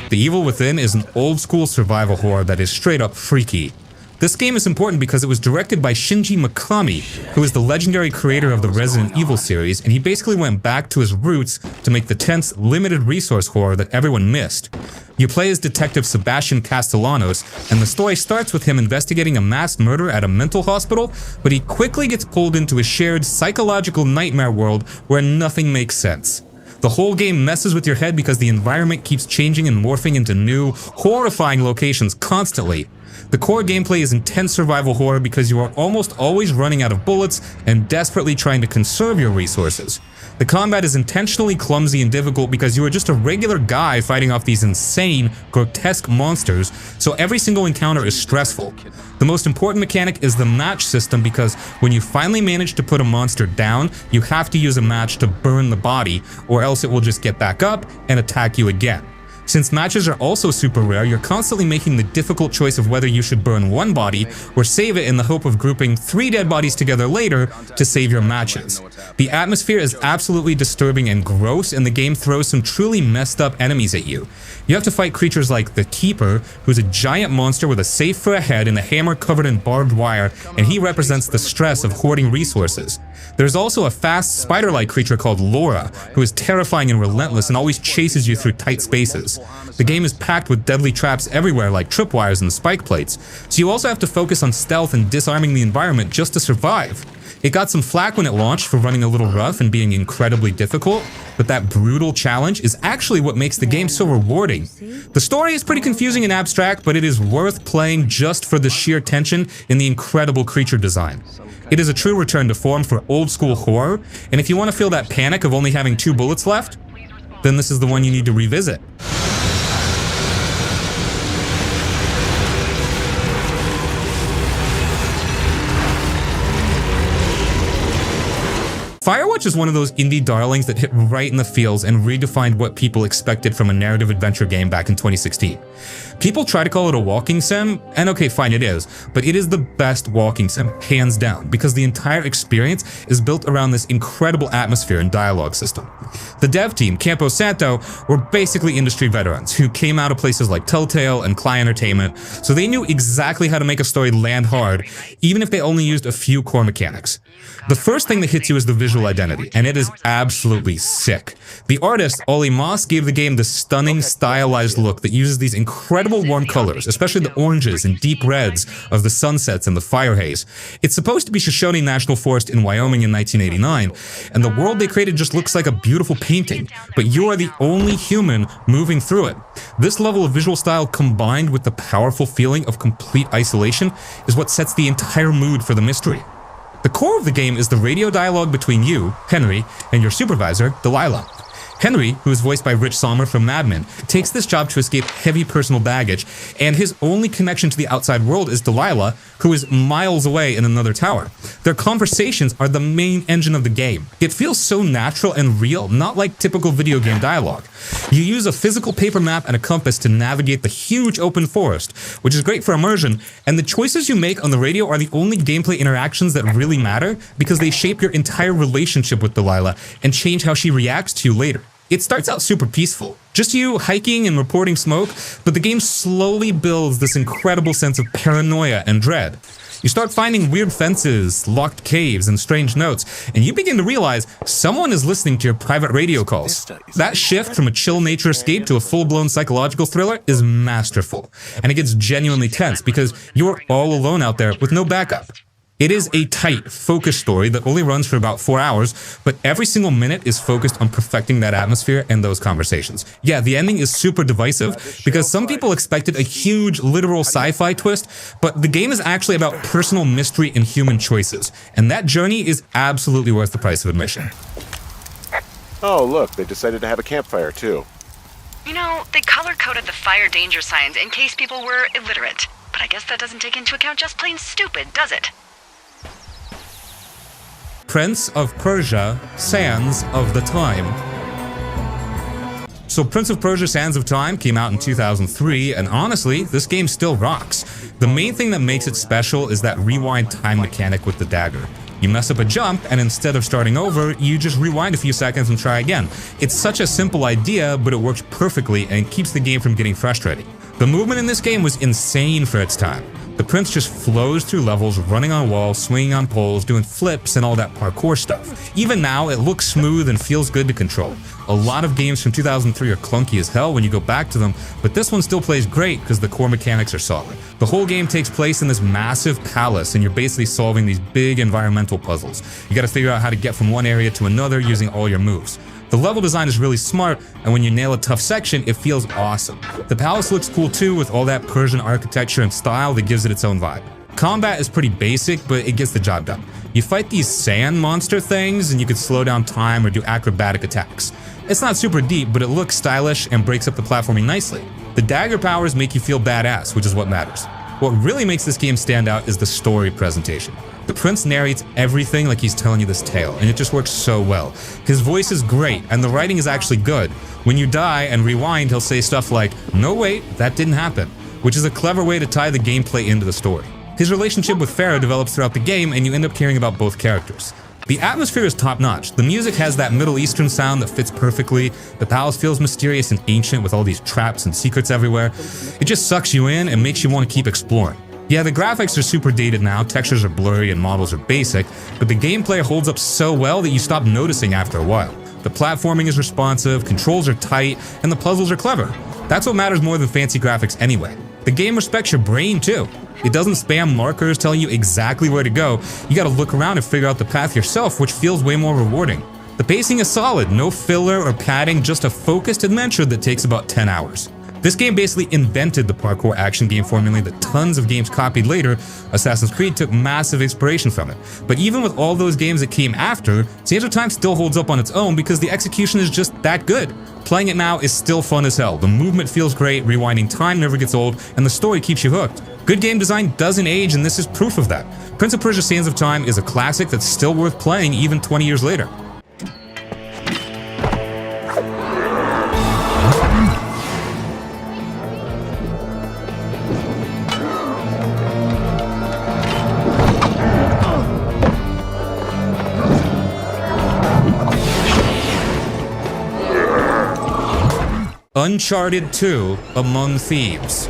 The Evil Within is an old-school survival horror that is straight-up freaky. This game is important because it was directed by Shinji Mikami, who is the legendary creator of the Resident Evil series, and he basically went back to his roots to make the tense, limited-resource horror that everyone missed. You play as Detective Sebastian Castellanos, and the story starts with him investigating a mass murder at a mental hospital, but he quickly gets pulled into a shared psychological nightmare world where nothing makes sense. The whole game messes with your head because the environment keeps changing and morphing into new, horrifying locations constantly. The core gameplay is intense survival horror because you are almost always running out of bullets and desperately trying to conserve your resources. The combat is intentionally clumsy and difficult because you are just a regular guy fighting off these insane, grotesque monsters, so every single encounter is stressful. The most important mechanic is the match system because when you finally manage to put a monster down, you have to use a match to burn the body, or else it will just get back up and attack you again. Since matches are also super rare, you're constantly making the difficult choice of whether you should burn one body or save it in the hope of grouping 3 dead bodies together later to save your matches. The atmosphere is absolutely disturbing and gross, and the game throws some truly messed up enemies at you. You have to fight creatures like the Keeper, who's a giant monster with a safe for a head and a hammer covered in barbed wire, and he represents the stress of hoarding resources. There's also a fast spider-like creature called Laura, who is terrifying and relentless and always chases you through tight spaces. The game is packed with deadly traps everywhere like tripwires and spike plates, so you also have to focus on stealth and disarming the environment just to survive. It got some flack when it launched for running a little rough and being incredibly difficult, but that brutal challenge is actually what makes the game so rewarding. The story is pretty confusing and abstract, but it is worth playing just for the sheer tension and the incredible creature design. It is a true return to form for old school horror, and if you want to feel that panic of only having 2 bullets left, then this is the one you need to revisit. Firewatch is one of those indie darlings that hit right in the feels and redefined what people expected from a narrative adventure game back in 2016. People try to call it a walking sim, and okay, fine, it is, but it is the best walking sim, hands down, because the entire experience is built around this incredible atmosphere and dialogue system. The dev team, Campo Santo, were basically industry veterans who came out of places like Telltale and Cry Entertainment, so they knew exactly how to make a story land hard, even if they only used a few core mechanics. The first thing that hits you is the visual identity, and it is absolutely sick. The artist, Ollie Moss, gave the game the stunning, stylized look that uses these incredible warm colors, especially the oranges and deep reds of the sunsets and the fire haze. It's supposed to be Shoshone National Forest in Wyoming in 1989, and the world they created just looks like a beautiful painting, but you are the only human moving through it. This level of visual style combined with the powerful feeling of complete isolation is what sets the entire mood for the mystery. The core of the game is the radio dialogue between you, Henry, and your supervisor, Delilah. Henry, who is voiced by Rich Sommer from Mad Men, takes this job to escape heavy personal baggage, and his only connection to the outside world is Delilah, who is miles away in another tower. Their conversations are the main engine of the game. It feels so natural and real, not like typical video game dialogue. You use a physical paper map and a compass to navigate the huge open forest, which is great for immersion, and the choices you make on the radio are the only gameplay interactions that really matter because they shape your entire relationship with Delilah and change how she reacts to you later. It starts out super peaceful, just you hiking and reporting smoke, but the game slowly builds this incredible sense of paranoia and dread. You start finding weird fences, locked caves, and strange notes, and you begin to realize someone is listening to your private radio calls. That shift from a chill nature escape to a full-blown psychological thriller is masterful, and it gets genuinely tense because you're all alone out there with no backup. It is a tight, focused story that only runs for about 4 hours, but every single minute is focused on perfecting that atmosphere and those conversations. Yeah, the ending is super divisive because some people expected a huge, literal sci-fi twist, but the game is actually about personal mystery and human choices, and that journey is absolutely worth the price of admission. Oh, look, they decided to have a campfire, too. You know, they color-coded the fire danger signs in case people were illiterate, but I guess that doesn't take into account just plain stupid, does it? Prince of Persia, Sands of the Time. So Prince of Persia Sands of Time came out in 2003, and honestly, this game still rocks. The main thing that makes it special is that rewind time mechanic with the dagger. You mess up a jump, and instead of starting over, you just rewind a few seconds and try again. It's such a simple idea, but it works perfectly and keeps the game from getting frustrating. The movement in this game was insane for its time. The prince just flows through levels, running on walls, swinging on poles, doing flips and all that parkour stuff. Even now, it looks smooth and feels good to control. A lot of games from 2003 are clunky as hell when you go back to them, but this one still plays great because the core mechanics are solid. The whole game takes place in this massive palace, and you're basically solving these big environmental puzzles. You gotta figure out how to get from one area to another using all your moves. The level design is really smart, and when you nail a tough section, it feels awesome. The palace looks cool too, with all that Persian architecture and style that gives it its own vibe. Combat is pretty basic, but it gets the job done. You fight these sand monster things, and you can slow down time or do acrobatic attacks. It's not super deep, but it looks stylish and breaks up the platforming nicely. The dagger powers make you feel badass, which is what matters. What really makes this game stand out is the story presentation. The prince narrates everything like he's telling you this tale, and it just works so well. His voice is great, and the writing is actually good. When you die and rewind, he'll say stuff like, "No wait, that didn't happen," which is a clever way to tie the gameplay into the story. His relationship with Farah develops throughout the game, and you end up caring about both characters. The atmosphere is top-notch. The music has that Middle Eastern sound that fits perfectly. The palace feels mysterious and ancient with all these traps and secrets everywhere. It just sucks you in and makes you want to keep exploring. Yeah, the graphics are super dated now, textures are blurry and models are basic, but the gameplay holds up so well that you stop noticing after a while. The platforming is responsive, controls are tight, and the puzzles are clever. That's what matters more than fancy graphics anyway. The game respects your brain too. It doesn't spam markers telling you exactly where to go. You gotta look around and figure out the path yourself, which feels way more rewarding. The pacing is solid, no filler or padding, just a focused adventure that takes about 10 hours. This game basically invented the parkour action game formula that tons of games copied later. Assassin's Creed took massive inspiration from it. But even with all those games that came after, Sands of Time still holds up on its own because the execution is just that good. Playing it now is still fun as hell. The movement feels great, rewinding time never gets old, and the story keeps you hooked. Good game design doesn't age, and this is proof of that. Prince of Persia: Sands of Time is a classic that's still worth playing even 20 years later. Uncharted II: Among Thieves.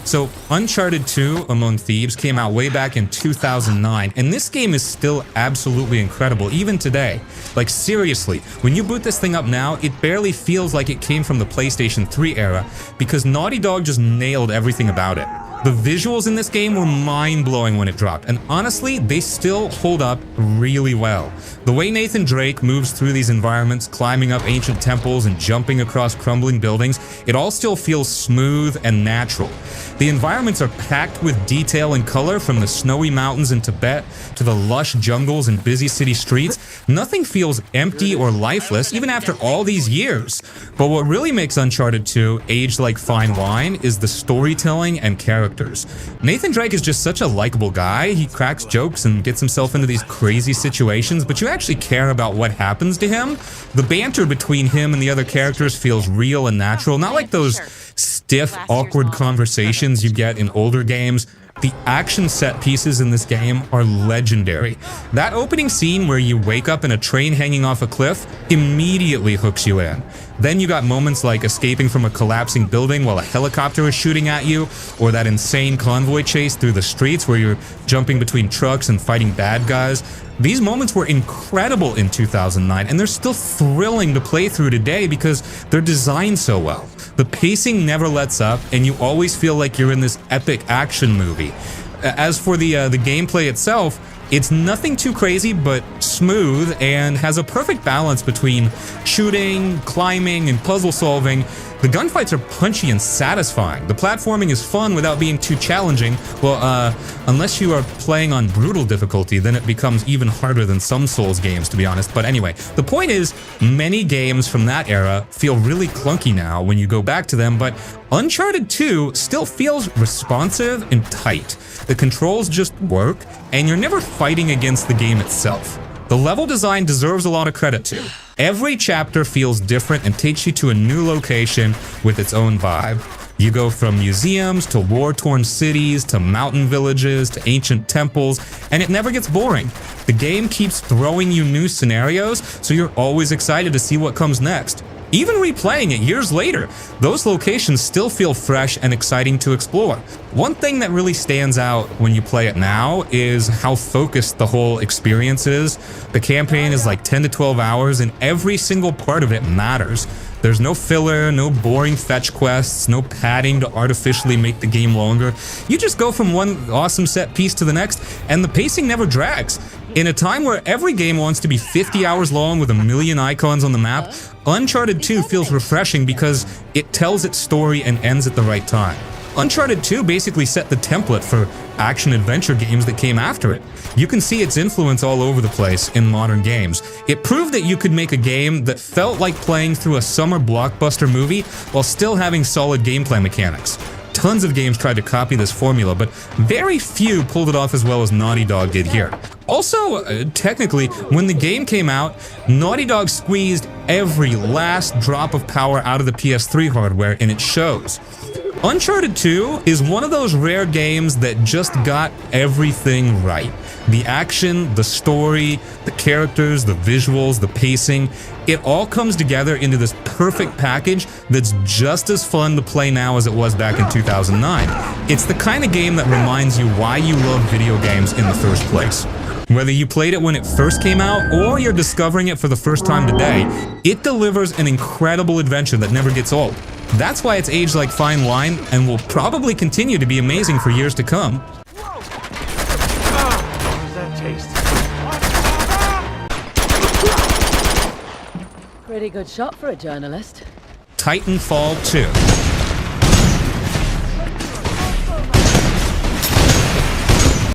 So, Uncharted II: Among Thieves came out way back in 2009, and this game is still absolutely incredible, even today. Like, seriously, when you boot this thing up now, it barely feels like it came from the PlayStation 3 era, because Naughty Dog just nailed everything about it. The visuals in this game were mind-blowing when it dropped, and honestly, they still hold up really well. The way Nathan Drake moves through these environments, climbing up ancient temples and jumping across crumbling buildings, it all still feels smooth and natural. The environments are packed with detail and color, from the snowy mountains in Tibet to the lush jungles and busy city streets. Nothing feels empty or lifeless, even after all these years. But what really makes Uncharted 2 age like fine wine is the storytelling and characters. Nathan Drake is just such a likable guy. He cracks jokes and gets himself into these crazy situations, but you actually care about what happens to him. The banter between him and the other characters feels real and natural, not like those stiff, awkward conversations you get in older games. The action set pieces in this game are legendary. That opening scene where you wake up in a train hanging off a cliff immediately hooks you in. Then you got moments like escaping from a collapsing building while a helicopter is shooting at you, or that insane convoy chase through the streets where you're jumping between trucks and fighting bad guys. These moments were incredible in 2009, and they're still thrilling to play through today because they're designed so well. The pacing never lets up, and you always feel like you're in this epic action movie. As for the gameplay itself, it's nothing too crazy, but smooth, and has a perfect balance between shooting, climbing, and puzzle solving. The gunfights are punchy and satisfying. The platforming is fun without being too challenging. Well, unless you are playing on brutal difficulty, then it becomes even harder than some Souls games, to be honest. But anyway, the point is, many games from that era feel really clunky now when you go back to them, but Uncharted 2 still feels responsive and tight. The controls just work, and you're never fighting against the game itself. The level design deserves a lot of credit too. Every chapter feels different and takes you to a new location with its own vibe. You go from museums to war-torn cities to mountain villages to ancient temples, and it never gets boring. The game keeps throwing you new scenarios, so you're always excited to see what comes next. Even replaying it years later, those locations still feel fresh and exciting to explore. One thing that really stands out when you play it now is how focused the whole experience is. The campaign is like 10 to 12 hours, and every single part of it matters. There's no filler, no boring fetch quests, no padding to artificially make the game longer. You just go from one awesome set piece to the next, and the pacing never drags. In a time where every game wants to be 50 hours long with a million icons on the map, Uncharted 2 feels refreshing because it tells its story and ends at the right time. Uncharted 2 basically set the template for action-adventure games that came after it. You can see its influence all over the place in modern games. It proved that you could make a game that felt like playing through a summer blockbuster movie while still having solid gameplay mechanics. Tons of games tried to copy this formula, but very few pulled it off as well as Naughty Dog did here. Also, technically, when the game came out, Naughty Dog squeezed every last drop of power out of the PS3 hardware, and it shows. Uncharted 2 is one of those rare games that just got everything right. The action, the story, the characters, the visuals, the pacing, it all comes together into this perfect package that's just as fun to play now as it was back in 2009. It's the kind of game that reminds you why you love video games in the first place. Whether you played it when it first came out or you're discovering it for the first time today, it delivers an incredible adventure that never gets old. That's why it's aged like fine wine and will probably continue to be amazing for years to come. How does that taste? Pretty good shot for a journalist. Titanfall 2.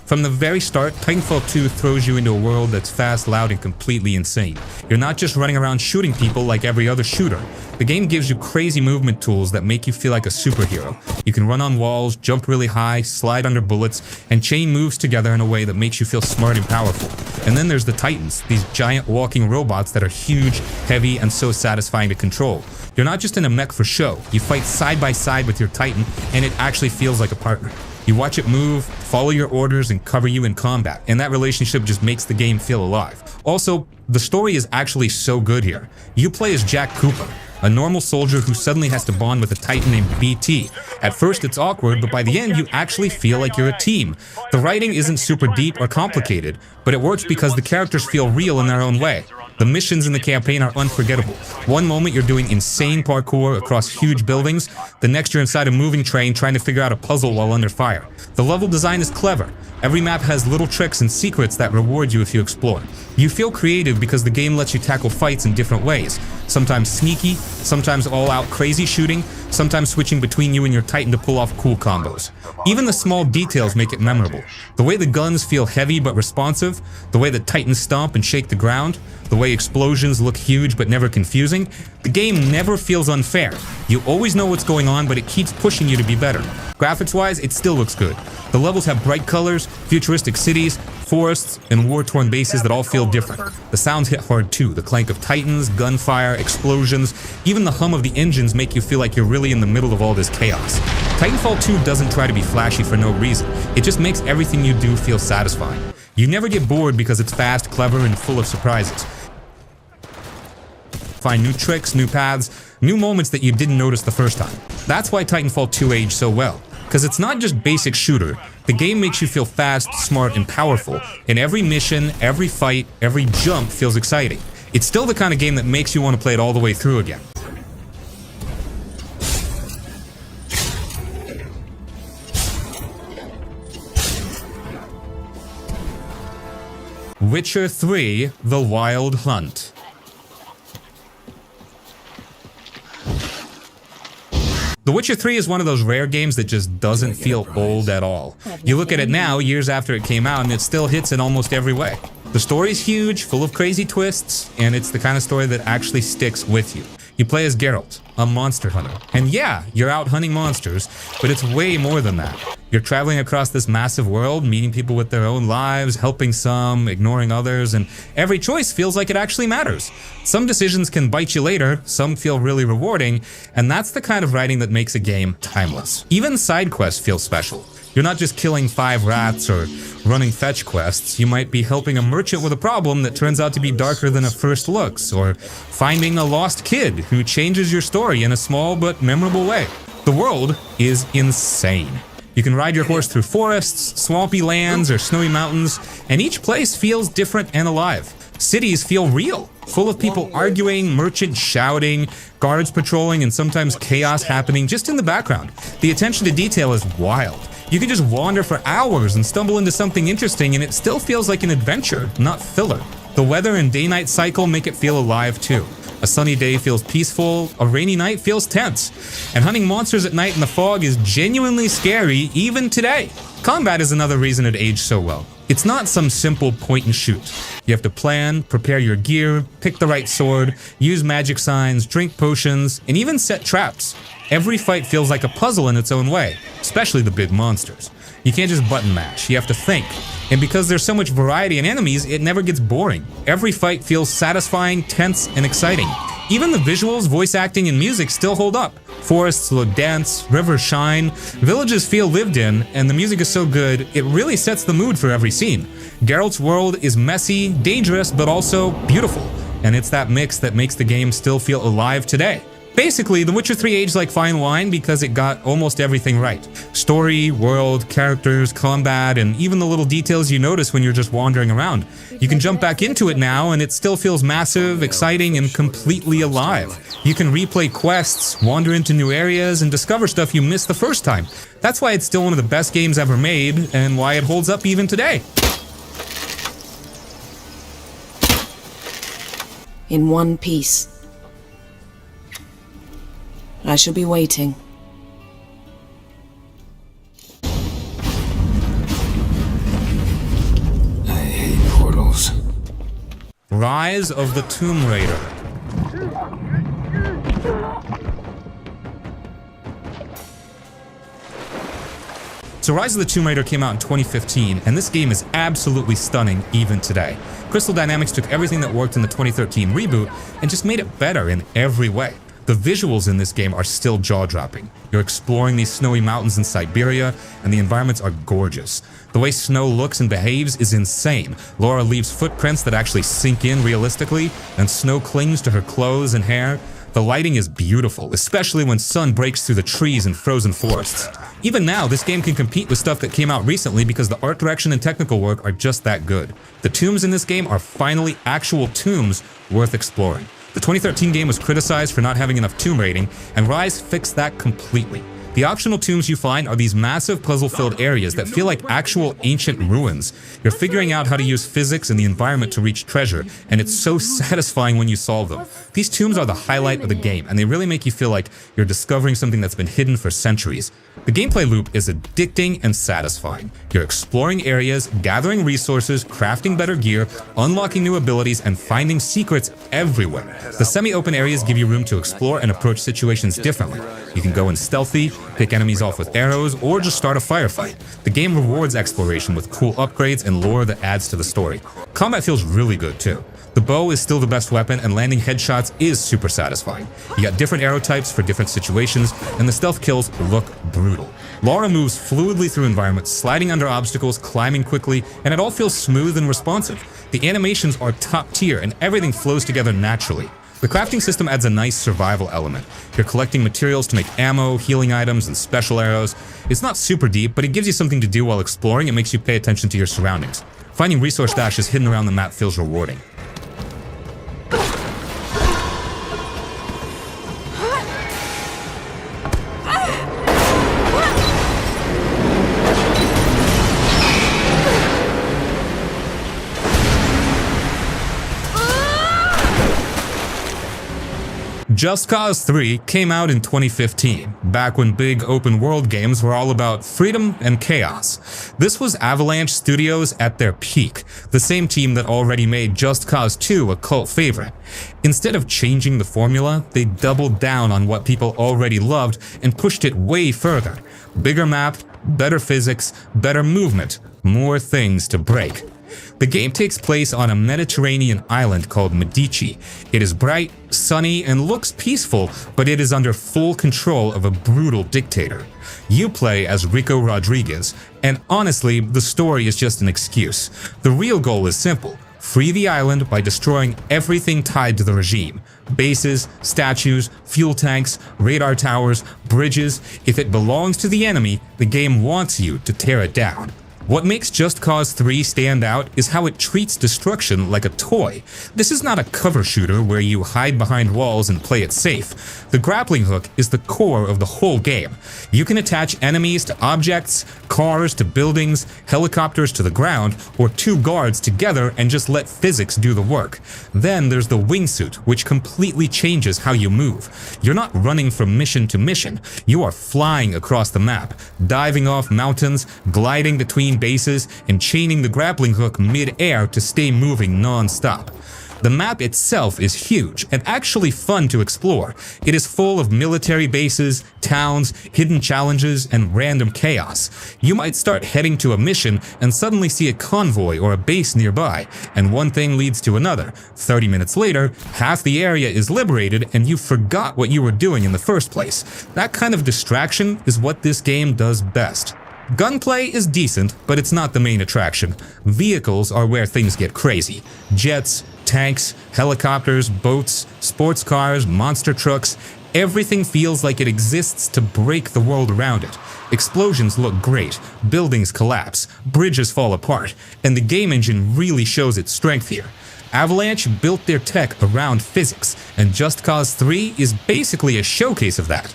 From the very start, Titanfall 2 throws you into a world that's fast, loud, and completely insane. You're not just running around shooting people like every other shooter. The game gives you crazy movement tools that make you feel like a superhero. You can run on walls, jump really high, slide under bullets, and chain moves together in a way that makes you feel smart and powerful. And then there's the Titans, these giant walking robots that are huge, heavy, and so satisfying to control. You're not just in a mech for show. You fight side by side with your Titan, and it actually feels like a partner. You watch it move, follow your orders, and cover you in combat, and that relationship just makes the game feel alive. Also, the story is actually so good here. You play as Jack Cooper, a normal soldier who suddenly has to bond with a Titan named BT. At first it's awkward, but by the end you actually feel like you're a team. The writing isn't super deep or complicated, but it works because the characters feel real in their own way. The missions in the campaign are unforgettable. One moment you're doing insane parkour across huge buildings, the next you're inside a moving train trying to figure out a puzzle while under fire. The level design is clever. Every map has little tricks and secrets that reward you if you explore. You feel creative because the game lets you tackle fights in different ways. Sometimes sneaky, sometimes all-out crazy shooting, sometimes switching between you and your Titan to pull off cool combos. Even the small details make it memorable. The way the guns feel heavy but responsive, the way the Titans stomp and shake the ground, the way explosions look huge but never confusing, the game never feels unfair. You always know what's going on, but it keeps pushing you to be better. Graphics-wise, it still looks good. The levels have bright colors, futuristic cities, forests, and war-torn bases that all feel different. The sounds hit hard too. The clank of Titans, gunfire, explosions, even the hum of the engines make you feel like you're really in the middle of all this chaos. Titanfall 2 doesn't try to be flashy for no reason. It just makes everything you do feel satisfying. You never get bored because it's fast, clever, and full of surprises. Find new tricks, new paths, new moments that you didn't notice the first time. That's why Titanfall 2 aged so well. Because it's not just basic shooter, the game makes you feel fast, smart, and powerful, and every mission, every fight, every jump feels exciting. It's still the kind of game that makes you want to play it all the way through again. Witcher 3: The Wild Hunt. The Witcher 3 is one of those rare games that just doesn't feel old at all. You look at it now, years after it came out, and it still hits in almost every way. The story's huge, full of crazy twists, and it's the kind of story that actually sticks with you. You play as Geralt, a monster hunter. And yeah, you're out hunting monsters, but it's way more than that. You're traveling across this massive world, meeting people with their own lives, helping some, ignoring others, and every choice feels like it actually matters. Some decisions can bite you later, some feel really rewarding, and that's the kind of writing that makes a game timeless. Even side quests feel special. You're not just killing 5 rats or running fetch quests, you might be helping a merchant with a problem that turns out to be darker than it first looks, or finding a lost kid who changes your story in a small but memorable way. The world is insane. You can ride your horse through forests, swampy lands, or snowy mountains, and each place feels different and alive. Cities feel real, full of people arguing, merchants shouting, guards patrolling, and sometimes chaos happening just in the background. The attention to detail is wild. You can just wander for hours and stumble into something interesting, and it still feels like an adventure, not filler. The weather and day-night cycle make it feel alive too. A sunny day feels peaceful, a rainy night feels tense. And hunting monsters at night in the fog is genuinely scary even today. Combat is another reason it aged so well. It's not some simple point and shoot. You have to plan, prepare your gear, pick the right sword, use magic signs, drink potions, and even set traps. Every fight feels like a puzzle in its own way, especially the big monsters. You can't just button mash, you have to think. And because there's so much variety in enemies, it never gets boring. Every fight feels satisfying, tense, and exciting. Even the visuals, voice acting, and music still hold up. Forests look dense, rivers shine, villages feel lived in, and the music is so good, it really sets the mood for every scene. Geralt's world is messy, dangerous, but also beautiful. And it's that mix that makes the game still feel alive today. Basically, The Witcher 3 aged like fine wine because it got almost everything right. Story, world, characters, combat, and even the little details you notice when you're just wandering around. You can jump back into it now and it still feels massive, exciting, and completely alive. You can replay quests, wander into new areas, and discover stuff you missed the first time. That's why it's still one of the best games ever made, and why it holds up even today. In one piece. I shall be waiting. I hate portals. Rise of the Tomb Raider. So Rise of the Tomb Raider came out in 2015, and this game is absolutely stunning even today. Crystal Dynamics took everything that worked in the 2013 reboot and just made it better in every way. The visuals in this game are still jaw-dropping. You're exploring these snowy mountains in Siberia, and the environments are gorgeous. The way snow looks and behaves is insane. Laura leaves footprints that actually sink in realistically, and snow clings to her clothes and hair. The lighting is beautiful, especially when sun breaks through the trees and frozen forests. Even now, this game can compete with stuff that came out recently because the art direction and technical work are just that good. The tombs in this game are finally actual tombs worth exploring. The 2013 game was criticized for not having enough tomb raiding, and Ryse fixed that completely. The optional tombs you find are these massive puzzle-filled areas that feel like actual ancient ruins. You're figuring out how to use physics and the environment to reach treasure, and it's so satisfying when you solve them. These tombs are the highlight of the game, and they really make you feel like you're discovering something that's been hidden for centuries. The gameplay loop is addicting and satisfying. You're exploring areas, gathering resources, crafting better gear, unlocking new abilities, and finding secrets everywhere. The semi-open areas give you room to explore and approach situations differently. You can go in stealthy, pick enemies off with arrows, or just start a firefight. The game rewards exploration with cool upgrades and lore that adds to the story. Combat feels really good too. The bow is still the best weapon, and landing headshots is super satisfying. You got different arrow types for different situations, and the stealth kills look brutal. Laura moves fluidly through environments, sliding under obstacles, climbing quickly, and it all feels smooth and responsive. The animations are top tier, and everything flows together naturally. The crafting system adds a nice survival element. You're collecting materials to make ammo, healing items, and special arrows. It's not super deep, but it gives you something to do while exploring and makes you pay attention to your surroundings. Finding resource dashes hidden around the map feels rewarding. Just Cause 3 came out in 2015, back when big open world games were all about freedom and chaos. This was Avalanche Studios at their peak, the same team that already made Just Cause 2 a cult favorite. Instead of changing the formula, they doubled down on what people already loved and pushed it way further. Bigger map, better physics, better movement, more things to break. The game takes place on a Mediterranean island called Medici. It is bright, sunny, and looks peaceful, but it is under full control of a brutal dictator. You play as Rico Rodriguez, and honestly, the story is just an excuse. The real goal is simple: free the island by destroying everything tied to the regime. Bases, statues, fuel tanks, radar towers, bridges. If it belongs to the enemy, the game wants you to tear it down. What makes Just Cause 3 stand out is how it treats destruction like a toy. This is not a cover shooter where you hide behind walls and play it safe. The grappling hook is the core of the whole game. You can attach enemies to objects, cars to buildings, helicopters to the ground, or two guards together and just let physics do the work. Then there's the wingsuit, which completely changes how you move. You're not running from mission to mission. You are flying across the map, diving off mountains, gliding between bases, and chaining the grappling hook mid-air to stay moving non-stop. The map itself is huge and actually fun to explore. It is full of military bases, towns, hidden challenges, and random chaos. You might start heading to a mission and suddenly see a convoy or a base nearby, and one thing leads to another. 30 minutes later, half the area is liberated and you forgot what you were doing in the first place. That kind of distraction is what this game does best. Gunplay is decent, but it's not the main attraction. Vehicles are where things get crazy. Jets, tanks, helicopters, boats, sports cars, monster trucks, everything feels like it exists to break the world around it. Explosions look great, buildings collapse, bridges fall apart, and the game engine really shows its strength here. Avalanche built their tech around physics, and Just Cause 3 is basically a showcase of that.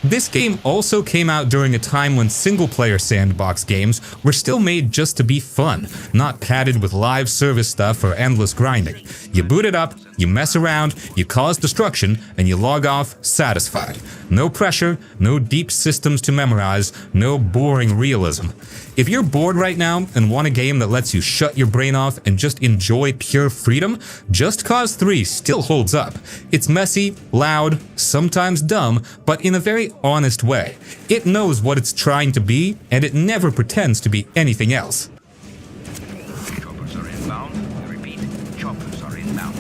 This game also came out during a time when single-player sandbox games were still made just to be fun, not padded with live service stuff or endless grinding. You boot it up, you mess around, you cause destruction, and you log off satisfied. No pressure, no deep systems to memorize, no boring realism. If you're bored right now and want a game that lets you shut your brain off and just enjoy pure freedom, Just Cause 3 still holds up. It's messy, loud, sometimes dumb, but in a very honest way. It knows what it's trying to be, and it never pretends to be anything else. Choppers are inbound. I repeat, choppers are inbound.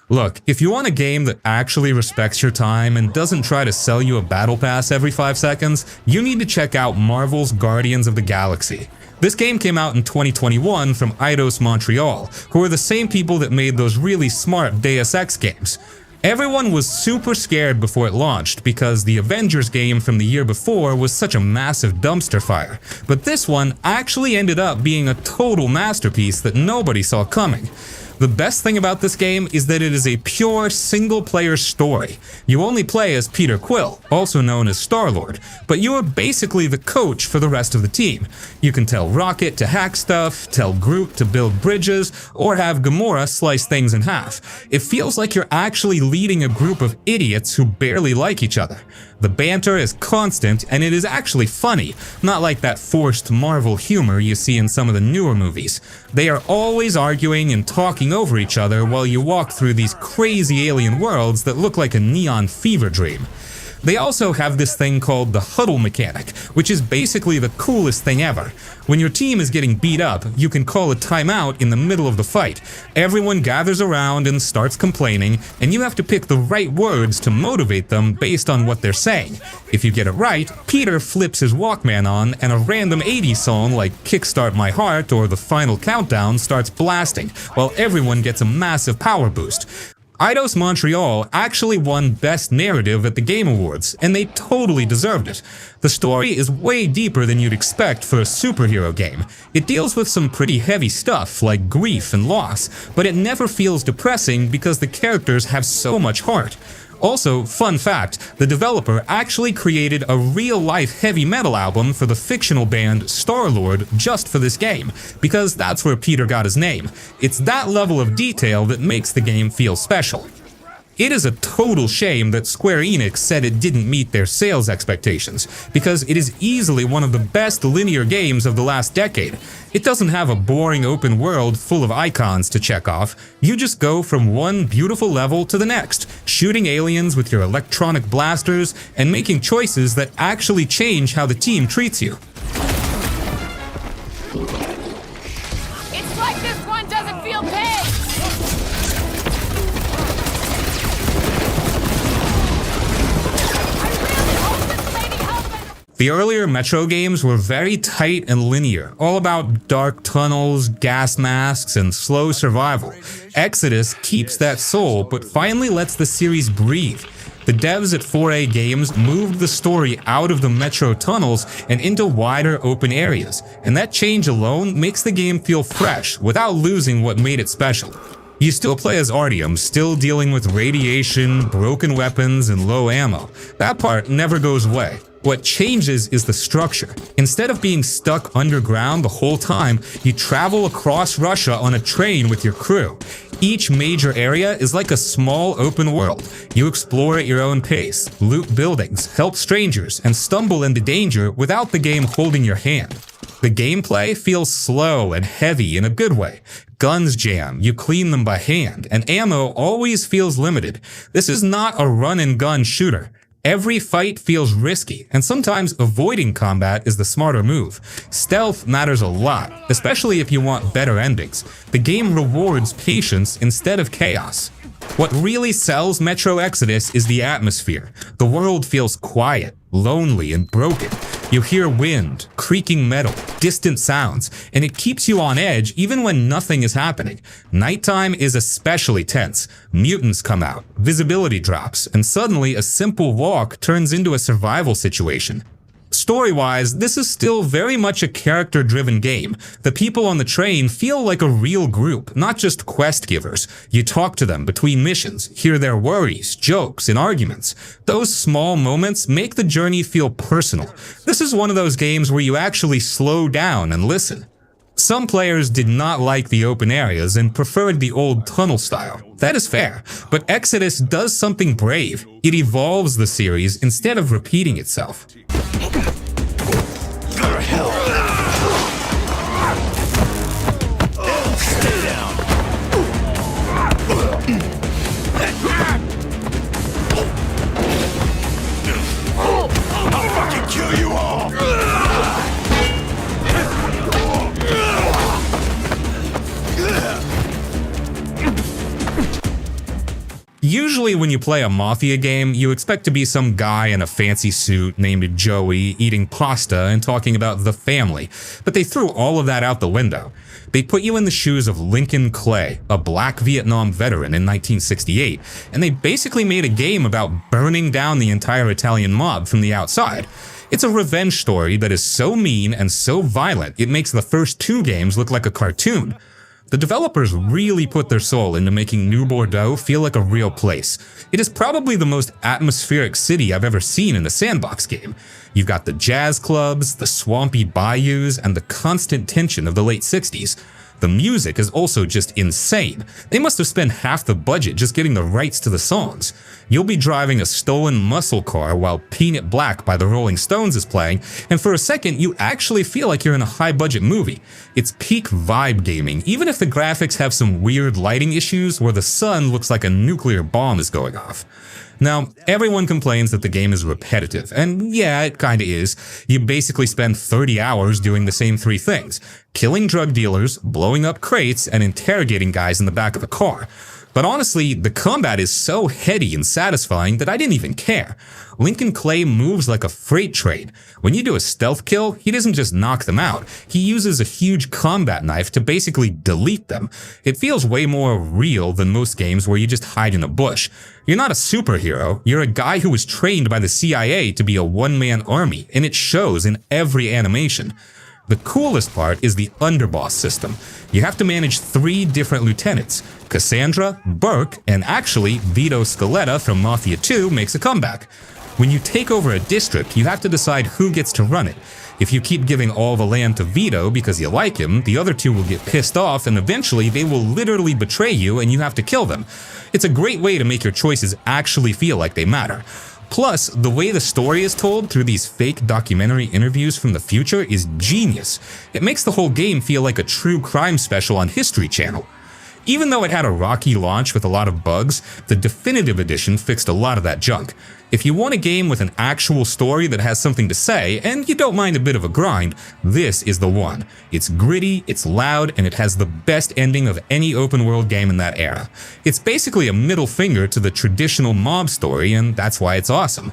Look, if you want a game that actually respects your time and doesn't try to sell you a battle pass every 5 seconds, you need to check out Marvel's Guardians of the Galaxy. This game came out in 2021 from Eidos Montreal, who are the same people that made those really smart Deus Ex games. Everyone was super scared before it launched because the Avengers game from the year before was such a massive dumpster fire, but this one actually ended up being a total masterpiece that nobody saw coming. The best thing about this game is that it is a pure single-player story. You only play as Peter Quill, also known as Star-Lord, but you are basically the coach for the rest of the team. You can tell Rocket to hack stuff, tell Groot to build bridges, or have Gamora slice things in half. It feels like you're actually leading a group of idiots who barely like each other. The banter is constant, and it is actually funny, not like that forced Marvel humor you see in some of the newer movies. They are always arguing and talking over each other while you walk through these crazy alien worlds that look like a neon fever dream. They also have this thing called the huddle mechanic, which is basically the coolest thing ever. When your team is getting beat up, you can call a timeout in the middle of the fight. Everyone gathers around and starts complaining, and you have to pick the right words to motivate them based on what they're saying. If you get it right, Peter flips his Walkman on and a random 80s song like Kickstart My Heart or The Final Countdown starts blasting, while everyone gets a massive power boost. Eidos Montreal actually won Best Narrative at the Game Awards, and they totally deserved it. The story is way deeper than you'd expect for a superhero game. It deals with some pretty heavy stuff like grief and loss, but it never feels depressing because the characters have so much heart. Also, fun fact, the developer actually created a real-life heavy metal album for the fictional band Star-Lord just for this game, because that's where Peter got his name. It's that level of detail that makes the game feel special. It is a total shame that Square Enix said it didn't meet their sales expectations, because it is easily one of the best linear games of the last decade. It doesn't have a boring open world full of icons to check off. You just go from one beautiful level to the next, shooting aliens with your electronic blasters and making choices that actually change how the team treats you. It's like this one doesn't feel pain! The earlier Metro games were very tight and linear, all about dark tunnels, gas masks, and slow survival. Exodus keeps that soul, but finally lets the series breathe. The devs at 4A Games moved the story out of the metro tunnels and into wider open areas, and that change alone makes the game feel fresh without losing what made it special. You still play as Artyom, still dealing with radiation, broken weapons, and low ammo. That part never goes away. What changes is the structure. Instead of being stuck underground the whole time, you travel across Russia on a train with your crew. Each major area is like a small open world. You explore at your own pace, loot buildings, help strangers, and stumble into danger without the game holding your hand. The gameplay feels slow and heavy in a good way. Guns jam, you clean them by hand, and ammo always feels limited. This is not a run-and-gun shooter. Every fight feels risky, and sometimes avoiding combat is the smarter move. Stealth matters a lot, especially if you want better endings. The game rewards patience instead of chaos. What really sells Metro Exodus is the atmosphere. The world feels quiet, lonely, and broken. You hear wind, creaking metal, distant sounds, and it keeps you on edge even when nothing is happening. Nighttime is especially tense. Mutants come out, visibility drops, and suddenly a simple walk turns into a survival situation. Story-wise, this is still very much a character-driven game. The people on the train feel like a real group, not just quest givers. You talk to them between missions, hear their worries, jokes, and arguments. Those small moments make the journey feel personal. This is one of those games where you actually slow down and listen. Some players did not like the open areas and preferred the old tunnel style. That is fair, but Exodus does something brave. It evolves the series instead of repeating itself. Usually when you play a Mafia game, you expect to be some guy in a fancy suit named Joey eating pasta and talking about the family, but they threw all of that out the window. They put you in the shoes of Lincoln Clay, a black Vietnam veteran in 1968, and they basically made a game about burning down the entire Italian mob from the outside. It's a revenge story that is so mean and so violent it makes the first two games look like a cartoon. The developers really put their soul into making New Bordeaux feel like a real place. It is probably the most atmospheric city I've ever seen in a sandbox game. You've got the jazz clubs, the swampy bayous, and the constant tension of the late 60s. The music is also just insane. They must have spent half the budget just getting the rights to the songs. You'll be driving a stolen muscle car while Paint It Black by the Rolling Stones is playing, and for a second you actually feel like you're in a high-budget movie. It's peak vibe gaming, even if the graphics have some weird lighting issues where the sun looks like a nuclear bomb is going off. Now, everyone complains that the game is repetitive, and yeah, it kinda is. You basically spend 30 hours doing the same three things: killing drug dealers, blowing up crates, and interrogating guys in the back of a car. But honestly, the combat is so heady and satisfying that I didn't even care. Lincoln Clay moves like a freight train. When you do a stealth kill, he doesn't just knock them out. He uses a huge combat knife to basically delete them. It feels way more real than most games where you just hide in a bush. You're not a superhero, you're a guy who was trained by the CIA to be a one-man army, and it shows in every animation. The coolest part is the underboss system. You have to manage 3 different lieutenants. Cassandra, Burke, and actually Vito Scaletta from Mafia II makes a comeback. When you take over a district, you have to decide who gets to run it. If you keep giving all the land to Vito because you like him, the other 2 will get pissed off and eventually they will literally betray you and you have to kill them. It's a great way to make your choices actually feel like they matter. Plus, the way the story is told through these fake documentary interviews from the future is genius. It makes the whole game feel like a true crime special on History Channel. Even though it had a rocky launch with a lot of bugs, the definitive edition fixed a lot of that junk. If you want a game with an actual story that has something to say, and you don't mind a bit of a grind, this is the one. It's gritty, it's loud, and it has the best ending of any open-world game in that era. It's basically a middle finger to the traditional mob story, and that's why it's awesome.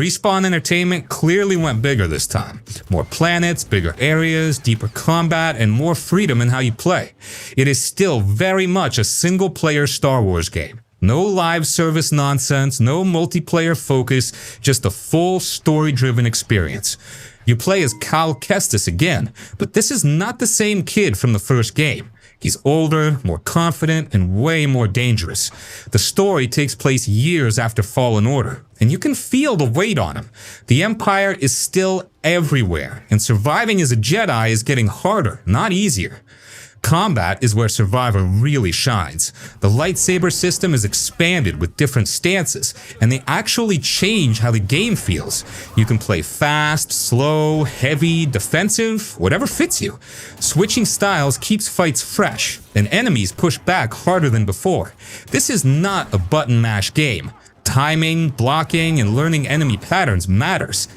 Respawn Entertainment clearly went bigger this time. More planets, bigger areas, deeper combat, and more freedom in how you play. It is still very much a single-player Star Wars game. No live service nonsense, no multiplayer focus, just a full story-driven experience. You play as Cal Kestis again, but this is not the same kid from the first game. He's older, more confident, and way more dangerous. The story takes place years after Fallen Order, and you can feel the weight on him. The Empire is still everywhere, and surviving as a Jedi is getting harder, not easier. Combat is where Survivor really shines. The lightsaber system is expanded with different stances, and they actually change how the game feels. You can play fast, slow, heavy, defensive, whatever fits you. Switching styles keeps fights fresh, and enemies push back harder than before. This is not a button mash game. Timing, blocking, and learning enemy patterns matters.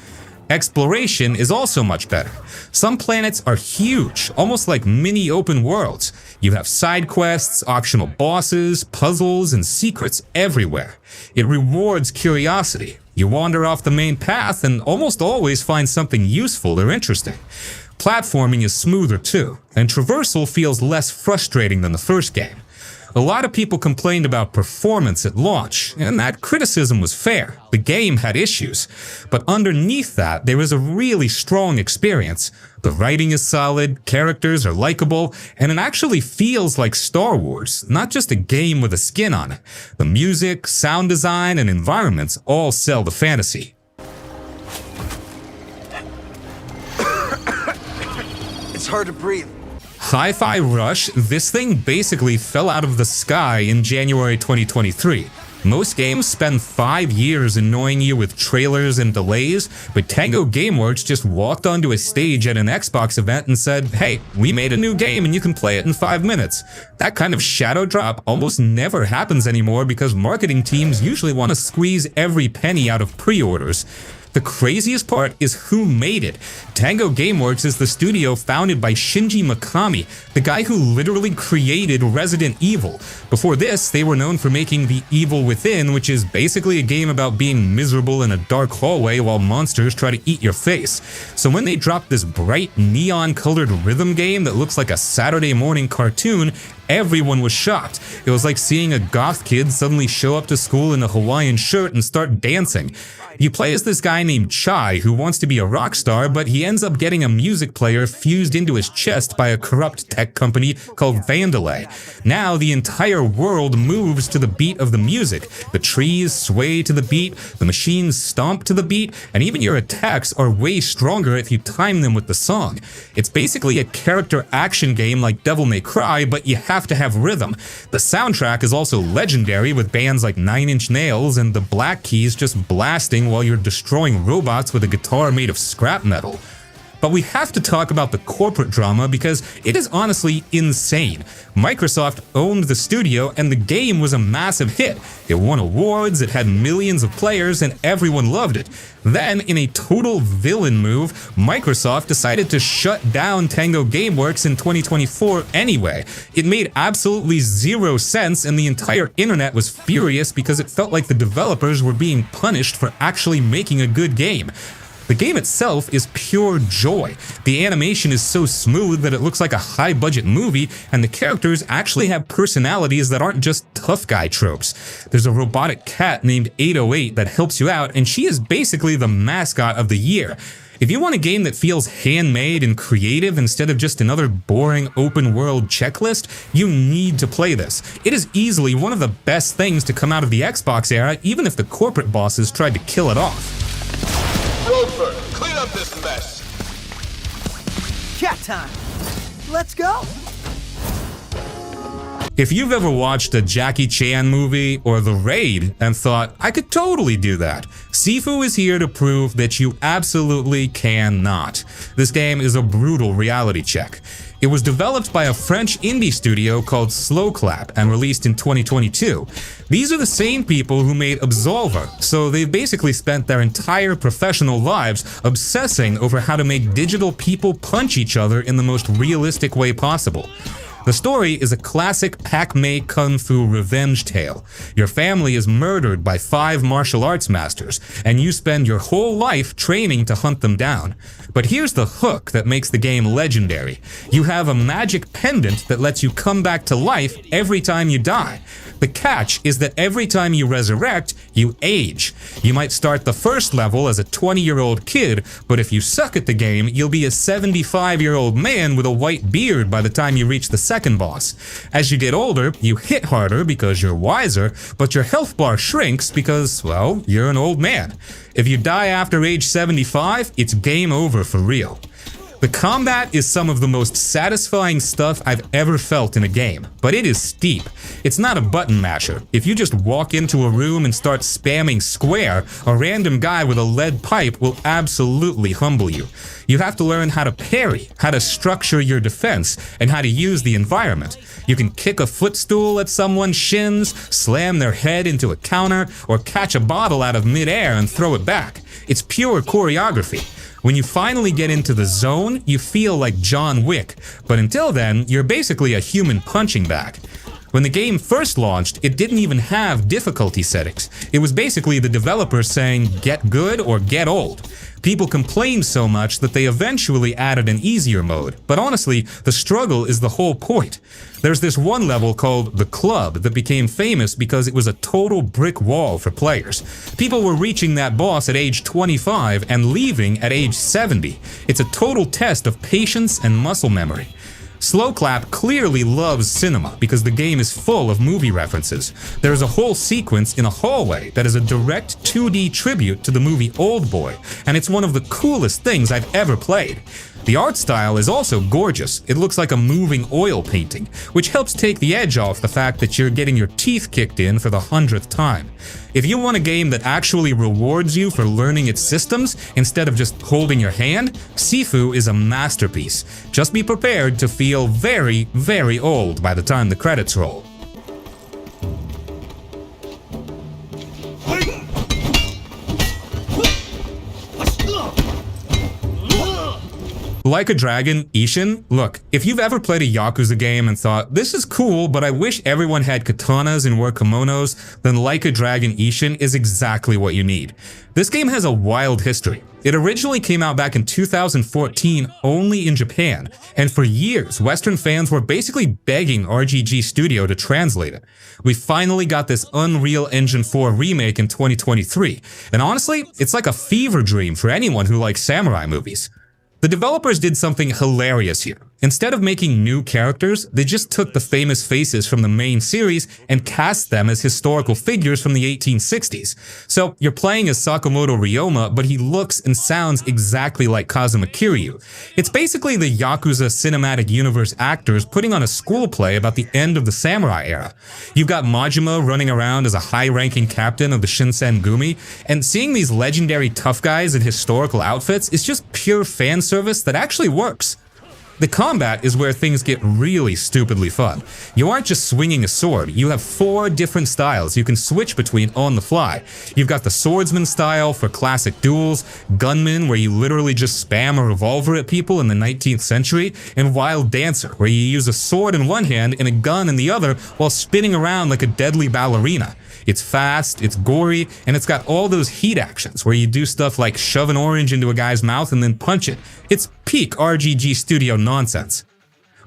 Exploration is also much better. Some planets are huge, almost like mini open worlds. You have side quests, optional bosses, puzzles, and secrets everywhere. It rewards curiosity. You wander off the main path and almost always find something useful or interesting. Platforming is smoother too, and traversal feels less frustrating than the first game. A lot of people complained about performance at launch, and that criticism was fair. The game had issues. But underneath that, there is a really strong experience. The writing is solid, characters are likable, and it actually feels like Star Wars, not just a game with a skin on it. The music, sound design, and environments all sell the fantasy. It's hard to breathe. Hi-Fi Rush, this thing basically fell out of the sky in January 2023. Most games spend 5 years annoying you with trailers and delays, but Tango Gameworks just walked onto a stage at an Xbox event and said, hey, we made a new game and you can play it in 5 minutes. That kind of shadow drop almost never happens anymore because marketing teams usually want to squeeze every penny out of pre-orders. The craziest part is who made it. Tango Gameworks is the studio founded by Shinji Mikami, the guy who literally created Resident Evil. Before this, they were known for making The Evil Within, which is basically a game about being miserable in a dark hallway while monsters try to eat your face. So when they dropped this bright neon-colored rhythm game that looks like a Saturday morning cartoon, everyone was shocked. It was like seeing a goth kid suddenly show up to school in a Hawaiian shirt and start dancing. You play as this guy named Chai who wants to be a rock star, but he ends up getting a music player fused into his chest by a corrupt tech company called Vandalay. Now the entire world moves to the beat of the music. The trees sway to the beat, the machines stomp to the beat, and even your attacks are way stronger if you time them with the song. It's basically a character action game like Devil May Cry, but you have to have rhythm. The soundtrack is also legendary with bands like Nine Inch Nails and the Black Keys just blasting while you're destroying robots with a guitar made of scrap metal. But we have to talk about the corporate drama because it is honestly insane. Microsoft owned the studio and the game was a massive hit. It won awards, it had millions of players, and everyone loved it. Then, in a total villain move, Microsoft decided to shut down Tango Gameworks in 2024 anyway. It made absolutely zero sense and the entire internet was furious because it felt like the developers were being punished for actually making a good game. The game itself is pure joy. The animation is so smooth that it looks like a high-budget movie, and the characters actually have personalities that aren't just tough guy tropes. There's a robotic cat named 808 that helps you out, and she is basically the mascot of the year. If you want a game that feels handmade and creative instead of just another boring open-world checklist, you need to play this. It is easily one of the best things to come out of the Xbox era, even if the corporate bosses tried to kill it off. Roper, clean up this mess. Cat time. Let's go. If you've ever watched a Jackie Chan movie or The Raid and thought, I could totally do that, Sifu is here to prove that you absolutely cannot. This game is a brutal reality check. It was developed by a French indie studio called Slow Clap and released in 2022. These are the same people who made Absolver, so they've basically spent their entire professional lives obsessing over how to make digital people punch each other in the most realistic way possible. The story is a classic Pac-Man kung fu revenge tale. Your family is murdered by 5 martial arts masters, and you spend your whole life training to hunt them down. But here's the hook that makes the game legendary. You have a magic pendant that lets you come back to life every time you die. The catch is that every time you resurrect, you age. You might start the first level as a 20-year-old kid, but if you suck at the game, you'll be a 75-year-old man with a white beard by the time you reach the second boss. As you get older, you hit harder because you're wiser, but your health bar shrinks because, well, you're an old man. If you die after age 75, it's game over for real. The combat is some of the most satisfying stuff I've ever felt in a game, but it is steep. It's not a button masher. If you just walk into a room and start spamming square, a random guy with a lead pipe will absolutely humble you. You have to learn how to parry, how to structure your defense, and how to use the environment. You can kick a footstool at someone's shins, slam their head into a counter, or catch a bottle out of midair and throw it back. It's pure choreography. When you finally get into the zone, you feel like John Wick, but until then, you're basically a human punching bag. When the game first launched, it didn't even have difficulty settings. It was basically the developers saying, get good or get old. People complained so much that they eventually added an easier mode, but honestly, the struggle is the whole point. There's this one level called The Club that became famous because it was a total brick wall for players. People were reaching that boss at age 25 and leaving at age 70. It's a total test of patience and muscle memory. Slow Clap clearly loves cinema because the game is full of movie references. There is a whole sequence in a hallway that is a direct 2D tribute to the movie Oldboy, and it's one of the coolest things I've ever played. The art style is also gorgeous. It looks like a moving oil painting, which helps take the edge off the fact that you're getting your teeth kicked in for the 100th time. If you want a game that actually rewards you for learning its systems instead of just holding your hand, Sifu is a masterpiece. Just be prepared to feel very, very old by the time the credits roll. Like a Dragon, Ishin? Look, if you've ever played a Yakuza game and thought, this is cool, but I wish everyone had katanas and wore kimonos, then Like a Dragon, Ishin is exactly what you need. This game has a wild history. It originally came out back in 2014 only in Japan, and for years, Western fans were basically begging RGG Studio to translate it. We finally got this Unreal Engine 4 remake in 2023, and honestly, it's like a fever dream for anyone who likes samurai movies. The developers did something hilarious here. Instead of making new characters, they just took the famous faces from the main series and cast them as historical figures from the 1860s. So you're playing as Sakamoto Ryoma, but he looks and sounds exactly like Kazuma Kiryu. It's basically the Yakuza Cinematic Universe actors putting on a school play about the end of the samurai era. You've got Majima running around as a high-ranking captain of the Shinsengumi, and seeing these legendary tough guys in historical outfits is just pure fan service that actually works. The combat is where things get really stupidly fun. You aren't just swinging a sword, you have 4 different styles you can switch between on the fly. You've got the swordsman style for classic duels, gunman where you literally just spam a revolver at people in the 19th century, and wild dancer where you use a sword in one hand and a gun in the other while spinning around like a deadly ballerina. It's fast, it's gory, and it's got all those heat actions where you do stuff like shove an orange into a guy's mouth and then punch it. It's peak RGG Studio nonsense.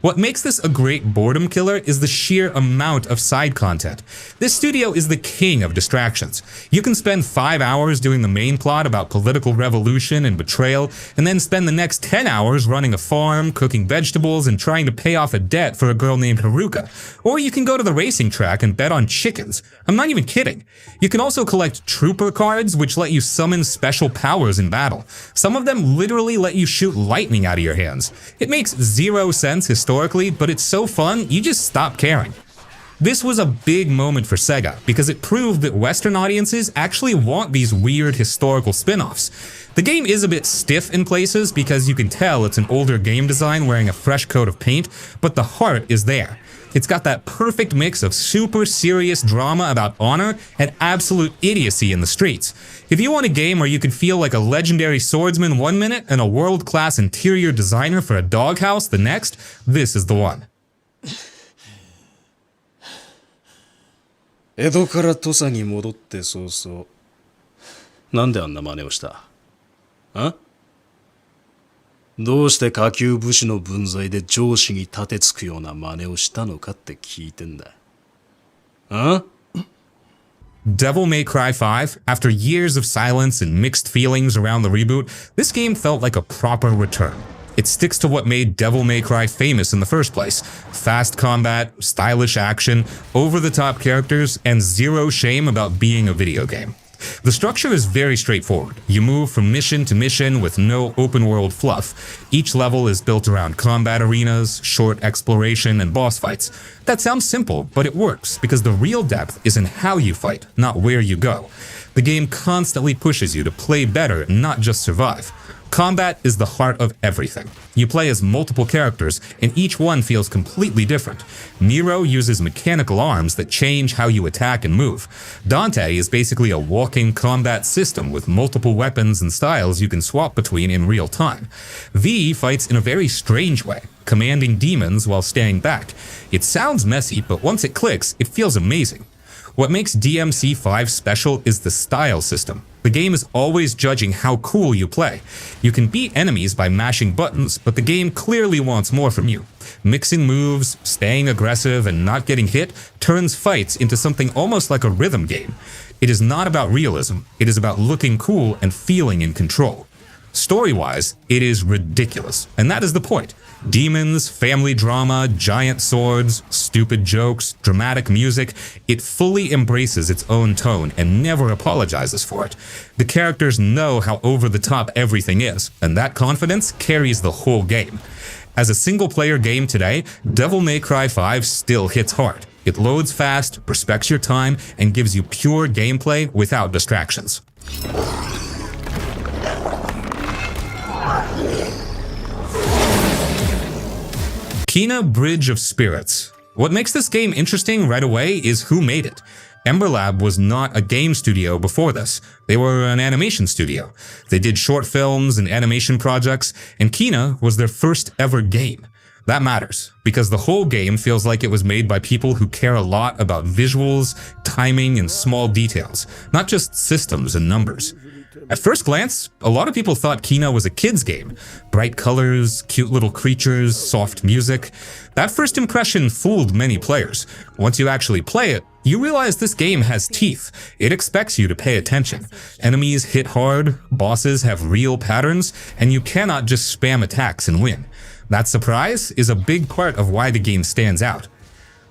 What makes this a great boredom killer is the sheer amount of side content. This studio is the king of distractions. You can spend 5 hours doing the main plot about political revolution and betrayal, and then spend the next 10 hours running a farm, cooking vegetables, and trying to pay off a debt for a girl named Haruka. Or you can go to the racing track and bet on chickens. I'm not even kidding. You can also collect trooper cards, which let you summon special powers in battle. Some of them literally let you shoot lightning out of your hands. It makes zero sense historically, but it's so fun, you just stop caring. This was a big moment for Sega, because it proved that Western audiences actually want these weird historical spin-offs. The game is a bit stiff in places because you can tell it's an older game design wearing a fresh coat of paint, but the heart is there. It's got that perfect mix of super serious drama about honor and absolute idiocy in the streets. If you want a game where you can feel like a legendary swordsman one minute and a world-class interior designer for a doghouse the next, this is the one. 江戸から土佐に戻って早々、なんであんな真似をした？あ？どうして下級武士の分際で上司に立てつくような真似をしたのかって聞いてんだ。あDevil May Cry 5, after years of silence and mixed feelings around the reboot, this game felt like a proper return. It sticks to what made Devil May Cry famous in the first place: fast combat, stylish action, over-the-top characters, and zero shame about being a video game. The structure is very straightforward. You move from mission to mission with no open-world fluff. Each level is built around combat arenas, short exploration, and boss fights. That sounds simple, but it works because the real depth is in how you fight, not where you go. The game constantly pushes you to play better and not just survive. Combat is the heart of everything. You play as multiple characters, and each one feels completely different. Nero uses mechanical arms that change how you attack and move. Dante is basically a walking combat system with multiple weapons and styles you can swap between in real time. V fights in a very strange way, commanding demons while staying back. It sounds messy, but once it clicks, it feels amazing. What makes DMC5 special is the style system. The game is always judging how cool you play. You can beat enemies by mashing buttons, but the game clearly wants more from you. Mixing moves, staying aggressive, and not getting hit turns fights into something almost like a rhythm game. It is not about realism, it is about looking cool and feeling in control. Story-wise, it is ridiculous, and that is the point. Demons, family drama, giant swords, stupid jokes, dramatic music, it fully embraces its own tone and never apologizes for it. The characters know how over-the-top everything is, and that confidence carries the whole game. As a single-player game today, Devil May Cry 5 still hits hard. It loads fast, respects your time, and gives you pure gameplay without distractions. Kena Bridge of Spirits. What makes this game interesting right away is who made it. Ember Lab was not a game studio before this. They were an animation studio. They did short films and animation projects, and Kena was their first ever game. That matters, because the whole game feels like it was made by people who care a lot about visuals, timing, and small details, not just systems and numbers. At first glance, a lot of people thought Kena was a kid's game. Bright colors, cute little creatures, soft music. That first impression fooled many players. Once you actually play it, you realize this game has teeth. It expects you to pay attention. Enemies hit hard, bosses have real patterns, and you cannot just spam attacks and win. That surprise is a big part of why the game stands out.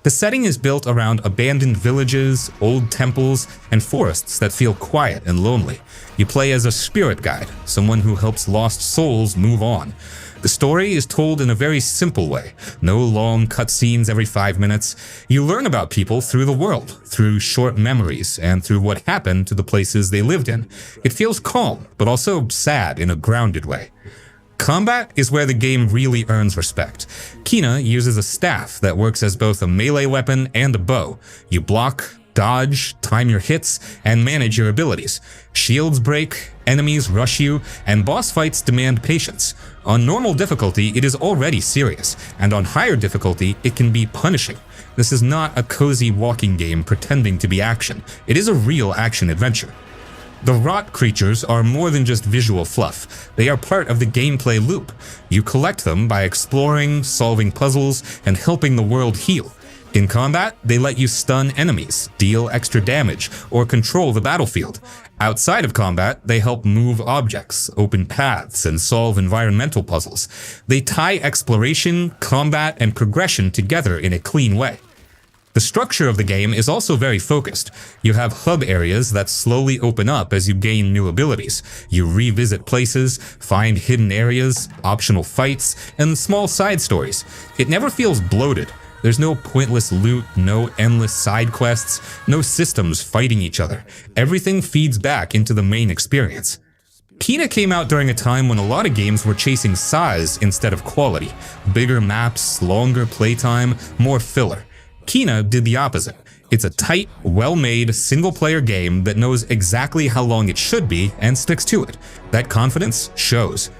The setting is built around abandoned villages, old temples, and forests that feel quiet and lonely. You play as a spirit guide, someone who helps lost souls move on. The story is told in a very simple way. No long cutscenes every 5 minutes. You learn about people through the world, through short memories, and through what happened to the places they lived in. It feels calm, but also sad in a grounded way. Combat is where the game really earns respect. Kena uses a staff that works as both a melee weapon and a bow. You block, dodge, time your hits, and manage your abilities. Shields break, enemies rush you, and boss fights demand patience. On normal difficulty, it is already serious, and on higher difficulty, it can be punishing. This is not a cozy walking game pretending to be action. It is a real action adventure. The rot creatures are more than just visual fluff. They are part of the gameplay loop. You collect them by exploring, solving puzzles, and helping the world heal. In combat, they let you stun enemies, deal extra damage, or control the battlefield. Outside of combat, they help move objects, open paths, and solve environmental puzzles. They tie exploration, combat, and progression together in a clean way. The structure of the game is also very focused. You have hub areas that slowly open up as you gain new abilities. You revisit places, find hidden areas, optional fights, and small side stories. It never feels bloated. There's no pointless loot, no endless side quests, no systems fighting each other. Everything feeds back into the main experience. Kena came out during a time when a lot of games were chasing size instead of quality. Bigger maps, longer playtime, more filler. Kena did the opposite. It's a tight, well-made, single-player game that knows exactly how long it should be and sticks to it. That confidence shows.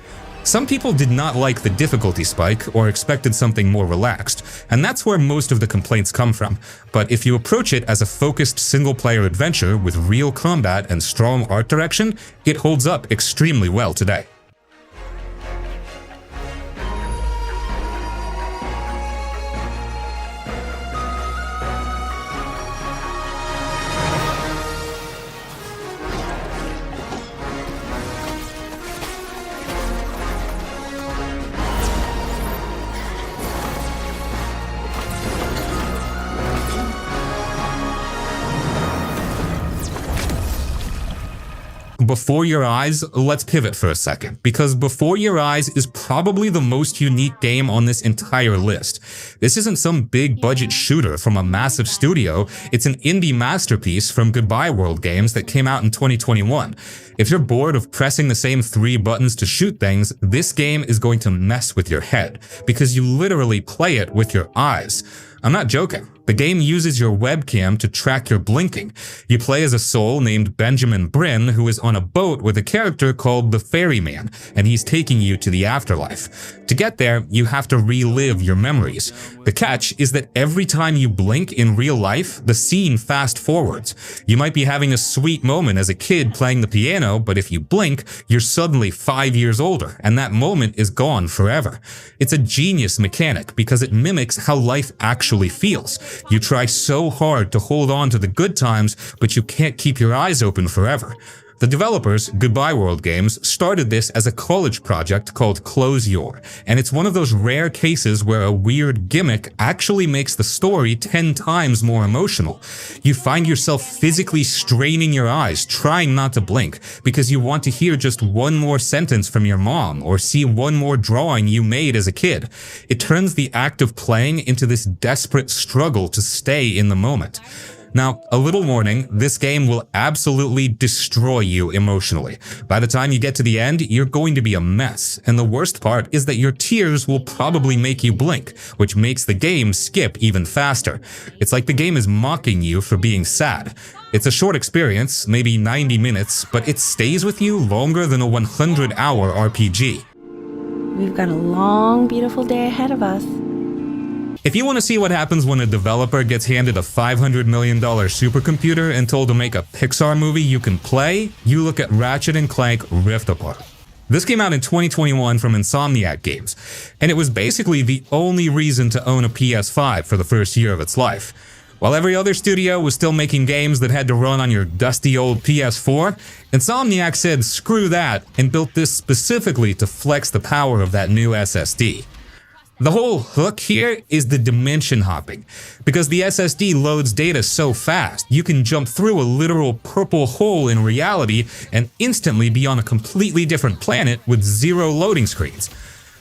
Some people did not like the difficulty spike or expected something more relaxed, and that's where most of the complaints come from. But if you approach it as a focused single-player adventure with real combat and strong art direction, it holds up extremely well today. Before Your Eyes, let's pivot for a second, because Before Your Eyes is probably the most unique game on this entire list. This isn't some big budget shooter from a massive studio, it's an indie masterpiece from Goodbye World Games that came out in 2021. If you're bored of pressing the same 3 buttons to shoot things, this game is going to mess with your head, because you literally play it with your eyes. I'm not joking. The game uses your webcam to track your blinking. You play as a soul named Benjamin Bryn who is on a boat with a character called the Ferryman, and he's taking you to the afterlife. To get there, you have to relive your memories. The catch is that every time you blink in real life, the scene fast forwards. You might be having a sweet moment as a kid playing the piano, but if you blink, you're suddenly 5 years older, and that moment is gone forever. It's a genius mechanic because it mimics how life actually feels. You try so hard to hold on to the good times, but you can't keep your eyes open forever. The developers, Goodbye World Games, started this as a college project called Close Your, and it's one of those rare cases where a weird gimmick actually makes the story 10 times more emotional. You find yourself physically straining your eyes, trying not to blink, because you want to hear just one more sentence from your mom, or see one more drawing you made as a kid. It turns the act of playing into this desperate struggle to stay in the moment. Now, a little warning, this game will absolutely destroy you emotionally. By the time you get to the end, you're going to be a mess, and the worst part is that your tears will probably make you blink, which makes the game skip even faster. It's like the game is mocking you for being sad. It's a short experience, maybe 90 minutes, but it stays with you longer than a 100-hour RPG. We've got a long, beautiful day ahead of us. If you want to see what happens when a developer gets handed a $500 million supercomputer and told to make a Pixar movie you can play, you look at Ratchet & Clank Rift Apart. This came out in 2021 from Insomniac Games, and it was basically the only reason to own a PS5 for the first year of its life. While every other studio was still making games that had to run on your dusty old PS4, Insomniac said screw that and built this specifically to flex the power of that new SSD. The whole hook here is the dimension hopping. Because the SSD loads data so fast, you can jump through a literal purple hole in reality and instantly be on a completely different planet with 0 loading screens.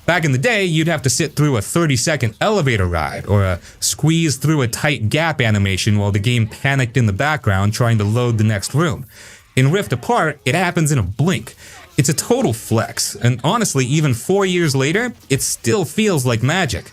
Back in the day, you'd have to sit through a 30-second elevator ride or a squeeze through a tight gap animation while the game panicked in the background trying to load the next room. In Rift Apart, it happens in a blink. It's a total flex, and honestly, even 4 years later, it still feels like magic.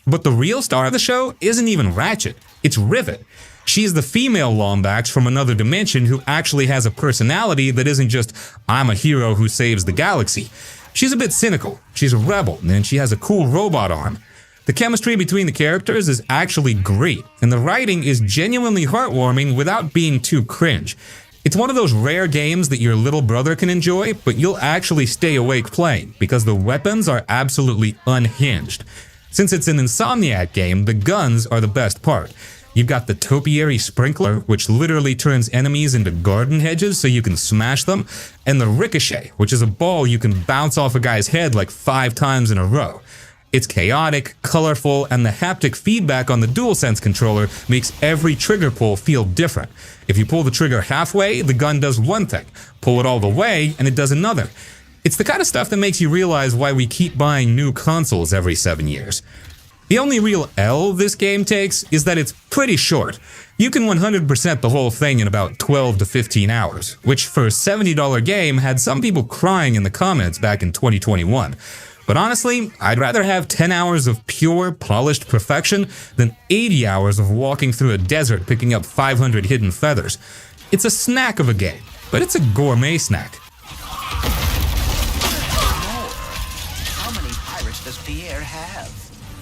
But the real star of the show isn't even Ratchet, it's Rivet. She's the female Lombax from another dimension who actually has a personality that isn't just, I'm a hero who saves the galaxy. She's a bit cynical, she's a rebel, and she has a cool robot arm. The chemistry between the characters is actually great, and the writing is genuinely heartwarming without being too cringe. It's one of those rare games that your little brother can enjoy, but you'll actually stay awake playing, because the weapons are absolutely unhinged. Since it's an Insomniac game, the guns are the best part. You've got the topiary sprinkler, which literally turns enemies into garden hedges so you can smash them, and the ricochet, which is a ball you can bounce off a guy's head like 5 times in a row. It's chaotic, colorful, and the haptic feedback on the DualSense controller makes every trigger pull feel different. If you pull the trigger halfway, the gun does one thing. Pull it all the way, and it does another. It's the kind of stuff that makes you realize why we keep buying new consoles every 7 years. The only real L this game takes is that it's pretty short. You can 100% the whole thing in about 12 to 15 hours, which for a $70 game had some people crying in the comments back in 2021. But honestly, I'd rather have 10 hours of pure, polished perfection than 80 hours of walking through a desert picking up 500 hidden feathers. It's a snack of a game, but it's a gourmet snack. does Pierre have?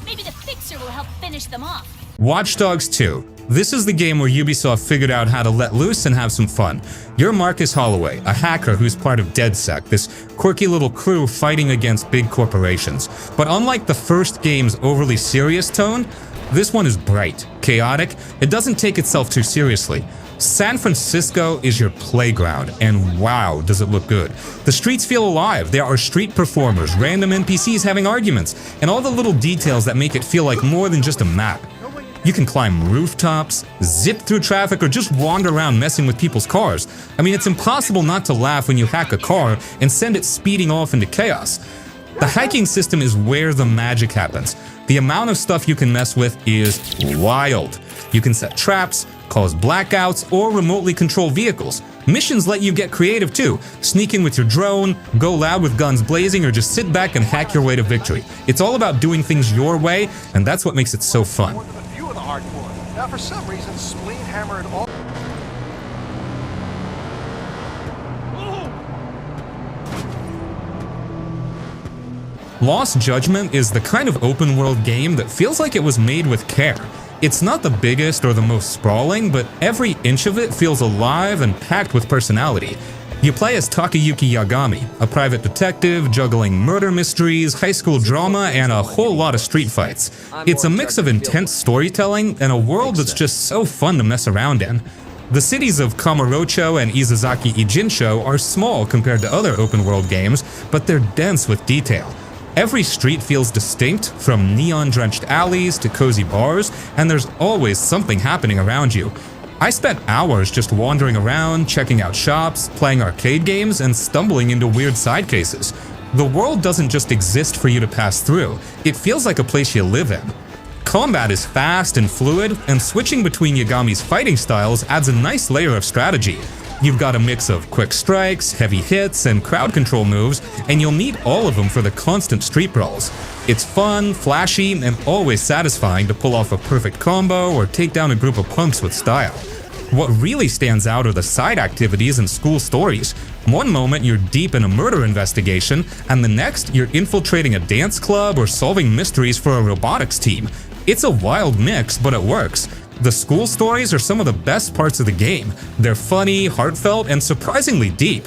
Maybe the fixer will help finish them off. Watch Dogs 2. This is the game where Ubisoft figured out how to let loose and have some fun. You're Marcus Holloway, a hacker who's part of DedSec, this quirky little crew fighting against big corporations. But unlike the first game's overly serious tone, this one is bright, chaotic, it doesn't take itself too seriously. San Francisco is your playground, and wow, does it look good. The streets feel alive, there are street performers, random NPCs having arguments, and all the little details that make it feel like more than just a map. You can climb rooftops, zip through traffic, or just wander around messing with people's cars. I mean, it's impossible not to laugh when you hack a car and send it speeding off into chaos. The hiking system is where the magic happens. The amount of stuff you can mess with is wild. You can set traps, cause blackouts, or remotely control vehicles. Missions let you get creative too. Sneak in with your drone, go loud with guns blazing, or just sit back and hack your way to victory. It's all about doing things your way, and that's what makes it so fun. Now, for some reason, Spleen hammered all. Lost Judgment is the kind of open-world game that feels like it was made with care. It's not the biggest or the most sprawling, but every inch of it feels alive and packed with personality. You play as Takayuki Yagami, a private detective juggling murder mysteries, high school drama, and a whole lot of street fights. It's a mix of intense storytelling and a world that's just so fun to mess around in. The cities of Kamurocho and Izazaki Ijinsho are small compared to other open-world games, but they're dense with detail. Every street feels distinct, from neon-drenched alleys to cozy bars, and there's always something happening around you. I spent hours just wandering around, checking out shops, playing arcade games, and stumbling into weird side cases. The world doesn't just exist for you to pass through, it feels like a place you live in. Combat is fast and fluid, and switching between Yagami's fighting styles adds a nice layer of strategy. You've got a mix of quick strikes, heavy hits, and crowd control moves, and you'll need all of them for the constant street brawls. It's fun, flashy, and always satisfying to pull off a perfect combo or take down a group of punks with style. What really stands out are the side activities and school stories. One moment you're deep in a murder investigation, and the next you're infiltrating a dance club or solving mysteries for a robotics team. It's a wild mix, but it works. The school stories are some of the best parts of the game. They're funny, heartfelt, and surprisingly deep.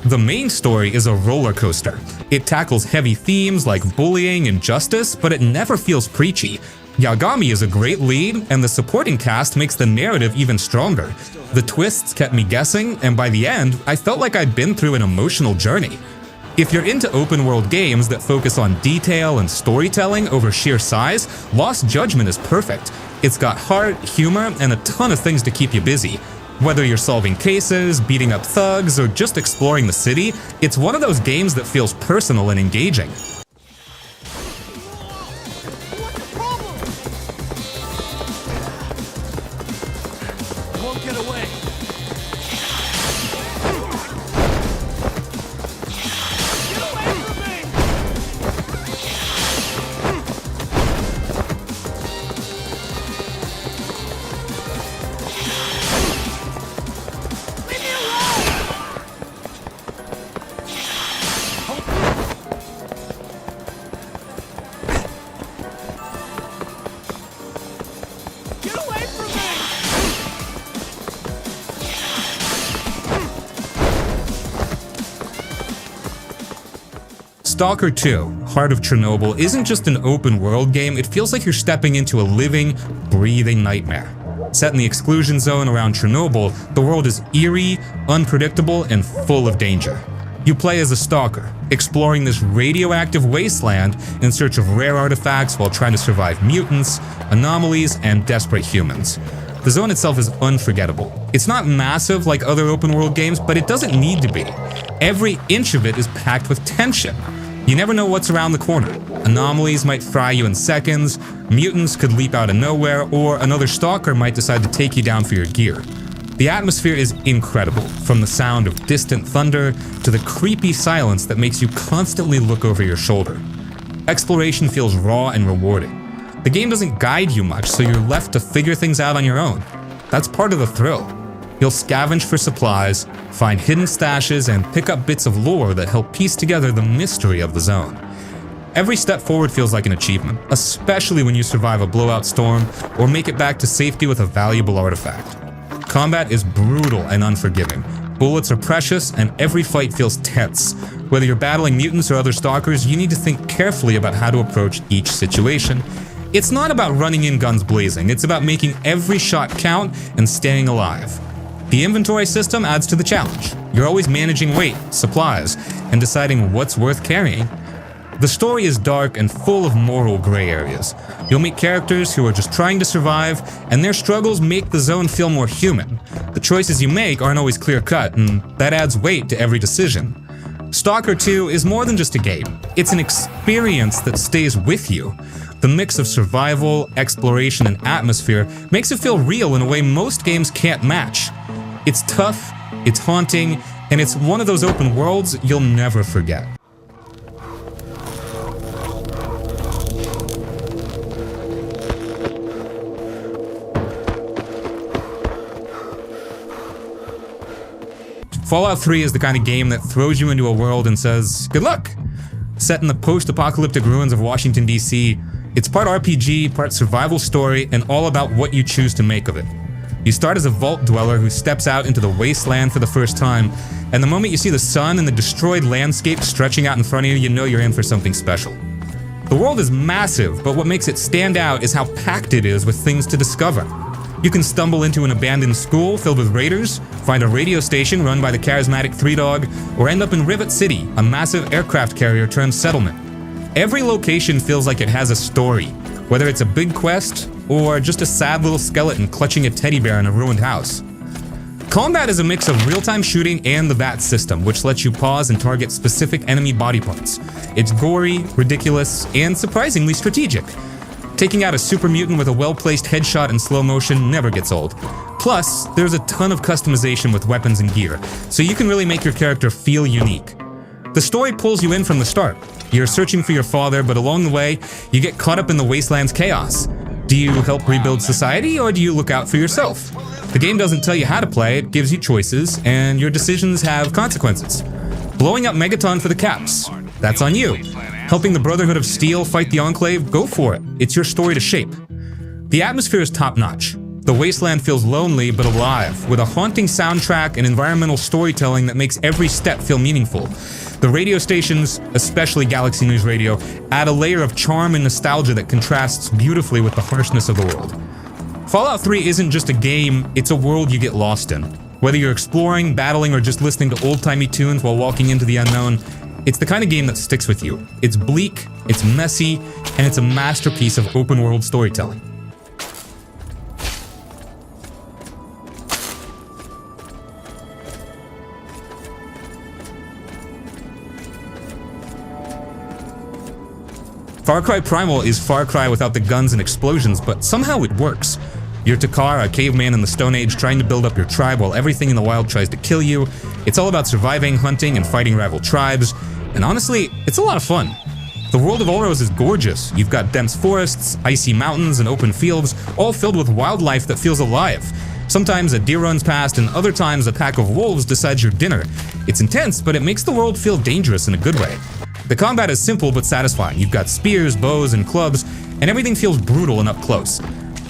The main story is a roller coaster. It tackles heavy themes like bullying and justice, but it never feels preachy. Yagami is a great lead, and the supporting cast makes the narrative even stronger. The twists kept me guessing, and by the end, I felt like I'd been through an emotional journey. If you're into open-world games that focus on detail and storytelling over sheer size, Lost Judgment is perfect. It's got heart, humor, and a ton of things to keep you busy. Whether you're solving cases, beating up thugs, or just exploring the city, it's one of those games that feels personal and engaging. Won't get away. S.T.A.L.K.E.R 2, Heart of Chernobyl, isn't just an open-world game, it feels like you're stepping into a living, breathing nightmare. Set in the exclusion zone around Chernobyl, the world is eerie, unpredictable, and full of danger. You play as a stalker, exploring this radioactive wasteland in search of rare artifacts while trying to survive mutants, anomalies, and desperate humans. The zone itself is unforgettable. It's not massive like other open-world games, but it doesn't need to be. Every inch of it is packed with tension. You never know what's around the corner. Anomalies might fry you in seconds, mutants could leap out of nowhere, or another stalker might decide to take you down for your gear. The atmosphere is incredible, from the sound of distant thunder to the creepy silence that makes you constantly look over your shoulder. Exploration feels raw and rewarding. The game doesn't guide you much, so you're left to figure things out on your own. That's part of the thrill. You'll scavenge for supplies, find hidden stashes, and pick up bits of lore that help piece together the mystery of the zone. Every step forward feels like an achievement, especially when you survive a blowout storm or make it back to safety with a valuable artifact. Combat is brutal and unforgiving. Bullets are precious, and every fight feels tense. Whether you're battling mutants or other stalkers, you need to think carefully about how to approach each situation. It's not about running in guns blazing, it's about making every shot count and staying alive. The inventory system adds to the challenge. You're always managing weight, supplies, and deciding what's worth carrying. The story is dark and full of moral gray areas. You'll meet characters who are just trying to survive, and their struggles make the zone feel more human. The choices you make aren't always clear-cut, and that adds weight to every decision. S.T.A.L.K.E.R 2 is more than just a game. It's an experience that stays with you. The mix of survival, exploration, and atmosphere makes it feel real in a way most games can't match. It's tough, it's haunting, and it's one of those open worlds you'll never forget. Fallout 3 is the kind of game that throws you into a world and says, good luck! Set in the post-apocalyptic ruins of Washington, D.C., it's part RPG, part survival story, and all about what you choose to make of it. You start as a vault dweller who steps out into the wasteland for the first time, and the moment you see the sun and the destroyed landscape stretching out in front of you, you know you're in for something special. The world is massive, but what makes it stand out is how packed it is with things to discover. You can stumble into an abandoned school filled with raiders, find a radio station run by the charismatic Three Dog, or end up in Rivet City, a massive aircraft carrier turned settlement. Every location feels like it has a story, whether it's a big quest or just a sad little skeleton clutching a teddy bear in a ruined house. Combat is a mix of real-time shooting and the VAT system, which lets you pause and target specific enemy body parts. It's gory, ridiculous, and surprisingly strategic. Taking out a super mutant with a well-placed headshot in slow motion never gets old. Plus, there's a ton of customization with weapons and gear, so you can really make your character feel unique. The story pulls you in from the start. You're searching for your father, but along the way, you get caught up in the wasteland's chaos. Do you help rebuild society, or do you look out for yourself? The game doesn't tell you how to play, it gives you choices, and your decisions have consequences. Blowing up Megaton for the caps, that's on you. Helping the Brotherhood of Steel fight the Enclave, go for it. It's your story to shape. The atmosphere is top-notch. The wasteland feels lonely but alive, with a haunting soundtrack and environmental storytelling that makes every step feel meaningful. The radio stations, especially Galaxy News Radio, add a layer of charm and nostalgia that contrasts beautifully with the harshness of the world. Fallout 3 isn't just a game, it's a world you get lost in. Whether you're exploring, battling, or just listening to old-timey tunes while walking into the unknown, it's the kind of game that sticks with you. It's bleak, it's messy, and it's a masterpiece of open-world storytelling. Far Cry Primal is Far Cry without the guns and explosions, but somehow it works. You're Takar, a caveman in the Stone Age trying to build up your tribe while everything in the wild tries to kill you. It's all about surviving, hunting, and fighting rival tribes, and honestly, it's a lot of fun. The world of Ulros is gorgeous. You've got dense forests, icy mountains, and open fields, all filled with wildlife that feels alive. Sometimes a deer runs past, and other times a pack of wolves decides your dinner. It's intense, but it makes the world feel dangerous in a good way. The combat is simple but satisfying. You've got spears, bows, and clubs, and everything feels brutal and up close.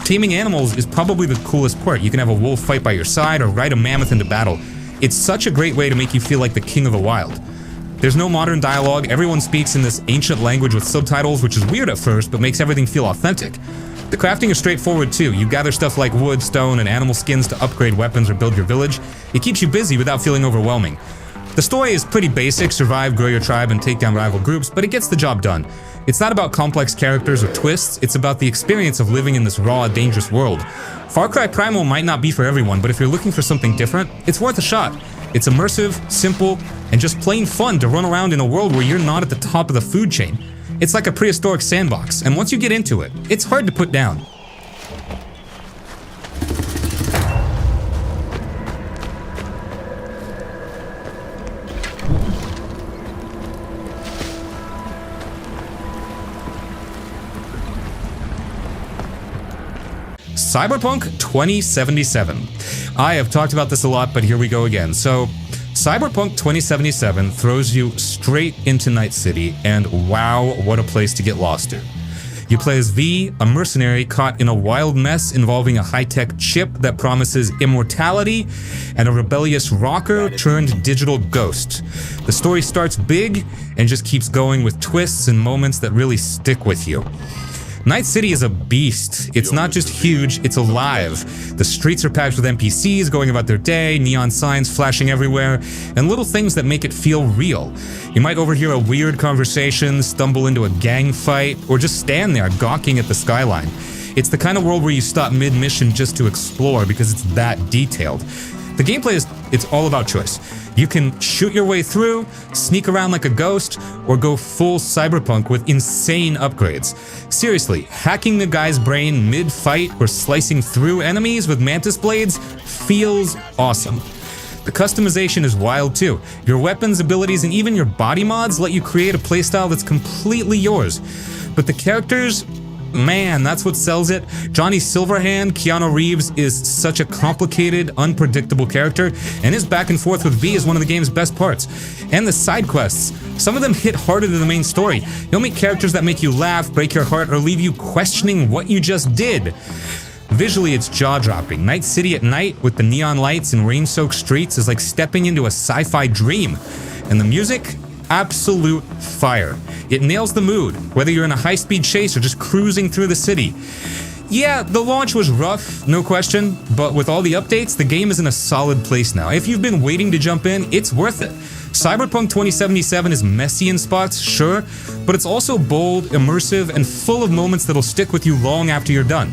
Taming animals is probably the coolest part. You can have a wolf fight by your side or ride a mammoth into battle. It's such a great way to make you feel like the king of the wild. There's no modern dialogue, everyone speaks in this ancient language with subtitles, which is weird at first, but makes everything feel authentic. The crafting is straightforward too. You gather stuff like wood, stone, and animal skins to upgrade weapons or build your village. It keeps you busy without feeling overwhelming. The story is pretty basic, survive, grow your tribe, and take down rival groups, but it gets the job done. It's not about complex characters or twists, it's about the experience of living in this raw, dangerous world. Far Cry Primal might not be for everyone, but if you're looking for something different, it's worth a shot. It's immersive, simple, and just plain fun to run around in a world where you're not at the top of the food chain. It's like a prehistoric sandbox, and once you get into it, it's hard to put down. Cyberpunk 2077. I have talked about this a lot, but here we go again. So, Cyberpunk 2077 throws you straight into Night City, and wow, what a place to get lost to. You play as V, a mercenary caught in a wild mess involving a high-tech chip that promises immortality and a rebellious rocker turned digital ghost. The story starts big and just keeps going with twists and moments that really stick with you. Night City is a beast. It's not just huge, it's alive. The streets are packed with NPCs going about their day, neon signs flashing everywhere, and little things that make it feel real. You might overhear a weird conversation, stumble into a gang fight, or just stand there gawking at the skyline. It's the kind of world where you stop mid-mission just to explore because it's that detailed. The gameplay it's all about choice. You can shoot your way through, sneak around like a ghost, or go full cyberpunk with insane upgrades. Seriously, hacking the guy's brain mid-fight or slicing through enemies with mantis blades feels awesome. The customization is wild too. Your weapons, abilities, and even your body mods let you create a playstyle that's completely yours. But the characters, man, that's what sells it. Johnny Silverhand, Keanu Reeves, is such a complicated, unpredictable character, and his back and forth with V is one of the game's best parts. And the side quests, some of them hit harder than the main story. You'll meet characters that make you laugh, break your heart, or leave you questioning what you just did. Visually, it's jaw-dropping. Night City at night with the neon lights and rain-soaked streets is like stepping into a sci-fi dream. And the music? Absolute fire. It nails the mood, whether you're in a high-speed chase or just cruising through the city. Yeah, the launch was rough, no question, but with all the updates, the game is in a solid place now. If you've been waiting to jump in, it's worth it. Cyberpunk 2077 is messy in spots, sure, but it's also bold, immersive, and full of moments that'll stick with you long after you're done.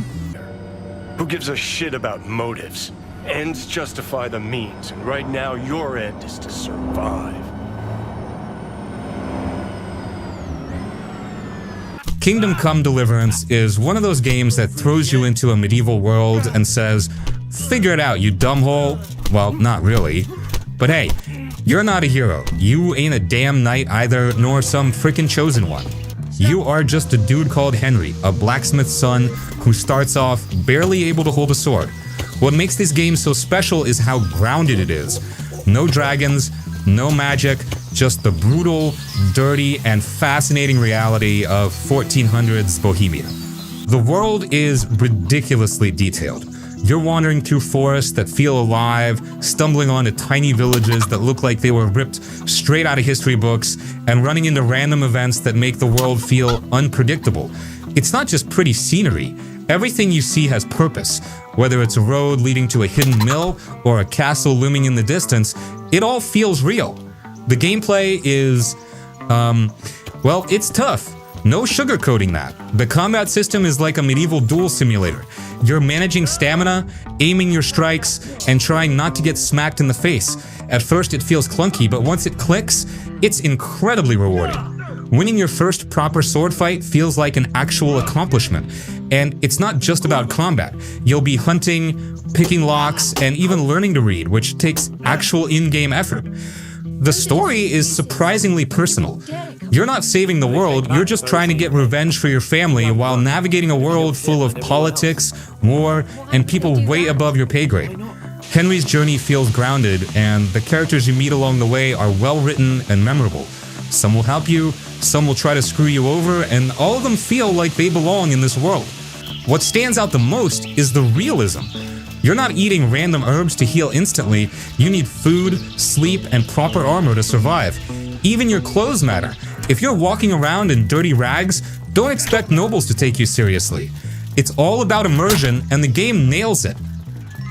Who gives a shit about motives? Ends justify the means, and right now your end is to survive. Kingdom Come Deliverance is one of those games that throws you into a medieval world and says, figure it out, you dumbhole. Well, not really. But hey, you're not a hero. You ain't a damn knight either, nor some frickin' chosen one. You are just a dude called Henry, a blacksmith's son who starts off barely able to hold a sword. What makes this game so special is how grounded it is. No dragons, no magic, just the brutal, dirty, and fascinating reality of 1400s Bohemia. The world is ridiculously detailed. You're wandering through forests that feel alive, stumbling onto tiny villages that look like they were ripped straight out of history books, and running into random events that make the world feel unpredictable. It's not just pretty scenery. Everything you see has purpose. Whether it's a road leading to a hidden mill or a castle looming in the distance, it all feels real. The gameplay is, well, it's tough. No sugarcoating that. The combat system is like a medieval duel simulator. You're managing stamina, aiming your strikes, and trying not to get smacked in the face. At first it feels clunky, but once it clicks, it's incredibly rewarding. Winning your first proper sword fight feels like an actual accomplishment. And it's not just about combat. You'll be hunting, picking locks, and even learning to read, which takes actual in-game effort. The story is surprisingly personal. You're not saving the world, you're just trying to get revenge for your family while navigating a world full of politics, war, and people way above your pay grade. Henry's journey feels grounded, and the characters you meet along the way are well written and memorable. Some will help you, some will try to screw you over, and all of them feel like they belong in this world. What stands out the most is the realism. You're not eating random herbs to heal instantly, you need food, sleep, and proper armor to survive. Even your clothes matter. If you're walking around in dirty rags, don't expect nobles to take you seriously. It's all about immersion, and the game nails it.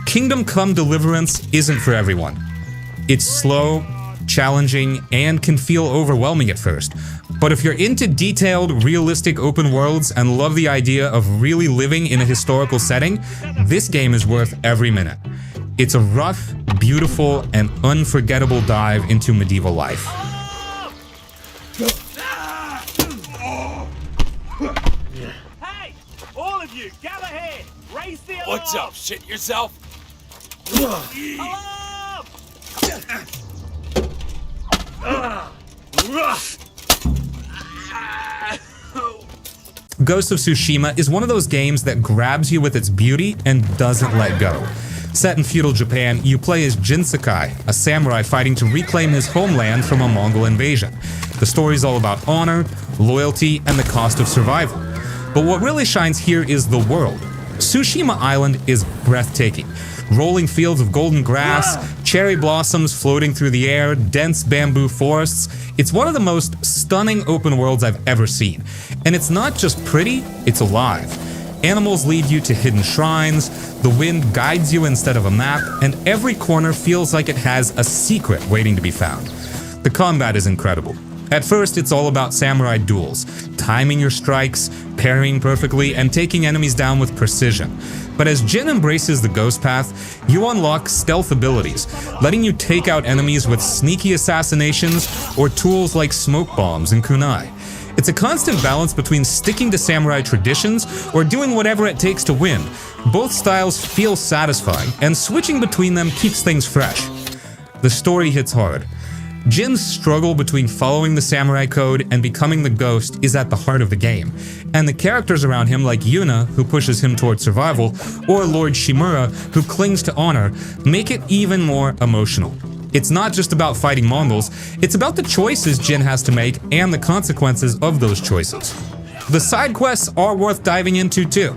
Kingdom Come Deliverance isn't for everyone. It's slow, challenging, and can feel overwhelming at first. But if you're into detailed, realistic open worlds and love the idea of really living in a historical setting, this game is worth every minute. It's a rough, beautiful, and unforgettable dive into medieval life. Hey! All of you, gather here! Raise the alarm! What's up? Shit yourself? Alarm! Ghost of Tsushima is one of those games that grabs you with its beauty and doesn't let go. Set in feudal Japan, you play as Jin Sakai, a samurai fighting to reclaim his homeland from a Mongol invasion. The story's all about honor, loyalty, and the cost of survival. But what really shines here is the world. Tsushima Island is breathtaking. Rolling fields of golden grass, cherry blossoms floating through the air, dense bamboo forests. It's one of the most stunning open worlds I've ever seen. And it's not just pretty, it's alive. Animals lead you to hidden shrines, the wind guides you instead of a map, and every corner feels like it has a secret waiting to be found. The combat is incredible. At first, it's all about samurai duels, timing your strikes, parrying perfectly, and taking enemies down with precision. But as Jin embraces the ghost path, you unlock stealth abilities, letting you take out enemies with sneaky assassinations or tools like smoke bombs and kunai. It's a constant balance between sticking to samurai traditions or doing whatever it takes to win. Both styles feel satisfying, and switching between them keeps things fresh. The story hits hard. Jin's struggle between following the samurai code and becoming the ghost is at the heart of the game, and the characters around him like Yuna, who pushes him toward survival, or Lord Shimura, who clings to honor, make it even more emotional. It's not just about fighting Mongols, it's about the choices Jin has to make and the consequences of those choices. The side quests are worth diving into too.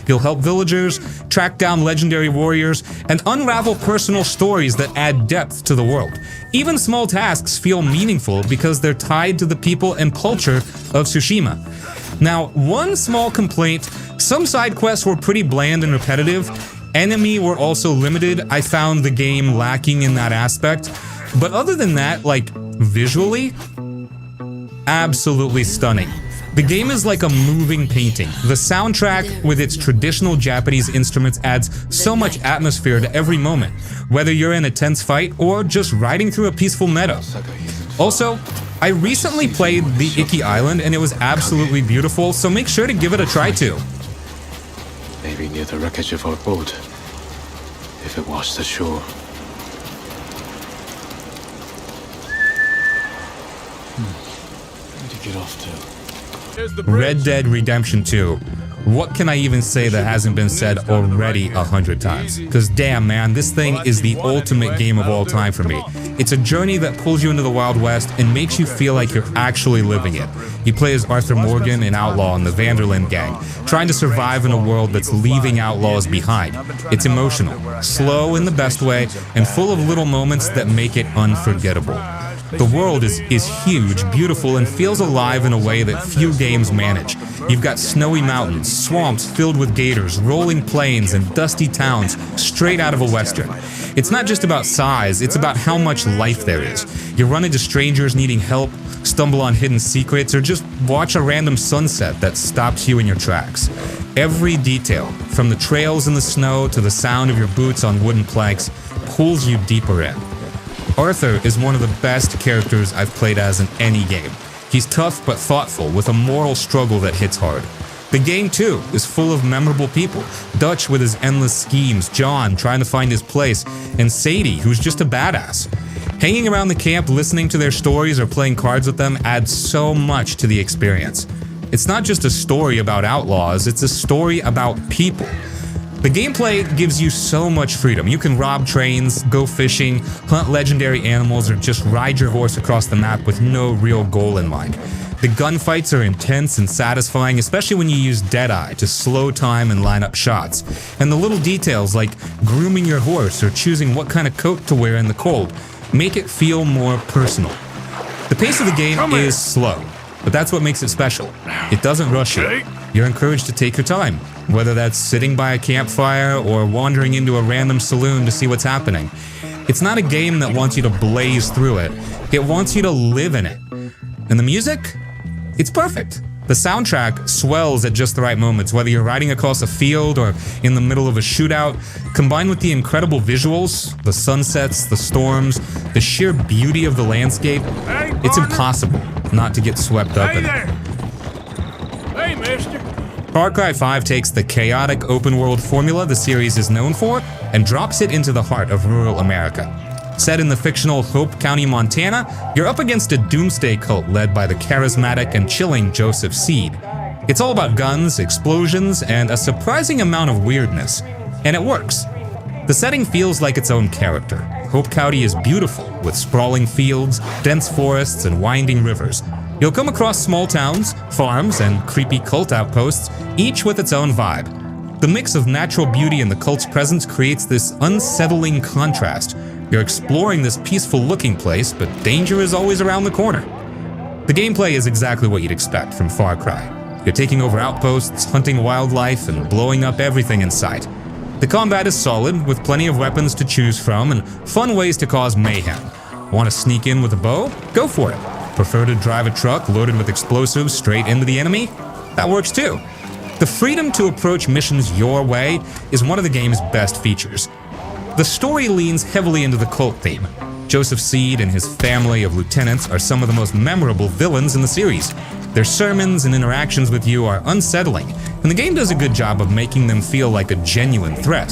You'll help villagers, track down legendary warriors, and unravel personal stories that add depth to the world. Even small tasks feel meaningful because they're tied to the people and culture of Tsushima. Now, one small complaint, some side quests were pretty bland and repetitive. Enemy were also limited. I found the game lacking in that aspect. But other than that, like, visually, absolutely stunning. The game is like a moving painting. The soundtrack, with its traditional Japanese instruments, adds so much atmosphere to every moment, whether you're in a tense fight or just riding through a peaceful meadow. Also, I recently played the Iki Island and it was absolutely beautiful, so make sure to give it a try too. Maybe near the wreckage of our boat, if it washed ashore. Where'd you get off to? Red Dead Redemption 2. What can I even say that hasn't been said already 100 times? Because damn man, this thing is the ultimate game of all time for me. It's a journey that pulls you into the Wild West and makes you feel like you're actually living it. You play as Arthur Morgan, an outlaw in the Vanderlyn gang, trying to survive in a world that's leaving outlaws behind. It's emotional, slow in the best way, and full of little moments that make it unforgettable. The world is huge, beautiful, and feels alive in a way that few games manage. You've got snowy mountains, swamps filled with gators, rolling plains, and dusty towns straight out of a western. It's not just about size, it's about how much life there is. You run into strangers needing help, stumble on hidden secrets, or just watch a random sunset that stops you in your tracks. Every detail, from the trails in the snow to the sound of your boots on wooden planks, pulls you deeper in. Arthur is one of the best characters I've played as in any game. He's tough but thoughtful, with a moral struggle that hits hard. The game, too, is full of memorable people. Dutch with his endless schemes, John trying to find his place, and Sadie, who's just a badass. Hanging around the camp, listening to their stories or playing cards with them adds so much to the experience. It's not just a story about outlaws, it's a story about people. The gameplay gives you so much freedom. You can rob trains, go fishing, hunt legendary animals, or just ride your horse across the map with no real goal in mind. The gunfights are intense and satisfying, especially when you use Deadeye to slow time and line up shots. And the little details like grooming your horse or choosing what kind of coat to wear in the cold make it feel more personal. The pace of the game is slow, but that's what makes it special. It doesn't rush you. You're encouraged to take your time, whether that's sitting by a campfire or wandering into a random saloon to see what's happening. It's not a game that wants you to blaze through it. It wants you to live in it. And the music? It's perfect. The soundtrack swells at just the right moments, whether you're riding across a field or in the middle of a shootout. Combined with the incredible visuals, the sunsets, the storms, the sheer beauty of the landscape, it's impossible not to get swept up in it. Hey, mister. Far Cry 5 takes the chaotic open-world formula the series is known for and drops it into the heart of rural America. Set in the fictional Hope County, Montana, you're up against a doomsday cult led by the charismatic and chilling Joseph Seed. It's all about guns, explosions, and a surprising amount of weirdness. And it works. The setting feels like its own character. Hope County is beautiful, with sprawling fields, dense forests, and winding rivers. You'll come across small towns, farms, and creepy cult outposts, each with its own vibe. The mix of natural beauty and the cult's presence creates this unsettling contrast. You're exploring this peaceful-looking place, but danger is always around the corner. The gameplay is exactly what you'd expect from Far Cry. You're taking over outposts, hunting wildlife, and blowing up everything in sight. The combat is solid, with plenty of weapons to choose from and fun ways to cause mayhem. Want to sneak in with a bow? Go for it. Prefer to drive a truck loaded with explosives straight into the enemy? That works too. The freedom to approach missions your way is one of the game's best features. The story leans heavily into the cult theme. Joseph Seed and his family of lieutenants are some of the most memorable villains in the series. Their sermons and interactions with you are unsettling, and the game does a good job of making them feel like a genuine threat.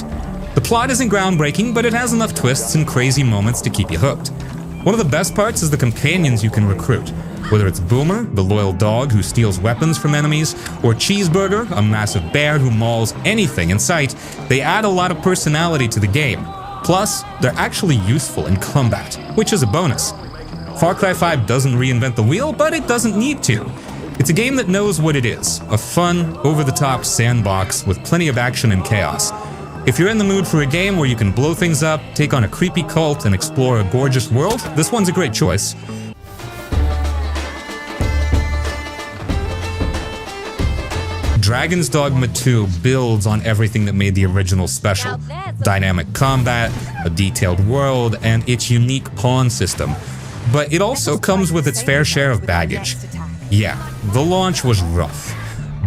The plot isn't groundbreaking, but it has enough twists and crazy moments to keep you hooked. One of the best parts is the companions you can recruit. Whether it's Boomer, the loyal dog who steals weapons from enemies, or Cheeseburger, a massive bear who mauls anything in sight, they add a lot of personality to the game. Plus, they're actually useful in combat, which is a bonus. Far Cry 5 doesn't reinvent the wheel, but it doesn't need to. It's a game that knows what it is, a fun, over-the-top sandbox with plenty of action and chaos. If you're in the mood for a game where you can blow things up, take on a creepy cult, and explore a gorgeous world, this one's a great choice. Dragon's Dogma 2 builds on everything that made the original special. Dynamic combat, a detailed world, and its unique pawn system. But it also comes with its fair share of baggage. Yeah, the launch was rough.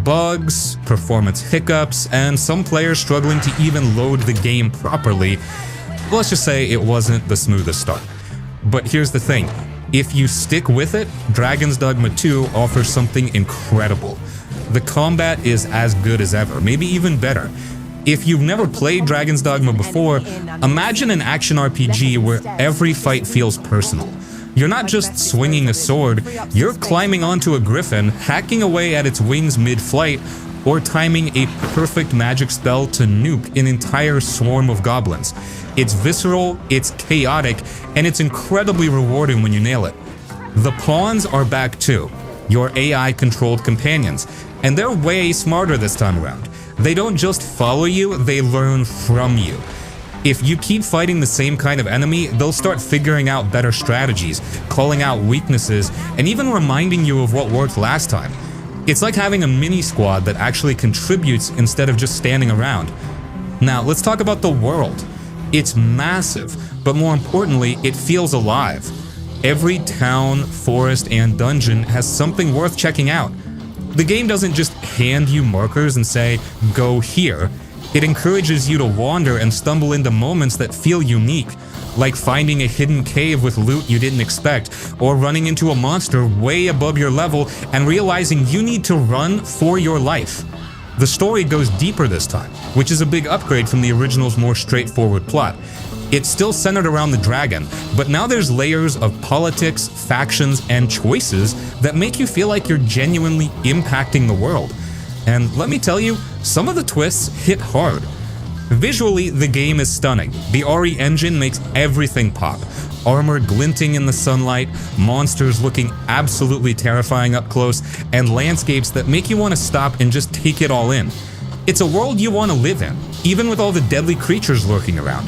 Bugs, performance hiccups, and some players struggling to even load the game properly. Let's just say it wasn't the smoothest start. But here's the thing, if you stick with it, Dragon's Dogma 2 offers something incredible. The combat is as good as ever, maybe even better. If you've never played Dragon's Dogma before, imagine an action RPG where every fight feels personal. You're not just swinging a sword, you're climbing onto a griffin, hacking away at its wings mid-flight, or timing a perfect magic spell to nuke an entire swarm of goblins. It's visceral, it's chaotic, and it's incredibly rewarding when you nail it. The pawns are back too, your AI-controlled companions, and they're way smarter this time around. They don't just follow you, they learn from you. If you keep fighting the same kind of enemy, they'll start figuring out better strategies, calling out weaknesses, and even reminding you of what worked last time. It's like having a mini-squad that actually contributes instead of just standing around. Now, let's talk about the world. It's massive, but more importantly, it feels alive. Every town, forest, and dungeon has something worth checking out. The game doesn't just hand you markers and say, go here. It encourages you to wander and stumble into moments that feel unique, like finding a hidden cave with loot you didn't expect, or running into a monster way above your level and realizing you need to run for your life. The story goes deeper this time, which is a big upgrade from the original's more straightforward plot. It's still centered around the dragon, but now there's layers of politics, factions, and choices that make you feel like you're genuinely impacting the world. And let me tell you, some of the twists hit hard. Visually, the game is stunning. The RE engine makes everything pop. Armor glinting in the sunlight, monsters looking absolutely terrifying up close, and landscapes that make you want to stop and just take it all in. It's a world you want to live in, even with all the deadly creatures lurking around.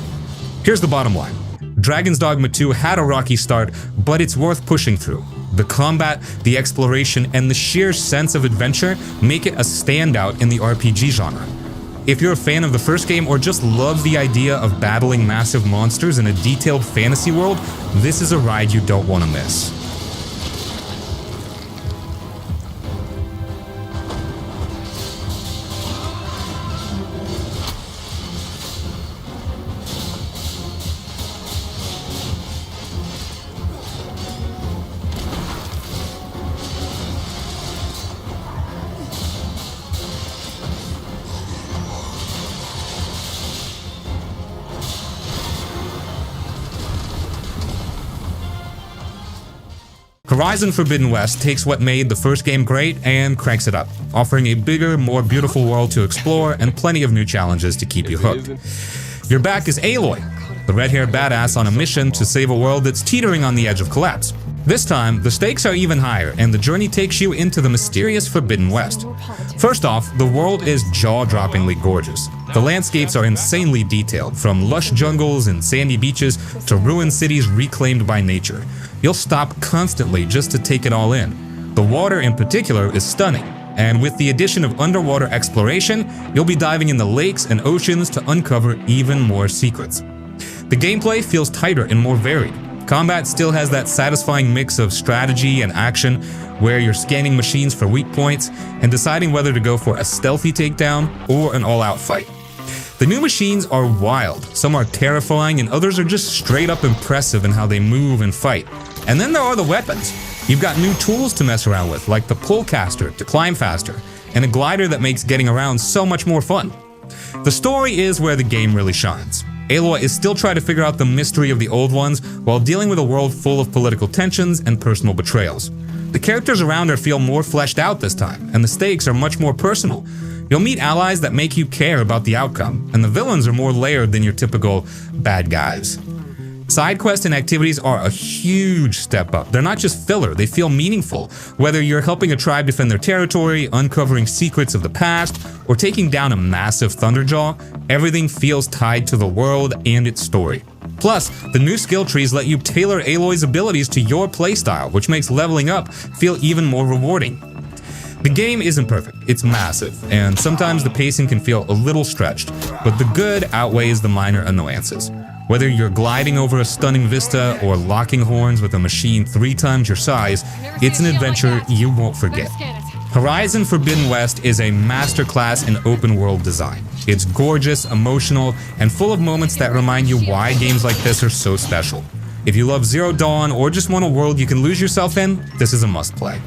Here's the bottom line. Dragon's Dogma 2 had a rocky start, but it's worth pushing through. The combat, the exploration, and the sheer sense of adventure make it a standout in the RPG genre. If you're a fan of the first game or just love the idea of battling massive monsters in a detailed fantasy world, this is a ride you don't want to miss. Horizon Forbidden West takes what made the first game great and cranks it up, offering a bigger, more beautiful world to explore and plenty of new challenges to keep you hooked. You're back as Aloy, the red-haired badass on a mission to save a world that's teetering on the edge of collapse. This time, the stakes are even higher, and the journey takes you into the mysterious Forbidden West. First off, the world is jaw-droppingly gorgeous. The landscapes are insanely detailed, from lush jungles and sandy beaches to ruined cities reclaimed by nature. You'll stop constantly just to take it all in. The water in particular is stunning, and with the addition of underwater exploration, you'll be diving in the lakes and oceans to uncover even more secrets. The gameplay feels tighter and more varied. Combat still has that satisfying mix of strategy and action, where you're scanning machines for weak points and deciding whether to go for a stealthy takedown or an all-out fight. The new machines are wild, some are terrifying, and others are just straight up impressive in how they move and fight. And then there are the weapons. You've got new tools to mess around with, like the pullcaster to climb faster, and a glider that makes getting around so much more fun. The story is where the game really shines. Aloy is still trying to figure out the mystery of the old ones while dealing with a world full of political tensions and personal betrayals. The characters around her feel more fleshed out this time, and the stakes are much more personal. You'll meet allies that make you care about the outcome, and the villains are more layered than your typical bad guys. Side quests and activities are a huge step up. They're not just filler, they feel meaningful. Whether you're helping a tribe defend their territory, uncovering secrets of the past, or taking down a massive Thunderjaw, everything feels tied to the world and its story. Plus, the new skill trees let you tailor Aloy's abilities to your playstyle, which makes leveling up feel even more rewarding. The game isn't perfect, it's massive, and sometimes the pacing can feel a little stretched, but the good outweighs the minor annoyances. Whether you're gliding over a stunning vista or locking horns with a machine 3 times your size, it's an adventure you won't forget. Horizon Forbidden West is a masterclass in open-world design. It's gorgeous, emotional, and full of moments that remind you why games like this are so special. If you love Zero Dawn or just want a world you can lose yourself in, this is a must-play.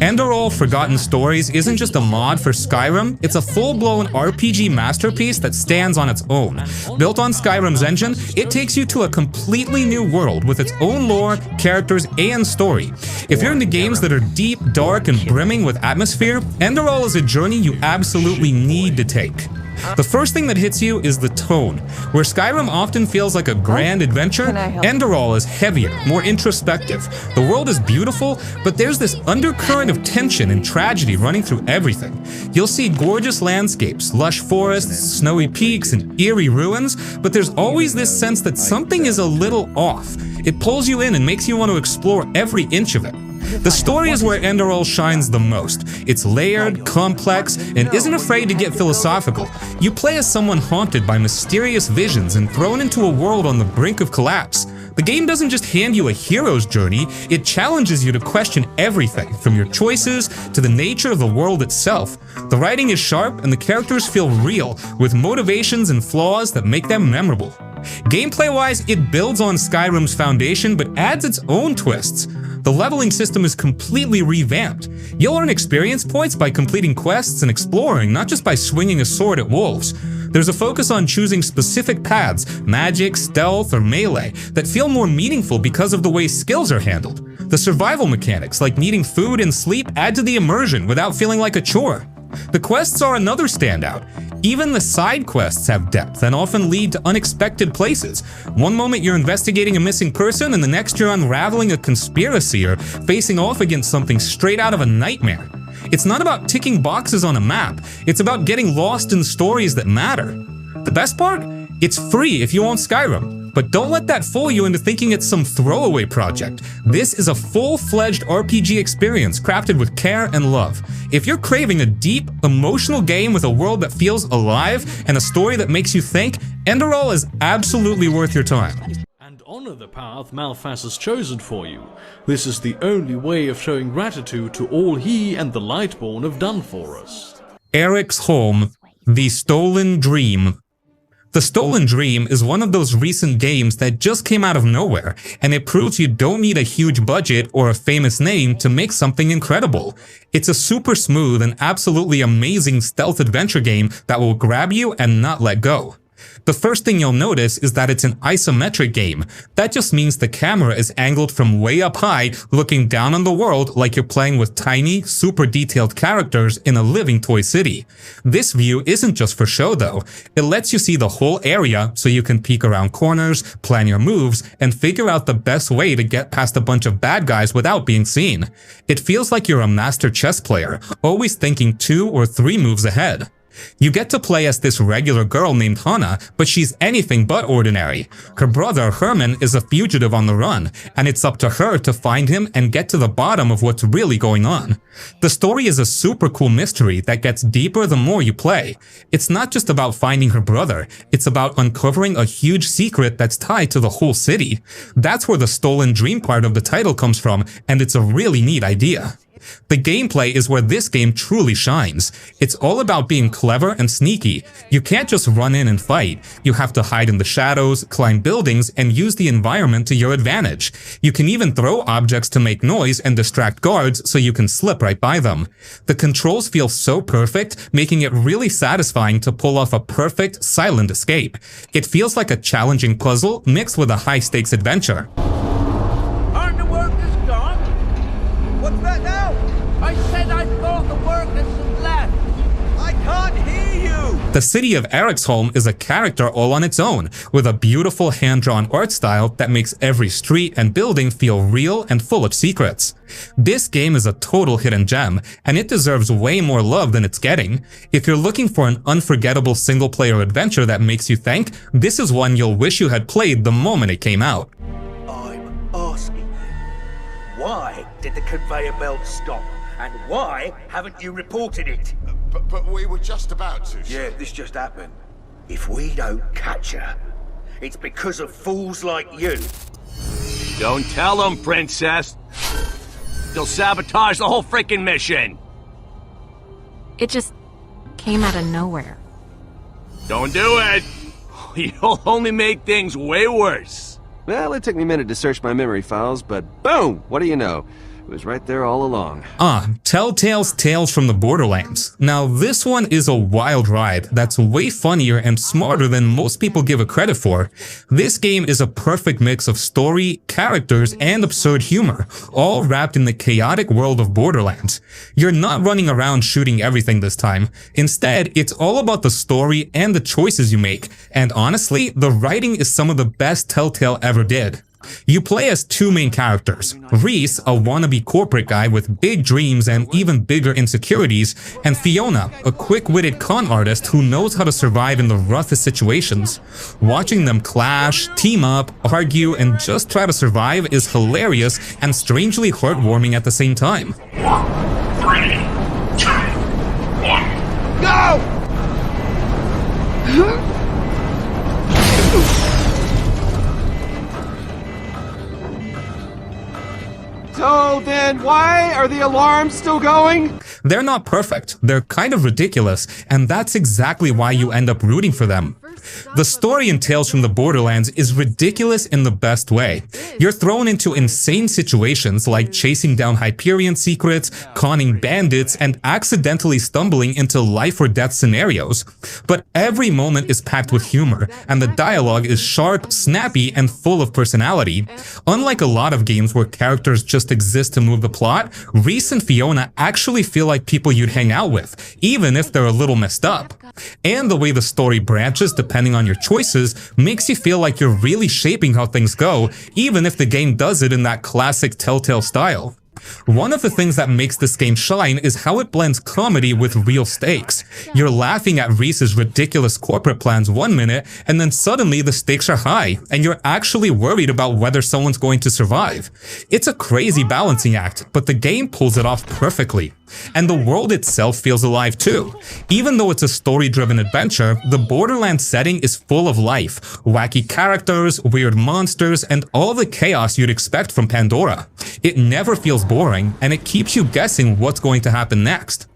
Underworld Forgotten Stories isn't just a mod for Skyrim, it's a full-blown RPG masterpiece that stands on its own. Built on Skyrim's engine, it takes you to a completely new world with its own lore, characters, and story. If you're into games that are deep, dark, and brimming with atmosphere, Underworld is a journey you absolutely need to take. The first thing that hits you is the tone. Where Skyrim often feels like a grand adventure, Underworld is heavier, more introspective. The world is beautiful, but there's this undercurrent of tension and tragedy running through everything. You'll see gorgeous landscapes, lush forests, snowy peaks, and eerie ruins, but there's always this sense that something is a little off. It pulls you in and makes you want to explore every inch of it. The story is where Underworld shines the most. It's layered, complex, and isn't afraid to get philosophical. You play as someone haunted by mysterious visions and thrown into a world on the brink of collapse. The game doesn't just hand you a hero's journey, it challenges you to question everything, from your choices to the nature of the world itself. The writing is sharp and the characters feel real, with motivations and flaws that make them memorable. Gameplay-wise, it builds on Skyrim's foundation but adds its own twists. The leveling system is completely revamped. You'll earn experience points by completing quests and exploring, not just by swinging a sword at wolves. There's a focus on choosing specific paths, magic, stealth, or melee, that feel more meaningful because of the way skills are handled. The survival mechanics, like needing food and sleep, add to the immersion without feeling like a chore. The quests are another standout. Even the side quests have depth and often lead to unexpected places. One moment you're investigating a missing person, and the next you're unraveling a conspiracy or facing off against something straight out of a nightmare. It's not about ticking boxes on a map, it's about getting lost in stories that matter. The best part? It's free if you own Skyrim. But don't let that fool you into thinking it's some throwaway project. This is a full-fledged RPG experience crafted with care and love. If you're craving a deep, emotional game with a world that feels alive and a story that makes you think, Underworld is absolutely worth your time. And honor the path Malphas has chosen for you. This is the only way of showing gratitude to all he and the Lightborn have done for us. Eric's Home, The Stolen Dream. The Stolen Dream is one of those recent games that just came out of nowhere, and it proves you don't need a huge budget or a famous name to make something incredible. It's a super smooth and absolutely amazing stealth adventure game that will grab you and not let go. The first thing you'll notice is that it's an isometric game. That just means the camera is angled from way up high, looking down on the world like you're playing with tiny, super detailed characters in a living toy city. This view isn't just for show though. It lets you see the whole area so you can peek around corners, plan your moves, and figure out the best way to get past a bunch of bad guys without being seen. It feels like you're a master chess player, always thinking 2 or 3 moves ahead. You get to play as this regular girl named Hana, but she's anything but ordinary. Her brother, Herman, is a fugitive on the run, and it's up to her to find him and get to the bottom of what's really going on. The story is a super cool mystery that gets deeper the more you play. It's not just about finding her brother, it's about uncovering a huge secret that's tied to the whole city. That's where the Stolen Dream part of the title comes from, and it's a really neat idea. The gameplay is where this game truly shines. It's all about being clever and sneaky. You can't just run in and fight. You have to hide in the shadows, climb buildings, and use the environment to your advantage. You can even throw objects to make noise and distract guards so you can slip right by them. The controls feel so perfect, making it really satisfying to pull off a perfect, silent escape. It feels like a challenging puzzle mixed with a high-stakes adventure. Underworld is gone? What's that now? I said I thought the workers had left. I can't hear you. The city of Eriksholm is a character all on its own, with a beautiful hand-drawn art style that makes every street and building feel real and full of secrets. This game is a total hidden gem, and it deserves way more love than it's getting. If you're looking for an unforgettable single-player adventure that makes you think, this is one you'll wish you had played the moment it came out. I'm asking you, why did the conveyor belt stop? And why haven't you reported it? But we were just about to. Yeah, this just happened. If we don't catch her, it's because of fools like you. Don't tell them, Princess. They'll sabotage the whole freaking mission. It just came out of nowhere. Don't do it. You'll only make things way worse. Well, it took me a minute to search my memory files, but boom! What do you know? It was right there all along. Telltale's Tales from the Borderlands. Now this one is a wild ride that's way funnier and smarter than most people give it credit for. This game is a perfect mix of story, characters, and absurd humor, all wrapped in the chaotic world of Borderlands. You're not running around shooting everything this time. Instead, it's all about the story and the choices you make, and honestly, the writing is some of the best Telltale ever did. You play as 2 main characters, Ryse, a wannabe corporate guy with big dreams and even bigger insecurities, and Fiona, a quick-witted con artist who knows how to survive in the roughest situations. Watching them clash, team up, argue, and just try to survive is hilarious and strangely heartwarming at the same time. 3, 2, 1, go! So then why are the alarms still going? They're not perfect, they're kind of ridiculous, and that's exactly why you end up rooting for them. The story in Tales from the Borderlands is ridiculous in the best way. You're thrown into insane situations like chasing down Hyperion secrets, conning bandits, and accidentally stumbling into life or death scenarios. But every moment is packed with humor, and the dialogue is sharp, snappy, and full of personality. Unlike a lot of games where characters just exist to move the plot, Ryse and Fiona actually feel like people you'd hang out with, even if they're a little messed up. And the way the story branches depending on your choices makes you feel like you're really shaping how things go, even if the game does it in that classic Telltale style. One of the things that makes this game shine is how it blends comedy with real stakes. You're laughing at Ryse's ridiculous corporate plans one minute, and then suddenly the stakes are high, and you're actually worried about whether someone's going to survive. It's a crazy balancing act, but the game pulls it off perfectly. And the world itself feels alive too. Even though it's a story-driven adventure, the Borderlands setting is full of life, wacky characters, weird monsters, and all the chaos you'd expect from Pandora. It never feels boring, and it keeps you guessing what's going to happen next.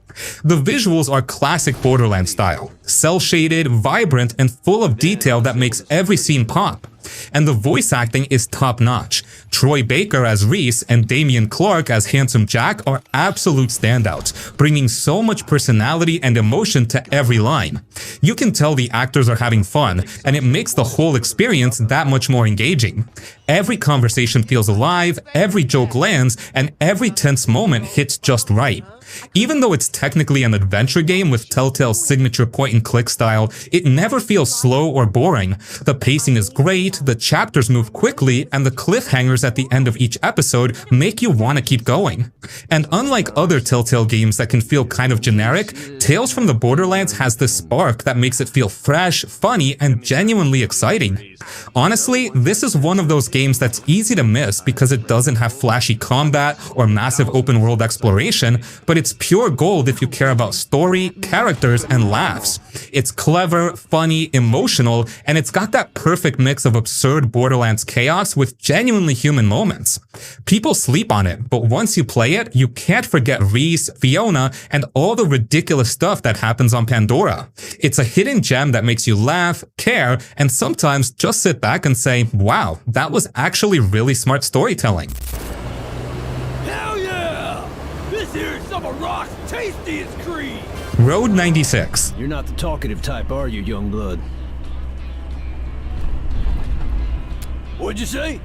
The visuals are classic Borderlands style, cel-shaded, vibrant, and full of detail that makes every scene pop. And the voice acting is top-notch. Troy Baker as Ryse and Damian Clark as Handsome Jack are absolute standouts, bringing so much personality and emotion to every line. You can tell the actors are having fun, and it makes the whole experience that much more engaging. Every conversation feels alive, every joke lands, and every tense moment hits just right. Even though it's technically an adventure game with Telltale's signature point-and-click style, it never feels slow or boring. The pacing is great, the chapters move quickly, and the cliffhangers at the end of each episode make you want to keep going. And unlike other Telltale games that can feel kind of generic, Tales from the Borderlands has this spark that makes it feel fresh, funny, and genuinely exciting. Honestly, this is one of those games that's easy to miss because it doesn't have flashy combat or massive open-world exploration, but it's pure gold if you care about story, characters, and laughs. It's clever, funny, emotional, and it's got that perfect mix of absurd Borderlands chaos with genuinely human moments. People sleep on it, but once you play it, you can't forget Ryse, Fiona, and all the ridiculous stuff that happens on Pandora. It's a hidden gem that makes you laugh, care, and sometimes just sit back and say, wow, that was actually really smart storytelling. Hell yeah! This here's some of Rock's tastiest cream! Road 96. You're not the talkative type, are you, young blood? What'd you say?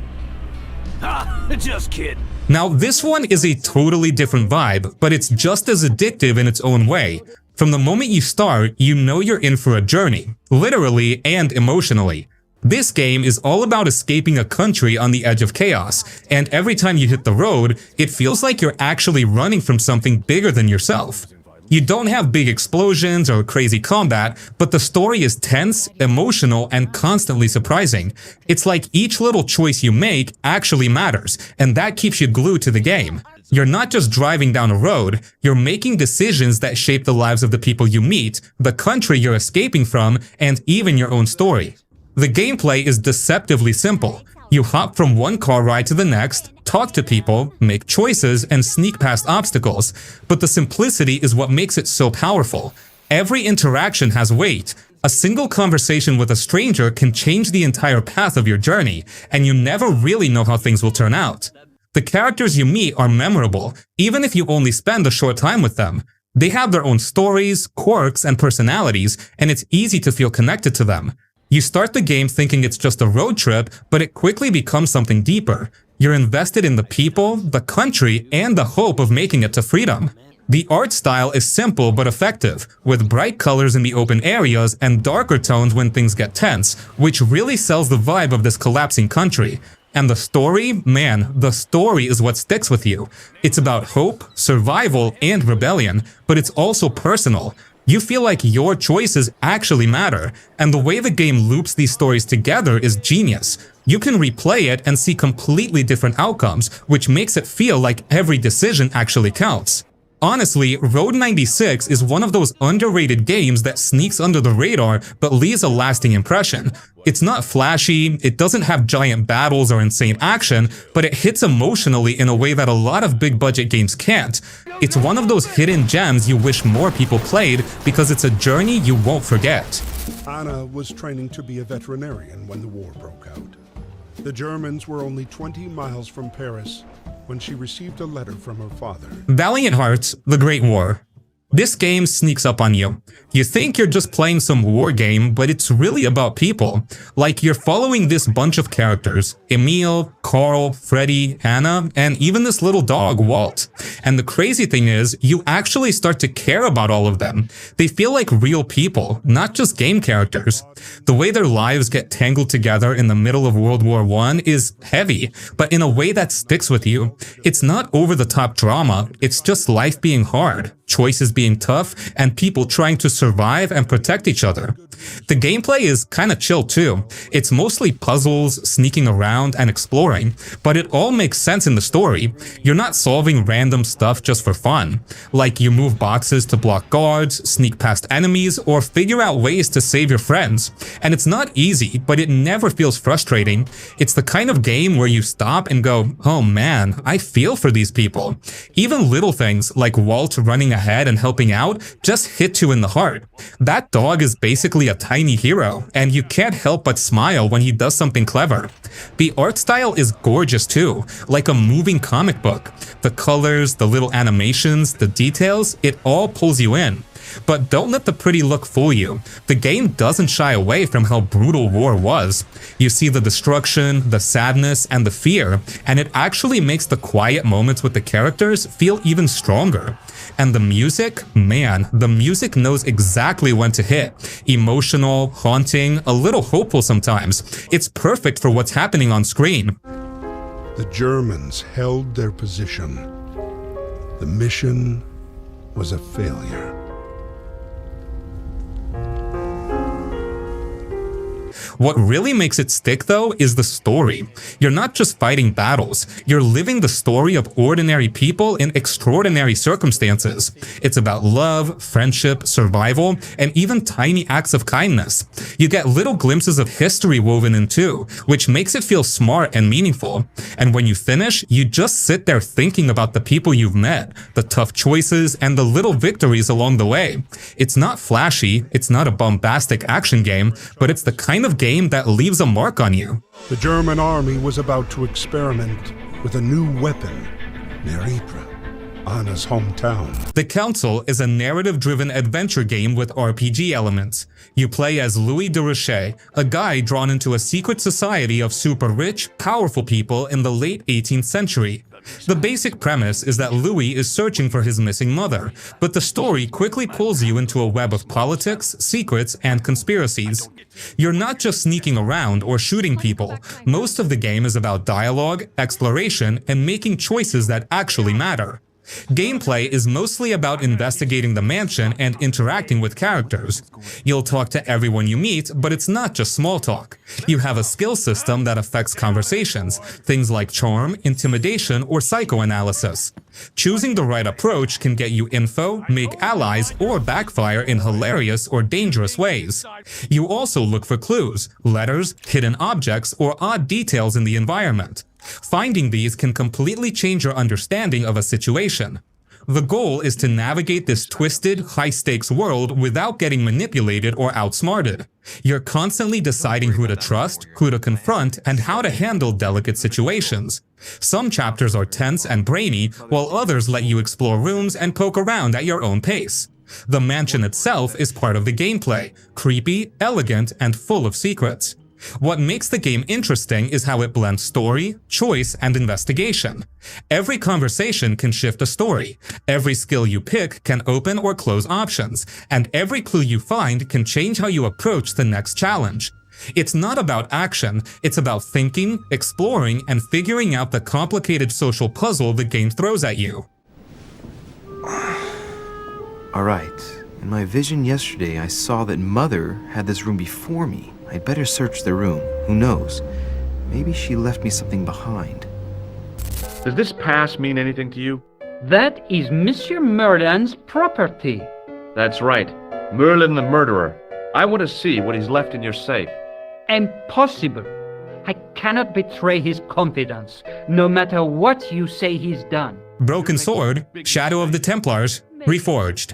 Ha! Just kidding. Now, this one is a totally different vibe, but it's just as addictive in its own way. From the moment you start, you know you're in for a journey, literally and emotionally. This game is all about escaping a country on the edge of chaos, and every time you hit the road, it feels like you're actually running from something bigger than yourself. You don't have big explosions or crazy combat, but the story is tense, emotional, and constantly surprising. It's like each little choice you make actually matters, and that keeps you glued to the game. You're not just driving down a road, you're making decisions that shape the lives of the people you meet, the country you're escaping from, and even your own story. The gameplay is deceptively simple. You hop from one car ride to the next, talk to people, make choices, and sneak past obstacles. But the simplicity is what makes it so powerful. Every interaction has weight. A single conversation with a stranger can change the entire path of your journey, and you never really know how things will turn out. The characters you meet are memorable, even if you only spend a short time with them. They have their own stories, quirks, and personalities, and it's easy to feel connected to them. You start the game thinking it's just a road trip, but it quickly becomes something deeper. You're invested in the people, the country, and the hope of making it to freedom. The art style is simple but effective, with bright colors in the open areas and darker tones when things get tense, which really sells the vibe of this collapsing country. And the story? Man, the story is what sticks with you. It's about hope, survival, and rebellion, but it's also personal. You feel like your choices actually matter, and the way the game loops these stories together is genius. You can replay it and see completely different outcomes, which makes it feel like every decision actually counts. Honestly, Road 96 is one of those underrated games that sneaks under the radar but leaves a lasting impression. It's not flashy, it doesn't have giant battles or insane action, but it hits emotionally in a way that a lot of big-budget games can't. It's one of those hidden gems you wish more people played because it's a journey you won't forget. Anna was training to be a veterinarian when the war broke out. The Germans were only 20 miles from Paris when she received a letter from her father. Valiant Hearts: The Great War. This game sneaks up on you. You think you're just playing some war game, but it's really about people. Like, you're following this bunch of characters: Emil, Carl, Freddy, Anna, and even this little dog, Walt. And the crazy thing is, you actually start to care about all of them. They feel like real people, not just game characters. The way their lives get tangled together in the middle of World War I is heavy, but in a way that sticks with you. It's not over-the-top drama, it's just life being hard, choices being tough, and people trying to survive and protect each other. The gameplay is kinda chill too. It's mostly puzzles, sneaking around, and exploring, but it all makes sense in the story. You're not solving random stuff just for fun. Like, you move boxes to block guards, sneak past enemies, or figure out ways to save your friends. And it's not easy, but it never feels frustrating. It's the kind of game where you stop and go, oh man, I feel for these people. Even little things like Walt running ahead and helping out just hit you in the heart. That dog is basically a tiny hero, and you can't help but smile when he does something clever. The art style is gorgeous too, like a moving comic book. The colors, the little animations, the details, it all pulls you in. But don't let the pretty look fool you. The game doesn't shy away from how brutal war was. You see the destruction, the sadness, and the fear, and it actually makes the quiet moments with the characters feel even stronger. And the music? Man, the music knows exactly when to hit. Emotional, haunting, a little hopeful sometimes. It's perfect for what's happening on screen. The Germans held their position. The mission was a failure. What really makes it stick though is the story. You're not just fighting battles, you're living the story of ordinary people in extraordinary circumstances. It's about love, friendship, survival, and even tiny acts of kindness. You get little glimpses of history woven in too, which makes it feel smart and meaningful. And when you finish, you just sit there thinking about the people you've met, the tough choices, and the little victories along the way. It's not flashy, it's not a bombastic action game, but it's the kind of game that leaves a mark on you. The German army was about to experiment with a new weapon near Ypres, Anna's hometown. The Council is a narrative-driven adventure game with RPG elements. You play as Louis de Rocher, a guy drawn into a secret society of super rich, powerful people in the late 18th century. The basic premise is that Louis is searching for his missing mother, but the story quickly pulls you into a web of politics, secrets, and conspiracies. You're not just sneaking around or shooting people. Most of the game is about dialogue, exploration, and making choices that actually matter. Gameplay is mostly about investigating the mansion and interacting with characters. You'll talk to everyone you meet, but it's not just small talk. You have a skill system that affects conversations, things like charm, intimidation, or psychoanalysis. Choosing the right approach can get you info, make allies, or backfire in hilarious or dangerous ways. You also look for clues, letters, hidden objects, or odd details in the environment. Finding these can completely change your understanding of a situation. The goal is to navigate this twisted, high-stakes world without getting manipulated or outsmarted. You're constantly deciding who to trust, who to confront, and how to handle delicate situations. Some chapters are tense and brainy, while others let you explore rooms and poke around at your own pace. The mansion itself is part of the gameplay, creepy, elegant, and full of secrets. What makes the game interesting is how it blends story, choice, and investigation. Every conversation can shift a story, every skill you pick can open or close options, and every clue you find can change how you approach the next challenge. It's not about action, it's about thinking, exploring, and figuring out the complicated social puzzle the game throws at you. Alright, in my vision yesterday I saw that Mother had this room before me. I'd better search the room. Who knows? Maybe she left me something behind. Does this pass mean anything to you? That is Monsieur Merlin's property. That's right. Merlin the murderer. I want to see what he's left in your safe. Impossible. I cannot betray his confidence, no matter what you say he's done. Broken Sword, Shadow of the Templars, Reforged.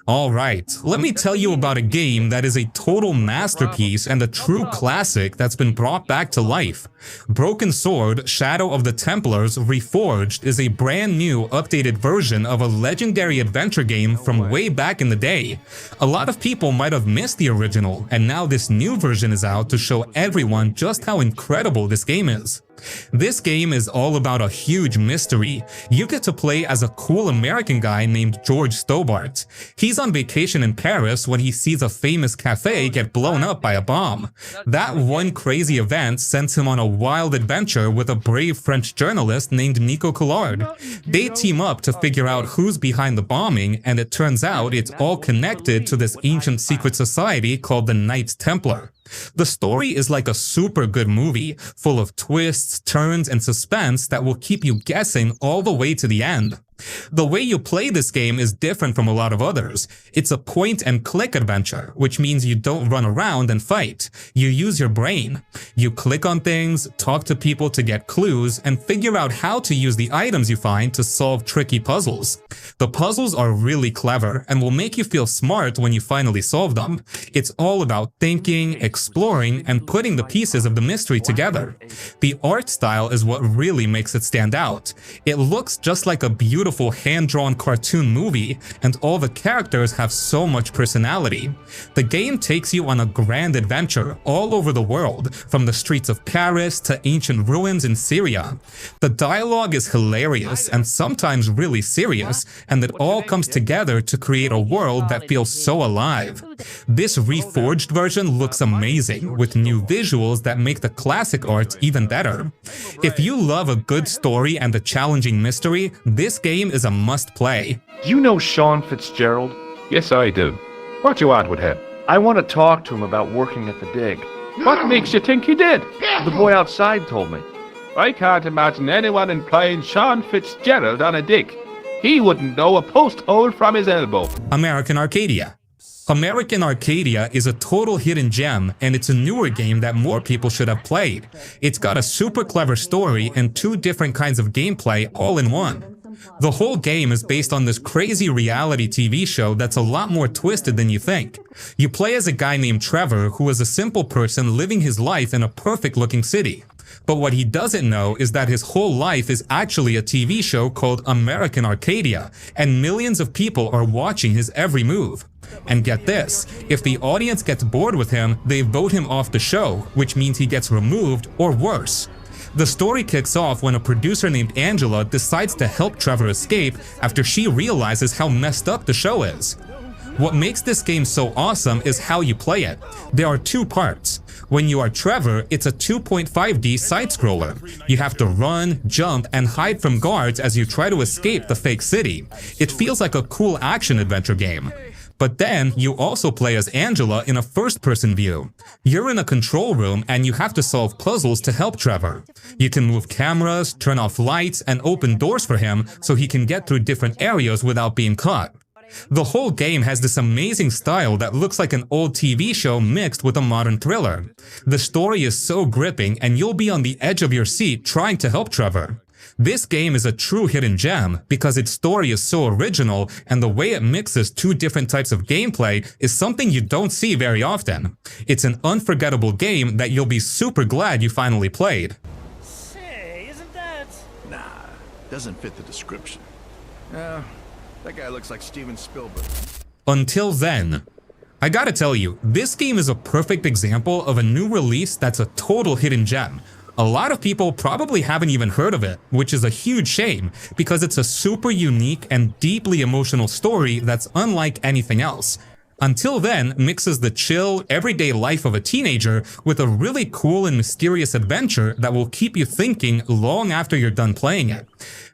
Alright, let me tell you about a game that is a total masterpiece and a true classic that's been brought back to life. Broken Sword, Shadow of the Templars Reforged is a brand new, updated version of a legendary adventure game from way back in the day. A lot of people might have missed the original, and now this new version is out to show everyone just how incredible this game is. This game is all about a huge mystery. You get to play as a cool American guy named George Stobart. He's on vacation in Paris when he sees a famous cafe get blown up by a bomb. That one crazy event sends him on a wild adventure with a brave French journalist named Nico Collard. They team up to figure out who's behind the bombing, and it turns out it's all connected to this ancient secret society called the Knights Templar. The story is like a super good movie, full of twists, turns, and suspense that will keep you guessing all the way to the end. The way you play this game is different from a lot of others. It's a point-and-click adventure, which means you don't run around and fight. You use your brain. You click on things, talk to people to get clues, and figure out how to use the items you find to solve tricky puzzles. The puzzles are really clever and will make you feel smart when you finally solve them. It's all about thinking, exploring, and putting the pieces of the mystery together. The art style is what really makes it stand out. It looks just like a beautiful hand-drawn cartoon movie, and all the characters have so much personality. The game takes you on a grand adventure all over the world, from the streets of Paris to ancient ruins in Syria. The dialogue is hilarious and sometimes really serious, and it all comes together to create a world that feels so alive. This reforged version looks amazing, with new visuals that make the classic art even better. If you love a good story and a challenging mystery, this game is a must-play. Do you know Sean Fitzgerald? Yes, I do. What do you want with him? I want to talk to him about working at the dig. What makes you think he did? The boy outside told me. I can't imagine anyone employing Sean Fitzgerald on a dig. He wouldn't know a post hole from his elbow. American Arcadia. American Arcadia is a total hidden gem, and it's a newer game that more people should have played. It's got a super clever story and 2 different kinds of gameplay all in one. The whole game is based on this crazy reality TV show that's a lot more twisted than you think. You play as a guy named Trevor, who is a simple person living his life in a perfect-looking city. But what he doesn't know is that his whole life is actually a TV show called American Arcadia, and millions of people are watching his every move. And get this, if the audience gets bored with him, they vote him off the show, which means he gets removed or worse. The story kicks off when a producer named Angela decides to help Trevor escape after she realizes how messed up the show is. What makes this game so awesome is how you play it. There are 2 parts. When you are Trevor, it's a 2.5D side-scroller. You have to run, jump, and hide from guards as you try to escape the fake city. It feels like a cool action-adventure game. But then, you also play as Angela in a first-person view. You're in a control room and you have to solve puzzles to help Trevor. You can move cameras, turn off lights, and open doors for him so he can get through different areas without being caught. The whole game has this amazing style that looks like an old TV show mixed with a modern thriller. The story is so gripping and you'll be on the edge of your seat trying to help Trevor. This game is a true hidden gem because its story is so original, and the way it mixes 2 different types of gameplay is something you don't see very often. It's an unforgettable game that you'll be super glad you finally played. Say, isn't that... Nah, doesn't fit the description. That guy looks like Steven Spielberg. Until then. I gotta tell you, this game is a perfect example of a new release that's a total hidden gem. A lot of people probably haven't even heard of it, which is a huge shame, because it's a super unique and deeply emotional story that's unlike anything else. Until Then mixes the chill, everyday life of a teenager with a really cool and mysterious adventure that will keep you thinking long after you're done playing it.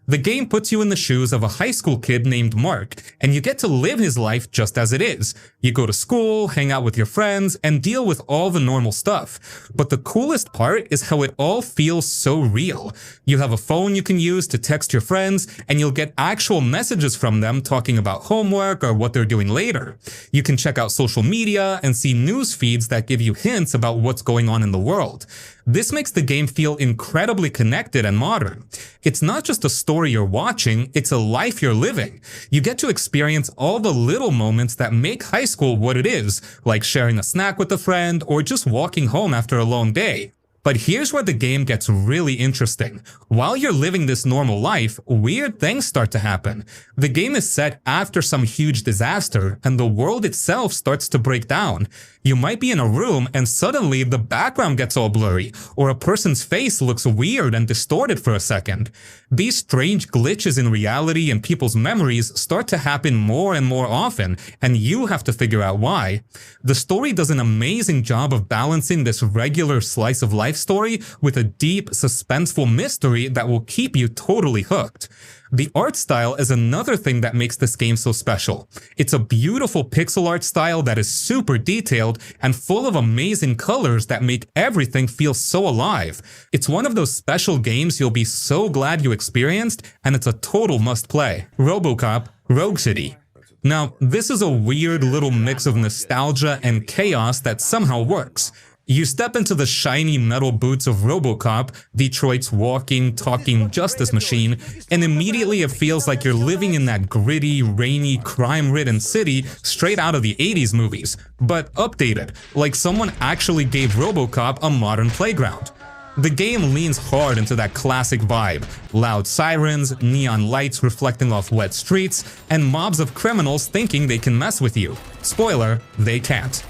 The game puts you in the shoes of a high school kid named Mark, and you get to live his life just as it is. You go to school, hang out with your friends, and deal with all the normal stuff. But the coolest part is how it all feels so real. You have a phone you can use to text your friends, and you'll get actual messages from them talking about homework or what they're doing later. You can check out social media and see news feeds that give you hints about what's going on in the world. This makes the game feel incredibly connected and modern. It's not just a story you're watching, it's a life you're living. You get to experience all the little moments that make high school what it is, like sharing a snack with a friend or just walking home after a long day. But here's where the game gets really interesting. While you're living this normal life, weird things start to happen. The game is set after some huge disaster, and the world itself starts to break down. You might be in a room and suddenly the background gets all blurry, or a person's face looks weird and distorted for a second. These strange glitches in reality and people's memories start to happen more and more often, and you have to figure out why. The story does an amazing job of balancing this regular slice of life life story with a deep, suspenseful mystery that will keep you totally hooked. The art style is another thing that makes this game so special. It's a beautiful pixel art style that is super detailed and full of amazing colors that make everything feel so alive. It's one of those special games you'll be so glad you experienced, and it's a total must-play. RoboCop Rogue City. Now, this is a weird little mix of nostalgia and chaos that somehow works. You step into the shiny metal boots of RoboCop, Detroit's walking, talking justice machine, and immediately it feels like you're living in that gritty, rainy, crime-ridden city straight out of the 80s movies, but updated, like someone actually gave RoboCop a modern playground. The game leans hard into that classic vibe: loud sirens, neon lights reflecting off wet streets, and mobs of criminals thinking they can mess with you. Spoiler, they can't.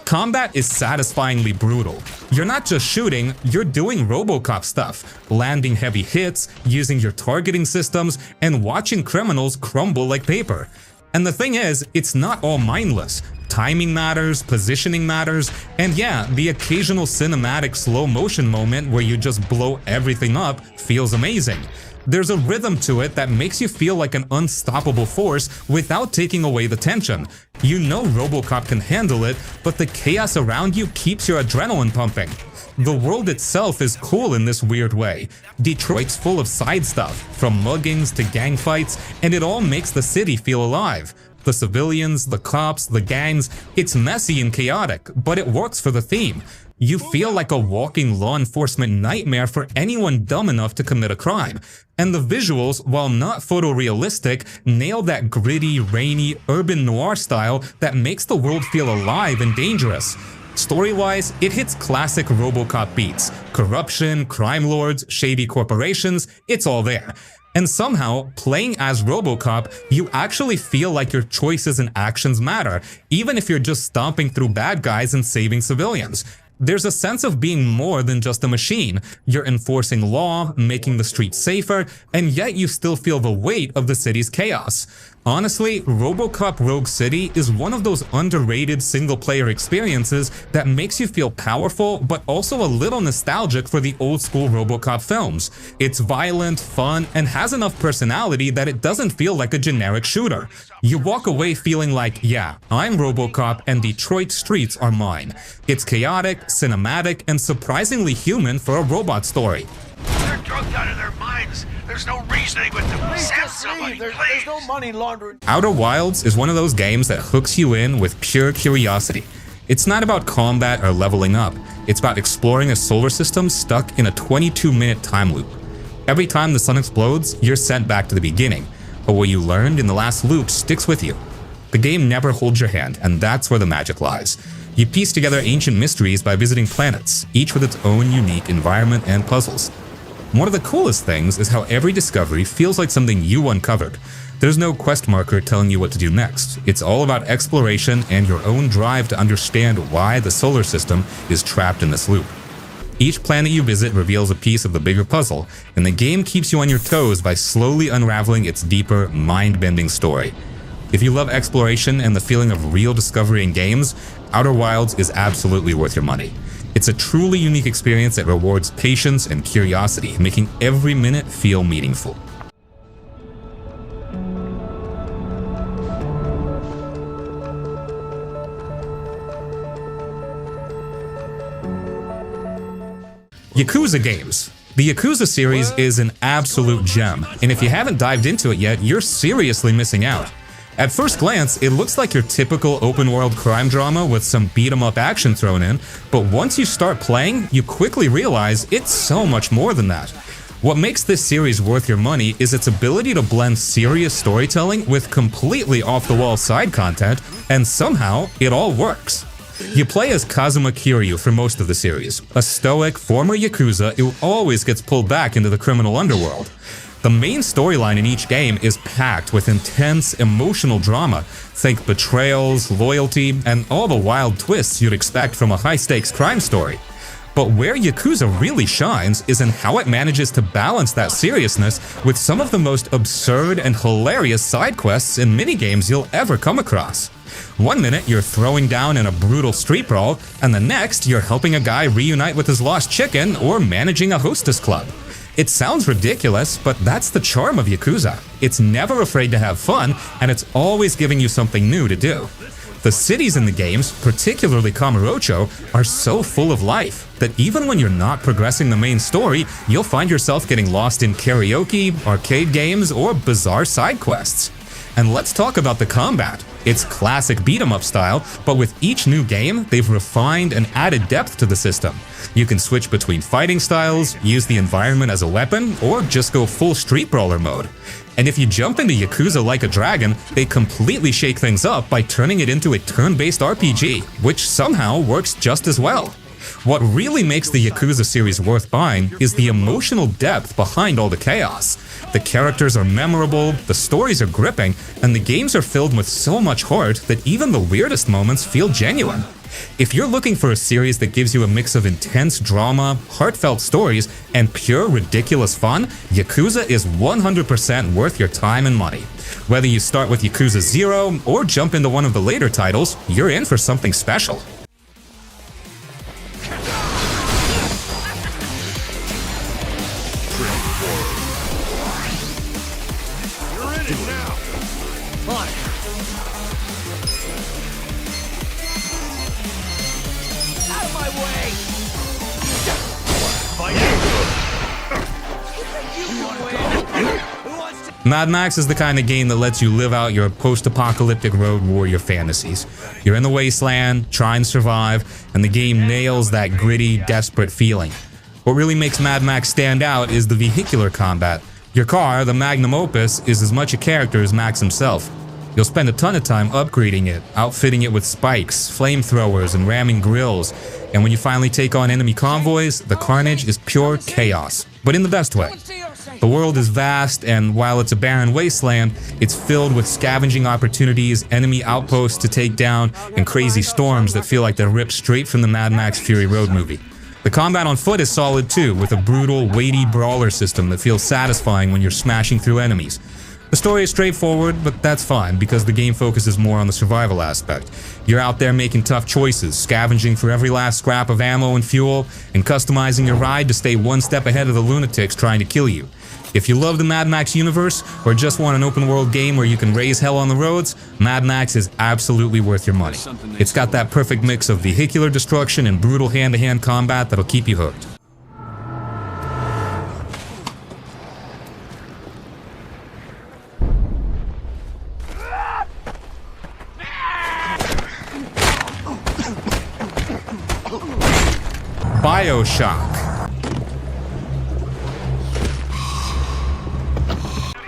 Combat is satisfyingly brutal. You're not just shooting, you're doing RoboCop stuff, landing heavy hits, using your targeting systems, and watching criminals crumble like paper. And the thing is, it's not all mindless. Timing matters, positioning matters, and yeah, the occasional cinematic slow motion moment where you just blow everything up feels amazing. There's a rhythm to it that makes you feel like an unstoppable force without taking away the tension. You know RoboCop can handle it, but the chaos around you keeps your adrenaline pumping. The world itself is cool in this weird way. Detroit's full of side stuff, from muggings to gang fights, and it all makes the city feel alive. The civilians, the cops, the gangs, it's messy and chaotic, but it works for the theme. You feel like a walking law enforcement nightmare for anyone dumb enough to commit a crime. And the visuals, while not photorealistic, nail that gritty, rainy, urban noir style that makes the world feel alive and dangerous. Story-wise, it hits classic RoboCop beats. Corruption, crime lords, shady corporations, it's all there. And somehow, playing as RoboCop, you actually feel like your choices and actions matter, even if you're just stomping through bad guys and saving civilians. There's a sense of being more than just a machine. You're enforcing law, making the streets safer, and yet you still feel the weight of the city's chaos. Honestly, RoboCop Rogue City is one of those underrated single-player experiences that makes you feel powerful, but also a little nostalgic for the old-school RoboCop films. It's violent, fun, and has enough personality that it doesn't feel like a generic shooter. You walk away feeling like, yeah, I'm RoboCop and Detroit streets are mine. It's chaotic, cinematic, and surprisingly human for a robot story. They're drugged out of their minds. There's no reasoning with them. Please Send just somebody, leave. There's please. no money laundering. Outer Wilds is one of those games that hooks you in with pure curiosity. It's not about combat or leveling up. It's about exploring a solar system stuck in a 22-minute time loop. Every time the sun explodes, you're sent back to the beginning, but what you learned in the last loop sticks with you. The game never holds your hand, and that's where the magic lies. You piece together ancient mysteries by visiting planets, each with its own unique environment and puzzles. One of the coolest things is how every discovery feels like something you uncovered. There's no quest marker telling you what to do next. It's all about exploration and your own drive to understand why the solar system is trapped in this loop. Each planet you visit reveals a piece of the bigger puzzle, and the game keeps you on your toes by slowly unraveling its deeper, mind-bending story. If you love exploration and the feeling of real discovery in games, Outer Wilds is absolutely worth your money. It's a truly unique experience that rewards patience and curiosity, making every minute feel meaningful. Yakuza games. The Yakuza series is an absolute gem, and if you haven't dived into it yet, you're seriously missing out. At first glance, it looks like your typical open-world crime drama with some beat-em-up action thrown in, but once you start playing, you quickly realize it's so much more than that. What makes this series worth your money is its ability to blend serious storytelling with completely off-the-wall side content, and somehow, it all works. You play as Kazuma Kiryu for most of the series, a stoic former Yakuza who always gets pulled back into the criminal underworld. The main storyline in each game is packed with intense, emotional drama. Think betrayals, loyalty, and all the wild twists you'd expect from a high-stakes crime story. But where Yakuza really shines is in how it manages to balance that seriousness with some of the most absurd and hilarious side quests and minigames you'll ever come across. One minute you're throwing down in a brutal street brawl, and the next you're helping a guy reunite with his lost chicken or managing a hostess club. It sounds ridiculous, but that's the charm of Yakuza. It's never afraid to have fun, and it's always giving you something new to do. The cities in the games, particularly Kamurocho, are so full of life that even when you're not progressing the main story, you'll find yourself getting lost in karaoke, arcade games, or bizarre side quests. And let's talk about the combat. It's classic beat-em-up style, but with each new game, they've refined and added depth to the system. You can switch between fighting styles, use the environment as a weapon, or just go full street brawler mode. And if you jump into Yakuza Like a Dragon, they completely shake things up by turning it into a turn-based RPG, which somehow works just as well. What really makes the Yakuza series worth buying is the emotional depth behind all the chaos. The characters are memorable, the stories are gripping, and the games are filled with so much heart that even the weirdest moments feel genuine. If you're looking for a series that gives you a mix of intense drama, heartfelt stories, and pure ridiculous fun, Yakuza is 100% worth your time and money. Whether you start with Yakuza 0 or jump into one of the later titles, you're in for something special. Mad Max is the kind of game that lets you live out your post-apocalyptic road warrior fantasies. You're in the wasteland, trying to survive, and the game nails that gritty, desperate feeling. What really makes Mad Max stand out is the vehicular combat. Your car, the magnum opus, is as much a character as Max himself. You'll spend a ton of time upgrading it, outfitting it with spikes, flamethrowers, and ramming grills. And when you finally take on enemy convoys, the carnage is pure chaos, but in the best way. The world is vast, and while it's a barren wasteland, it's filled with scavenging opportunities, enemy outposts to take down, and crazy storms that feel like they're ripped straight from the Mad Max Fury Road movie. The combat on foot is solid too, with a brutal, weighty brawler system that feels satisfying when you're smashing through enemies. The story is straightforward, but that's fine because the game focuses more on the survival aspect. You're out there making tough choices, scavenging for every last scrap of ammo and fuel, and customizing your ride to stay one step ahead of the lunatics trying to kill you. If you love the Mad Max universe, or just want an open-world game where you can raise hell on the roads, Mad Max is absolutely worth your money. It's got that perfect mix of vehicular destruction and brutal hand-to-hand combat that'll keep you hooked. BioShock.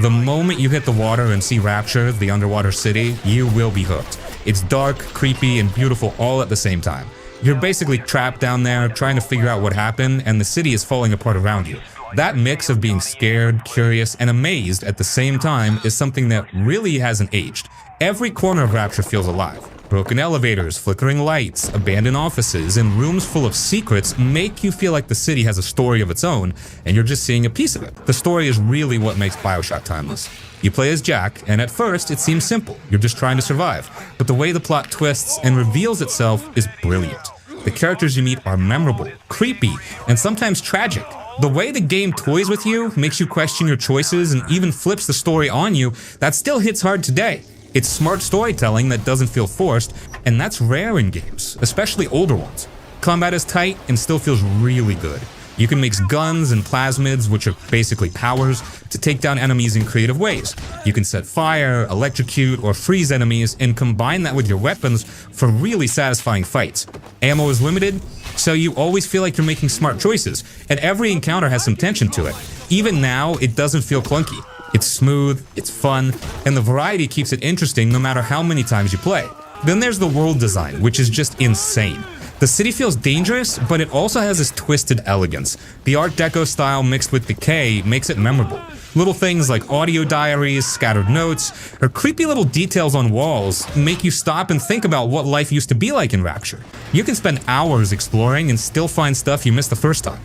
The moment you hit the water and see Rapture, the underwater city, you will be hooked. It's dark, creepy, and beautiful all at the same time. You're basically trapped down there, trying to figure out what happened, and the city is falling apart around you. That mix of being scared, curious, and amazed at the same time is something that really hasn't aged. Every corner of Rapture feels alive. Broken elevators, flickering lights, abandoned offices, and rooms full of secrets make you feel like the city has a story of its own, and you're just seeing a piece of it. The story is really what makes BioShock timeless. You play as Jack, and at first it seems simple. You're just trying to survive. But the way the plot twists and reveals itself is brilliant. The characters you meet are memorable, creepy, and sometimes tragic. The way the game toys with you, makes you question your choices, and even flips the story on you, that still hits hard today. It's smart storytelling that doesn't feel forced, and that's rare in games, especially older ones. Combat is tight and still feels really good. You can mix guns and plasmids, which are basically powers, to take down enemies in creative ways. You can set fire, electrocute, or freeze enemies, and combine that with your weapons for really satisfying fights. Ammo is limited, so you always feel like you're making smart choices, and every encounter has some tension to it. Even now, it doesn't feel clunky. It's smooth, it's fun, and the variety keeps it interesting no matter how many times you play. Then there's the world design, which is just insane. The city feels dangerous, but it also has this twisted elegance. The Art Deco style mixed with decay makes it memorable. Little things like audio diaries, scattered notes, or creepy little details on walls make you stop and think about what life used to be like in Rapture. You can spend hours exploring and still find stuff you missed the first time.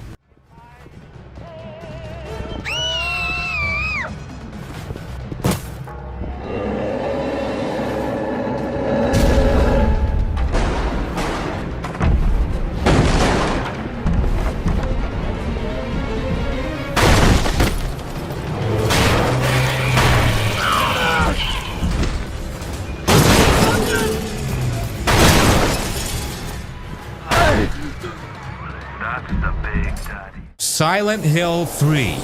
Silent Hill 3.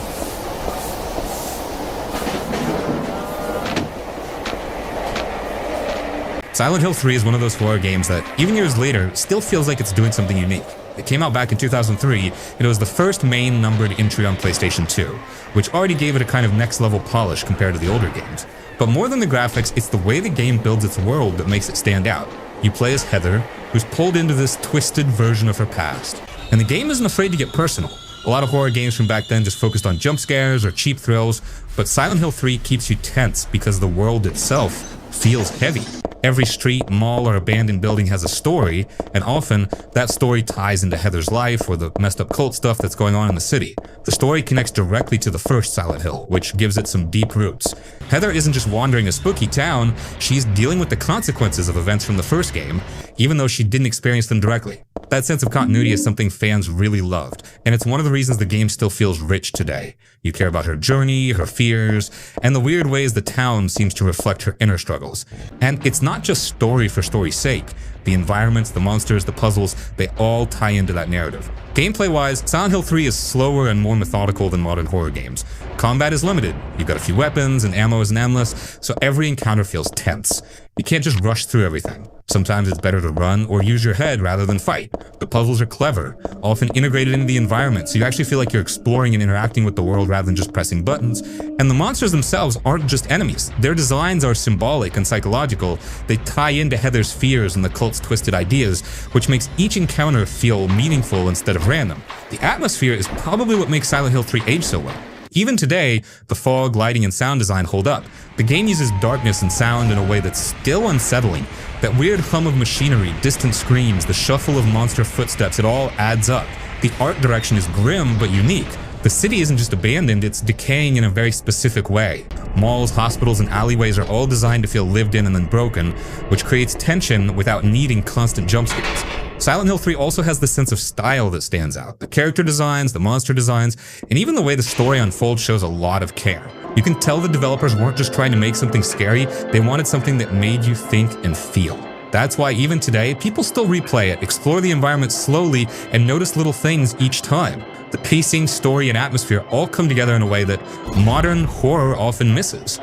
Silent Hill 3 is one of those horror games that, even years later, still feels like it's doing something unique. It came out back in 2003, and it was the first main numbered entry on PlayStation 2, which already gave it a kind of next-level polish compared to the older games. But more than the graphics, it's the way the game builds its world that makes it stand out. You play as Heather, who's pulled into this twisted version of her past. And the game isn't afraid to get personal. A lot of horror games from back then just focused on jump scares or cheap thrills, but Silent Hill 3 keeps you tense because the world itself feels heavy. Every street, mall, or abandoned building has a story, and often that story ties into Heather's life or the messed up cult stuff that's going on in the city. The story connects directly to the first Silent Hill, which gives it some deep roots. Heather isn't just wandering a spooky town, she's dealing with the consequences of events from the first game, even though she didn't experience them directly. That sense of continuity is something fans really loved, and it's one of the reasons the game still feels rich today. You care about her journey, her fears, and the weird ways the town seems to reflect her inner struggles. And it's not just story for story's sake. The environments, the monsters, the puzzles, they all tie into that narrative. Gameplay-wise, Silent Hill 3 is slower and more methodical than modern horror games. Combat is limited. You've got a few weapons, and ammo isn't endless, so every encounter feels tense. You can't just rush through everything. Sometimes it's better to run or use your head rather than fight. The puzzles are clever, often integrated into the environment, so you actually feel like you're exploring and interacting with the world rather than just pressing buttons. And the monsters themselves aren't just enemies. Their designs are symbolic and psychological. They tie into Heather's fears and the cult's twisted ideas, which makes each encounter feel meaningful instead of random. The atmosphere is probably what makes Silent Hill 3 age so well. Even today, the fog, lighting, and sound design hold up. The game uses darkness and sound in a way that's still unsettling. That weird hum of machinery, distant screams, the shuffle of monster footsteps, it all adds up. The art direction is grim but unique. The city isn't just abandoned, it's decaying in a very specific way. Malls, hospitals, and alleyways are all designed to feel lived in and then broken, which creates tension without needing constant jump scares. Silent Hill 3 also has the sense of style that stands out. The character designs, the monster designs, and even the way the story unfolds shows a lot of care. You can tell the developers weren't just trying to make something scary, they wanted something that made you think and feel. That's why even today, people still replay it, explore the environment slowly, and notice little things each time. The pacing, story, and atmosphere all come together in a way that modern horror often misses.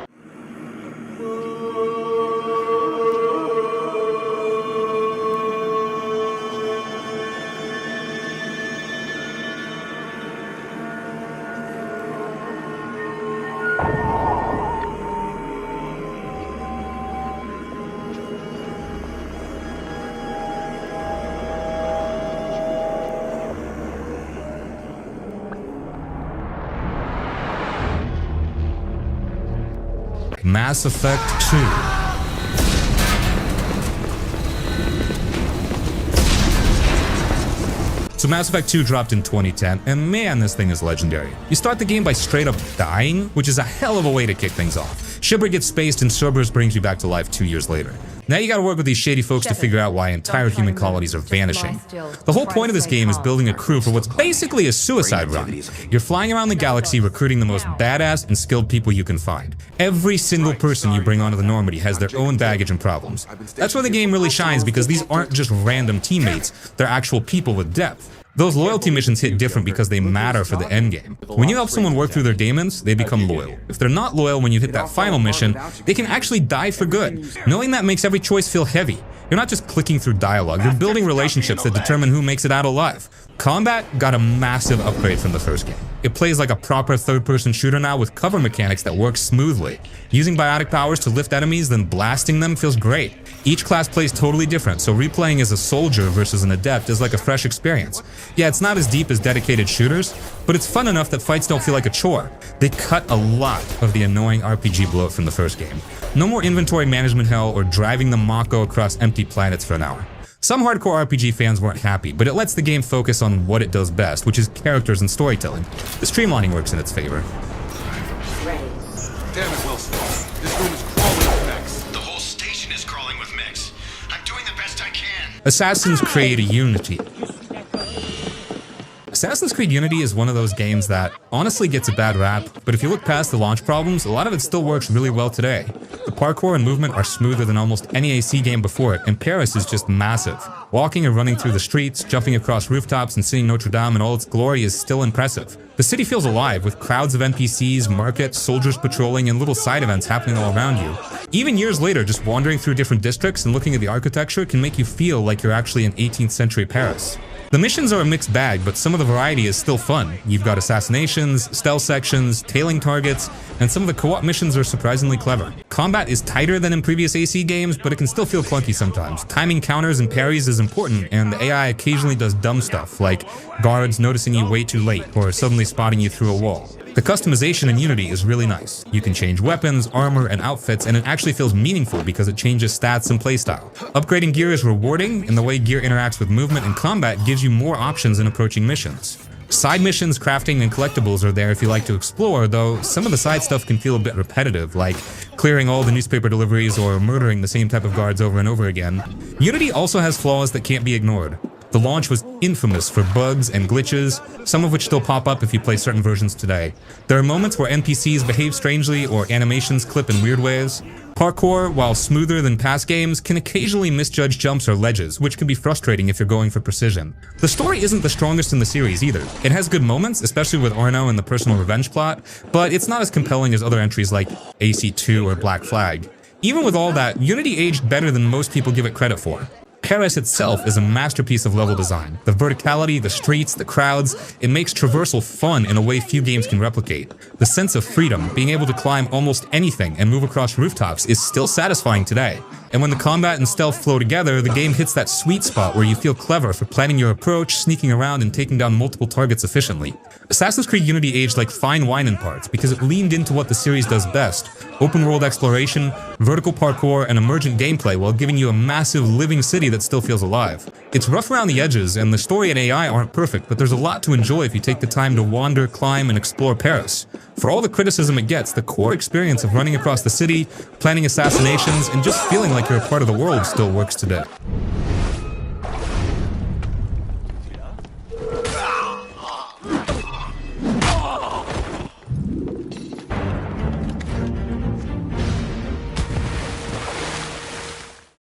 Mass Effect 2. So Mass Effect 2 dropped in 2010, and man, this thing is legendary. You start the game by straight up dying, which is a hell of a way to kick things off. Shipwreck gets spaced and Cerberus brings you back to life 2 years later. Now you gotta work with these shady folks to figure out why entire human colonies are vanishing. The whole point of this game is building a crew for what's basically a suicide run. You're flying around the galaxy recruiting the most badass and skilled people you can find. Every single person you bring onto the Normandy has their own baggage and problems. That's where the game really shines because these aren't just random teammates, they're actual people with depth. Those loyalty missions hit different because they matter for the endgame. When you help someone work through their demons, they become loyal. If they're not loyal when you hit that final mission, they can actually die for good. Knowing that makes every choice feel heavy. You're not just clicking through dialogue, you're building relationships that determine who makes it out alive. Combat got a massive upgrade from the first game. It plays like a proper third-person shooter now with cover mechanics that work smoothly. Using biotic powers to lift enemies, then blasting them feels great. Each class plays totally different, so replaying as a soldier versus an adept is like a fresh experience. Yeah, it's not as deep as dedicated shooters, but it's fun enough that fights don't feel like a chore. They cut a lot of the annoying RPG bloat from the first game. No more inventory management hell or driving the Mako across empty planets for an hour. Some hardcore RPG fans weren't happy, but it lets the game focus on what it does best, which is characters and storytelling. The streamlining works in its favor. Damn it, Wilson. This room is crawling with mechs. The whole station is crawling with mechs. I'm doing the best I can. Assassins create a unity. Assassin's Creed Unity is one of those games that honestly gets a bad rap, but if you look past the launch problems, a lot of it still works really well today. The parkour and movement are smoother than almost any AC game before it, and Paris is just massive. Walking and running through the streets, jumping across rooftops, and seeing Notre Dame in all its glory is still impressive. The city feels alive, with crowds of NPCs, markets, soldiers patrolling, and little side events happening all around you. Even years later, just wandering through different districts and looking at the architecture can make you feel like you're actually in 18th century Paris. The missions are a mixed bag, but some of the variety is still fun. You've got assassinations, stealth sections, tailing targets, and some of the co-op missions are surprisingly clever. Combat is tighter than in previous AC games, but it can still feel clunky sometimes. Timing counters and parries is important, and the AI occasionally does dumb stuff, like guards noticing you way too late, or suddenly spotting you through a wall. The customization in Unity is really nice. You can change weapons, armor, and outfits, and it actually feels meaningful because it changes stats and playstyle. Upgrading gear is rewarding, and the way gear interacts with movement and combat gives you more options in approaching missions. Side missions, crafting, and collectibles are there if you like to explore, though some of the side stuff can feel a bit repetitive, like clearing all the newspaper deliveries or murdering the same type of guards over and over again. Unity also has flaws that can't be ignored. The launch was infamous for bugs and glitches, some of which still pop up if you play certain versions today. There are moments where NPCs behave strangely or animations clip in weird ways. Parkour, while smoother than past games, can occasionally misjudge jumps or ledges, which can be frustrating if you're going for precision. The story isn't the strongest in the series either. It has good moments, especially with Arno and the personal revenge plot, but it's not as compelling as other entries like AC2 or Black Flag. Even with all that, Unity aged better than most people give it credit for. Paris itself is a masterpiece of level design. The verticality, the streets, the crowds, it makes traversal fun in a way few games can replicate. The sense of freedom, being able to climb almost anything and move across rooftops, is still satisfying today. And when the combat and stealth flow together, the game hits that sweet spot where you feel clever for planning your approach, sneaking around, and taking down multiple targets efficiently. Assassin's Creed Unity aged like fine wine in parts because it leaned into what the series does best: open world exploration, vertical parkour, and emergent gameplay while giving you a massive living city that still feels alive. It's rough around the edges, and the story and AI aren't perfect, but there's a lot to enjoy if you take the time to wander, climb, and explore Paris. For all the criticism it gets, the core experience of running across the city, planning assassinations, and just feeling like you're a part of the world still works today.